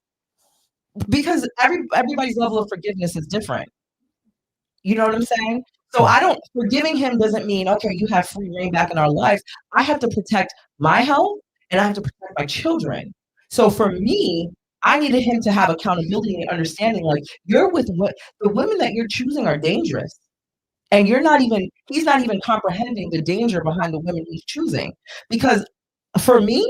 because everybody's level of forgiveness is different. You know what I'm saying? So forgiving him doesn't mean, okay, you have free reign back in our lives. I have to protect my health and I have to protect my children. So for me, I needed him to have accountability and understanding, like the women that you're choosing are dangerous. And he's not even comprehending the danger behind the women he's choosing. Because for me,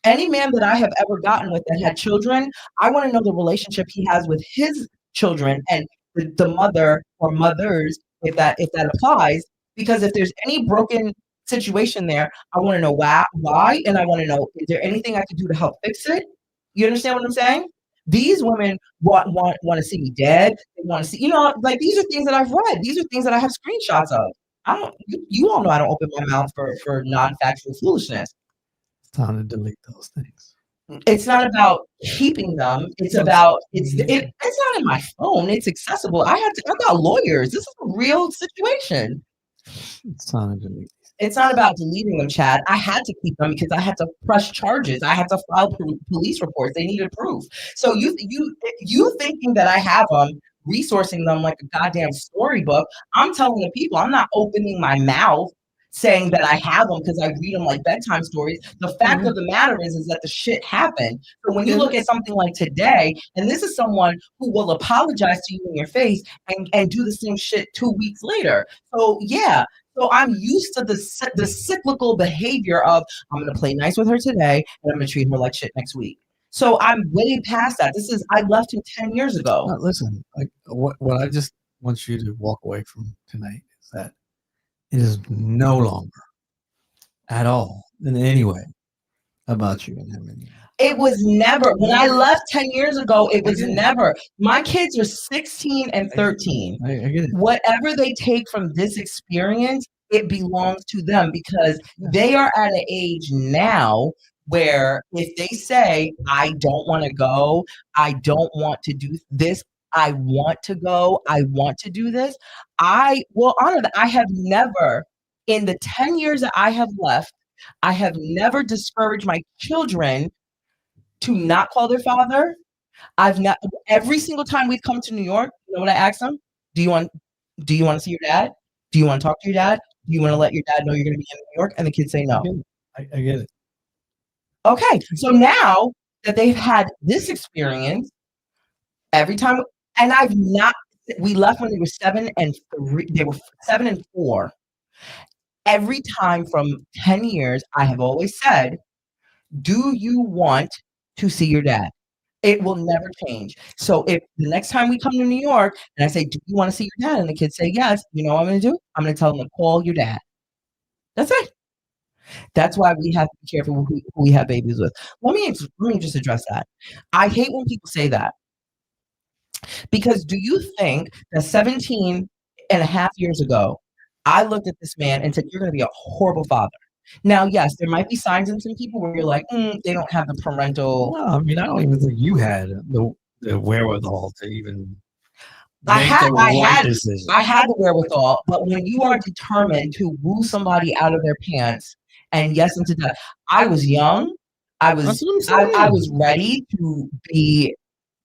any man that I have ever gotten with that had children, I want to know the relationship he has with his children and the mother or mothers, if that applies. Because if there's any broken situation there, I want to know why, and I want to know, is there anything I can do to help fix it? You understand what I'm saying? These women want to see me dead. They want to see, like these are things that I've read. These are things that I have screenshots of. You all know I don't open my mouth for non-factual foolishness. It's time to delete those things. It's not about keeping them. It's about it's not in my phone. It's accessible. I got lawyers. This is a real situation. It's time to delete. It's not about deleting them, Chad. I had to keep them because I had to press charges. I had to file police reports. They needed proof. So you thinking that I have them, resourcing them like a goddamn storybook. I'm telling the people, I'm not opening my mouth saying that I have them because I read them like bedtime stories. The fact of the matter is that the shit happened. So when you look at something like today, and this is someone who will apologize to you in your face and do the same shit 2 weeks later. So yeah. So I'm used to the cyclical behavior of I'm going to play nice with her today and I'm going to treat her like shit next week. So I'm way past that. I left him 10 years ago. Listen, like what I just want you to walk away from tonight is that it is no longer at all in any way about you and him anymore. It was never. When I left 10 years ago, it was never. My kids are 16 and 13. I get it. Whatever they take from this experience, it belongs to them because they are at an age now where if they say, I don't want to go, I don't want to do this, I want to go, I want to do this, I will honor that. I have never, in the 10 years that I have left, I have never discouraged my children to not call their father. Every single time we've come to New York, you know what I ask them? Do you want to see your dad? Do you want to talk to your dad? Do you want to let your dad know you're going to be in New York? And the kids say no. I get it. Okay. So now that they've had this experience, every time, and we left when they were 7 and 3, they were 7 and 4. Every time from 10 years, I have always said, do you want to see your dad? It will never change. So if the next time we come to New York and I say, do you want to see your dad? And the kids say yes, you know what I'm going to do? I'm going to tell them to call your dad. That's it. That's why we have to be careful who we have babies with. Let me just address that. I hate when people say that. Because do you think that 17 and a half years ago, I looked at this man and said, "You're going to be a horrible father." Now, yes, there might be signs in some people where you're like, they don't have the parental. No, I mean, I don't even think you had the wherewithal to even I make had the right decision. I had the wherewithal, but when you are determined to woo somebody out of their pants and yes into that, I was young. I was ready to be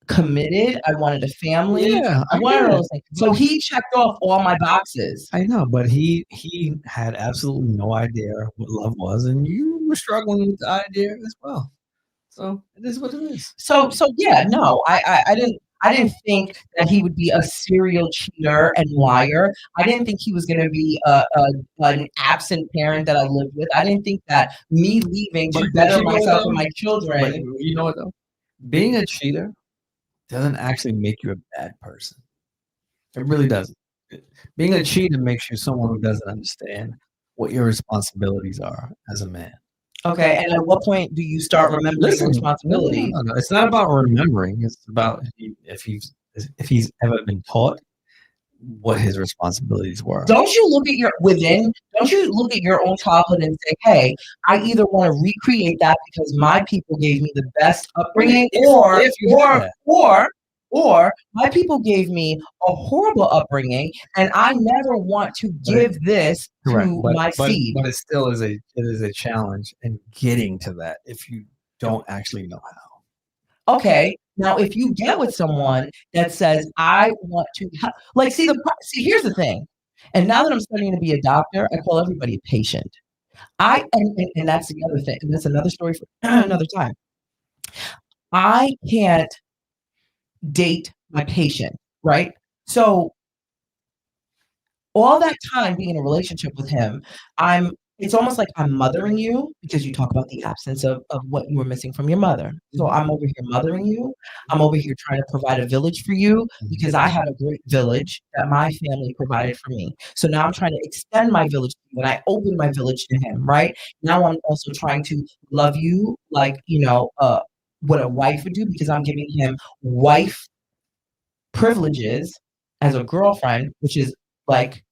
committed. I wanted a family. Yeah, I wanted those things. So he checked off all my boxes. I know, but he had absolutely no idea what love was, and you were struggling with the idea as well. So it is what it is. So yeah, no, I didn't think that he would be a serial cheater and liar. I didn't think he was going to be an absent parent that I lived with. I didn't think that me leaving to better myself and my children. But you know what though? Being a cheater doesn't actually make you a bad person. It really doesn't. Being a cheater makes you someone who doesn't understand what your responsibilities are as a man. Okay, and at what point do you start remembering your responsibility? No. It's not about remembering. It's about if he's ever been taught what his responsibilities were. Don't you look at your own childhood and say, hey, I either want to recreate that because my people gave me the best upbringing, or my people gave me a horrible upbringing, and I never want to give this to my seed. But it still is a challenge in getting to that if you don't actually know how. Okay, now if you get with someone that says, I want to see, here's the thing. And now that I'm studying to be a doctor, I call everybody a patient. And that's the other thing. And that's another story for another time. I can't date my patient, right? So all that time being in a relationship with him, it's almost like I'm mothering you because you talk about the absence of what you were missing from your mother. So I'm over here mothering you. I'm over here trying to provide a village for you because I had a great village that my family provided for me. So now I'm trying to extend my village to you, and I open my village to him, right? Now I'm also trying to love you like, what a wife would do because I'm giving him wife privileges as a girlfriend, which is like,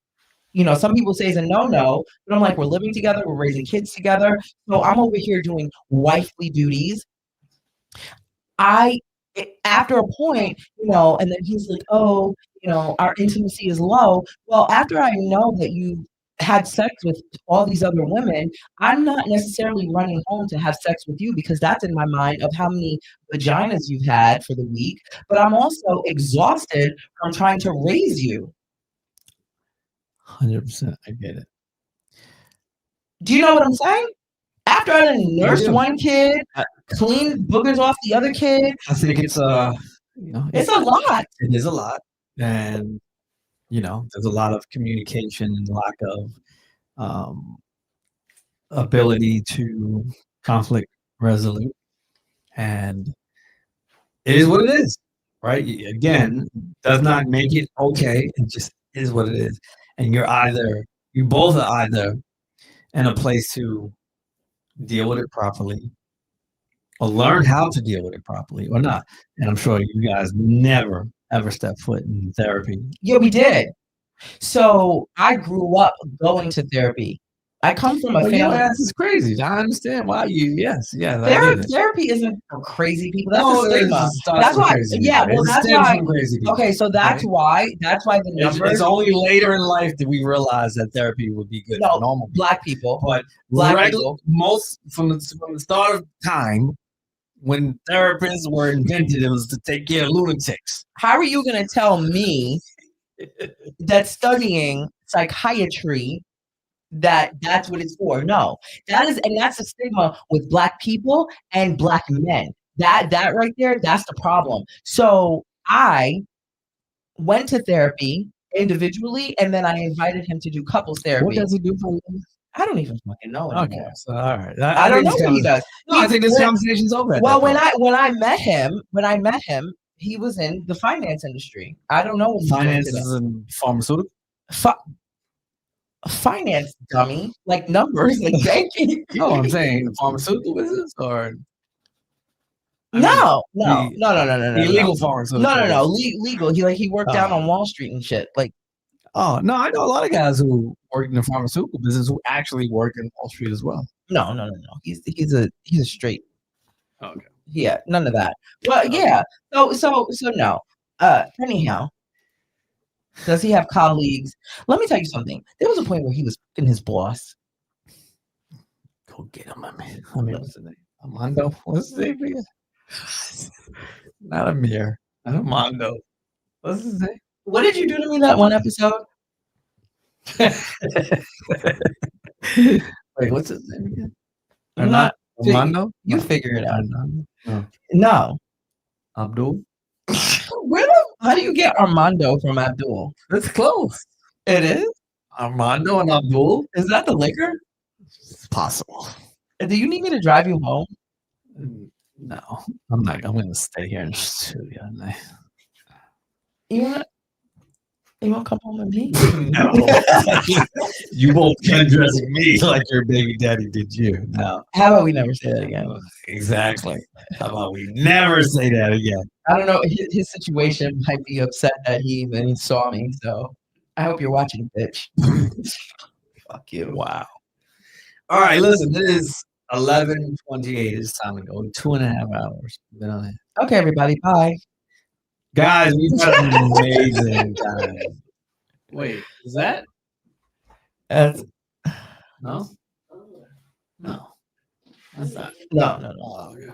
some people say is a no, but I'm like, we're living together, we're raising kids together. So I'm over here doing wifely duties. After a point, and then he's like, oh, our intimacy is low. Well, after I know that you had sex with all these other women, I'm not necessarily running home to have sex with you because that's in my mind of how many vaginas you've had for the week. But I'm also exhausted from trying to raise you. 100%, I get it. Do you know what I'm saying? After I nursed one kid, cleaned boogers off the other kid, I think it's it's a lot. It is a lot, and there's a lot of communication and lack of ability to conflict resolute, and it is what it is, right? Again, does not make it okay. It just is what it is. And you both are either in a place to deal with it properly or learn how to deal with it properly or not. And I'm sure you guys never, ever step foot in therapy. Yeah, we did. So I grew up going to therapy. I come from a family. Your ass is crazy. I understand why Therapy isn't for crazy people. That's a stigma. That's why. Yeah, well, that's why. Okay, so that's why the numbers. It's only later in life that we realize that therapy would be good for normal people. Black people. But most from the start of time, when therapists were invented, it was to take care of lunatics. How are you going to tell me that studying psychiatry that's what it's for? No, that's a stigma with Black people and Black men. That right there, that's the problem. So I went to therapy individually, and then I invited him to do couples therapy. What does he do for you? I don't even fucking know anymore. Okay, so all right. I don't know what he does. No, I think this conversation's over. Well, when I met him, he was in the finance industry. I don't know what finance is in pharmaceutical. Finance, dummy, like numbers, like banking. No, I'm saying the pharmaceutical business or no. Illegal pharmaceutical. No. Legal. He worked down on Wall Street and shit. Like, oh no, I know a lot of guys who work in the pharmaceutical business who actually work in Wall Street as well. No. He's a straight. Okay. Yeah, none of that. Well, yeah. So no. Anyhow, does he have colleagues? Let me tell you something. There was a point where he was fucking his boss. Go get him, my man. I mean, what's his name? Armando. What's his name again? Not Amir. Not Armando. What's his name? What did you do to me that one episode? Wait, what's his name again? I'm not. Armando? You figure it out. No. No. Abdul? How do you get Armando from Abdul? That's close. It is? Armando and Abdul? Is that the liquor? It's possible. Do you need me to drive you home? No, I'm not. I'm going to stay here in the studio. You want to come home with me? No. You won't undress me like your baby daddy did you. No. How about we never say that again? Exactly. How about we never say that again? I don't know. His situation might be upset that he saw me. So I hope you're watching, bitch. Fuck you. Wow. All right, listen. It is 11:28. It's time to go. 2.5 hours. Been on it. Okay, everybody. Bye. Guys, we've had an amazing time. Wait, is that? No? No. That's not. No. Oh, okay.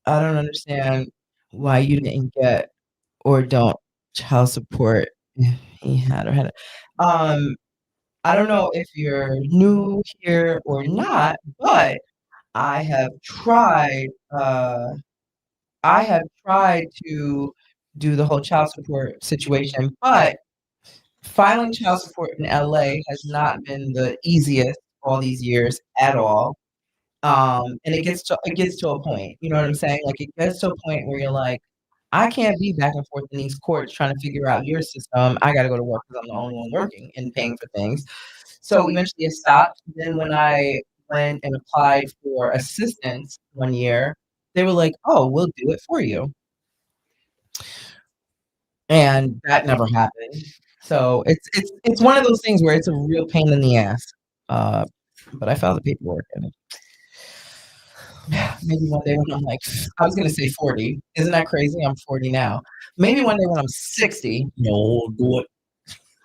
I don't understand why you didn't get or don't child support if he had or had it. I don't know if you're new here or not, but I have tried to do the whole child support situation, but filing child support in LA has not been the easiest all these years at all. And it gets to a point, you know what I'm saying? Like it gets to a point where you're like, I can't be back and forth in these courts trying to figure out your system. I got to go to work because I'm the only one working and paying for things. So eventually it stopped. Then when I went and applied for assistance one year, they were like, "Oh, we'll do it for you," and that never happened. So it's one of those things where it's a real pain in the ass. But I filed the paperwork and maybe one day when I'm like, I was gonna say 40. Isn't that crazy? I'm 40 now. Maybe one day when I'm 60. No good.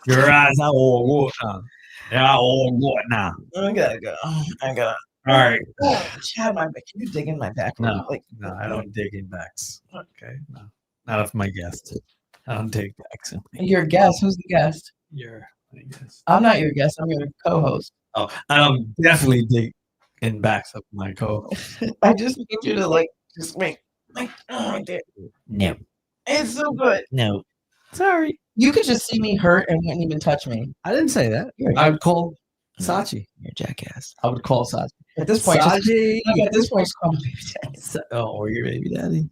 Your eyes are all good now. They're all good now. I gotta go. All right. Chad, my back. Can you dig in my back? No, I don't dig in backs. Okay, no, not if my guest. I don't dig backs. Your guest? Who's the guest? You're my guest. I'm not your guest. I'm your co-host. Oh, I don't definitely dig in backs of my co-host. I just need you to just make right there. No, it's so good. no. Sorry. You could just see me hurt and wouldn't even touch me. I didn't say that. I would call Sachi. You're a jackass. I would call Sachi. At this point, Sachi. at this point, just call me baby daddy. Or your baby daddy.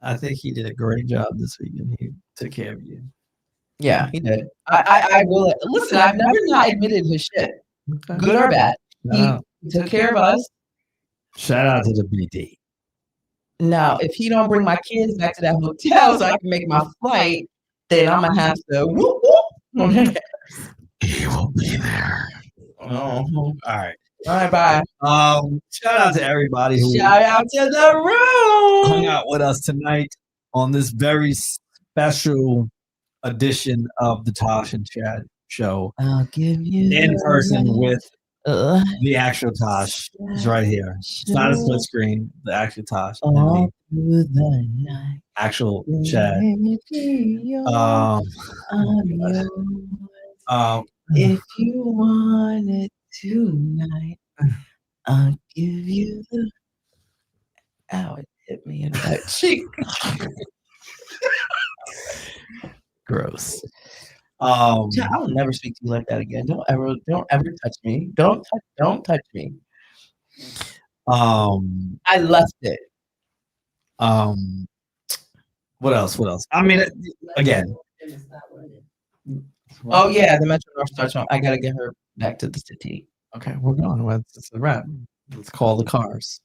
I think he did a great job this weekend. He took care of you. Yeah, he did. I will listen. I've never not admitted his shit, good or bad. He took care of us. Shout out to the BD. Now, if he don't bring my kids back to that hotel so I can make my flight, then I'm gonna have to whoop whoop. He will be there. Oh, all right. All right, bye. Shout out to everybody who shout out to the room hung out with us tonight on this very special edition of the Tash and Chad show. I'll give you in person with the actual Tash. Is right here. It's not a split screen. The actual Tash. All through the night. Actual Chad. If you want it tonight, I'll give you the. Ow! It hit me in that cheek. Gross. I'll never speak to you like that again. Don't ever touch me. Don't touch me. I left it. What else? I mean, again. Oh yeah, the Metro North starts on. I gotta get her back to the city. Okay, we're going. It's a wrap. Let's call the cars.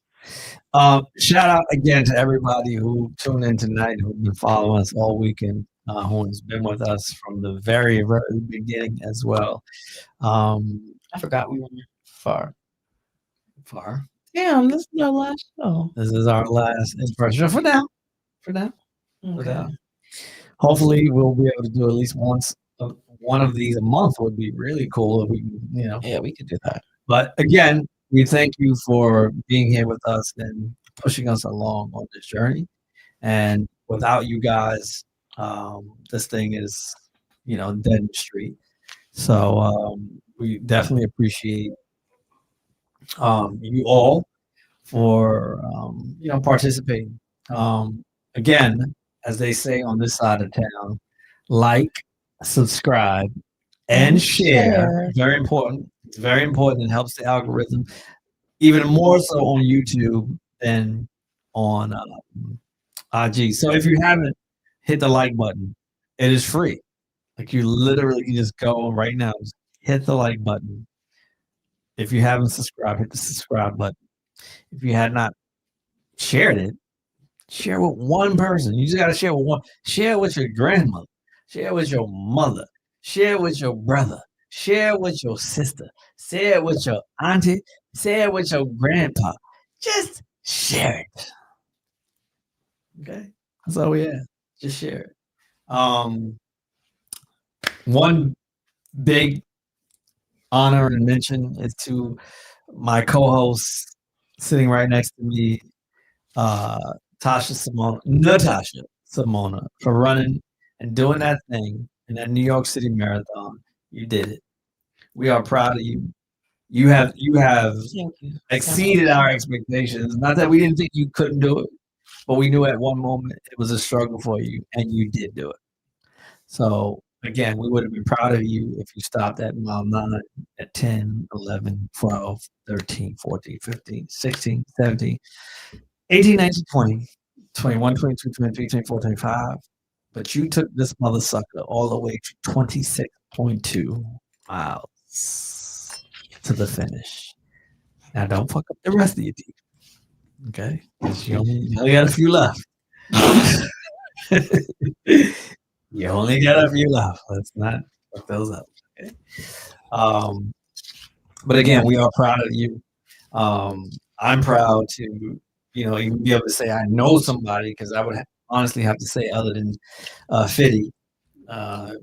Shout out again to everybody who tuned in tonight, who've been following us all weekend. who has been with us from the very, very beginning as well. I forgot we were far. Damn, this is our last show. This is our last in-person for now. Okay. Hopefully, we'll be able to do at least once. One of these a month would be really cool if we can, Yeah, we could do that. But again, we thank you for being here with us and pushing us along on this journey. And without you guys, this thing is, dead in the street. So we definitely appreciate you all for participating. Again, as they say on this side of town, like, subscribe, and share. Very important. It's very important. It helps the algorithm even more so on YouTube than on IG. So if you haven't hit the like button, it is free. Like, you literally can just go right now, just hit the like button. If you haven't subscribed, hit the subscribe button. If you had not shared it, share with one person. You just got to share with one. Share with your grandmother. Share with your mother. Share with your brother. Share with your sister. Share it with your auntie. Share it with your grandpa. Just share it. Okay? That's all we have. Just share it. One big honor and mention is to my co-host sitting right next to me, Natasha Simona, for running and doing that thing in that New York City Marathon. You did it. We are proud of you. You have exceeded our expectations. Not that we didn't think you couldn't do it, but we knew at one moment it was a struggle for you, and you did do it. So again, we would have been proud of you if you stopped at mile 9, at 10, 11, 12, 13, 14, 15, 16, 17, 18, 19, 20, 21, 22, 23, 24, 25. But you took this mother sucker all the way to 26.2 miles to the finish. Now, don't fuck up the rest of your team. Okay? Because you only got a few left. You only got a few left. Let's not fuck those up. Okay. But again, we are proud of you. I'm proud to, even be able to say I know somebody, because I would honestly have to say other than Fitty.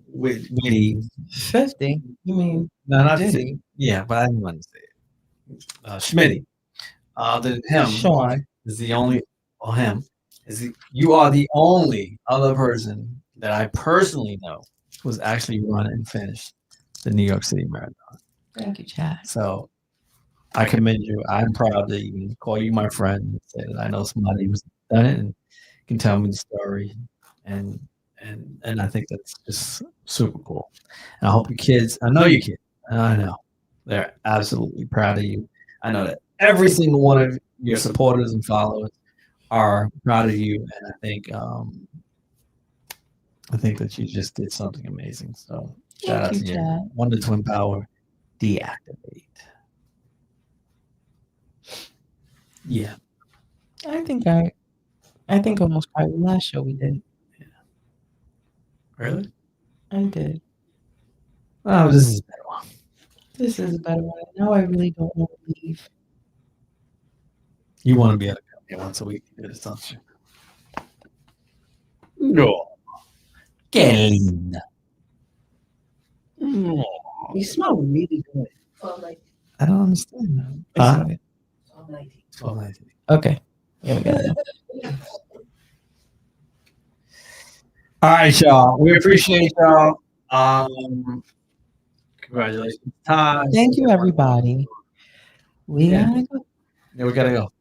Witty. 50? You mean? No, not Fitty. Yeah, but I didn't want to say it. Schmitty. Than him. Sean is the only. Well, him you are the only other person that I personally know was actually run and finished the New York City Marathon. Thank you, Chad. So I commend you. I'm proud to even call you my friend and say that I know somebody who's done it and can tell me the story. And I think that's just super cool. And I hope your kids, I know your kids, I know they're absolutely proud of you. I know that every single one of your supporters and followers are proud of you. And I think that you just did something amazing. So shout out to you. Wonder Twin Power, deactivate. Yeah. I think almost cried the last show we did. Yeah. Really? I did. Oh, this is a better one. This is a better one. Now I really don't want to leave. You want to be able to come here once a week to do this, don't you? No. Qué linda. You smell really good. 12:19. I don't understand that. 12:19. 12:19. Okay. Yeah, we got it. All right, y'all. We appreciate y'all. Congratulations, Tash. Thank you, everybody. We gotta go. Yeah, we gotta go.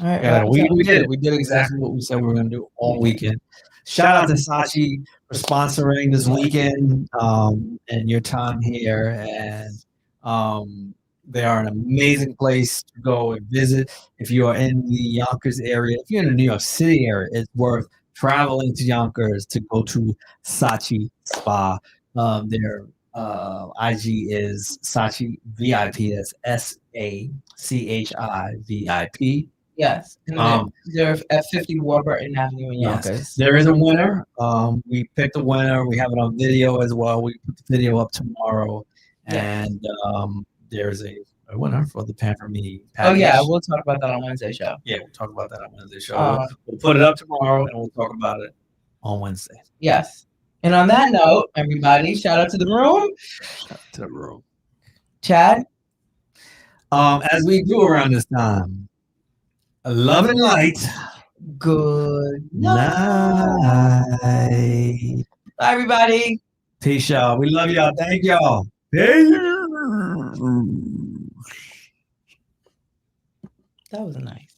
All right. We did it. We did exactly what we said we were gonna do all weekend. Shout out to Sachi for sponsoring this weekend and your time here. And they are an amazing place to go and visit. If you are in the Yonkers area, if you're in the New York City area, it's worth traveling to Yonkers to go to Sachi Spa. Their IG is Sachi VIP. That's SACHI VIP. Yes. And they're at 50 Warburton Avenue in Yes, Yonkers. there is a winner. We picked a winner. We have it on video as well. We put the video up tomorrow, and there's a winner for the Pamper Me package. Oh yeah, we'll talk about that on Wednesday show. Yeah, we'll talk about that on Wednesday show. We'll put it up tomorrow, and we'll talk about it on Wednesday. Yes. And on that note, everybody, shout out to the room. Shout out to the room. Chad. As we do around this time, love and light. Good night. Bye, everybody. Peace, y'all. We love y'all. Thank y'all. Peace. That was nice.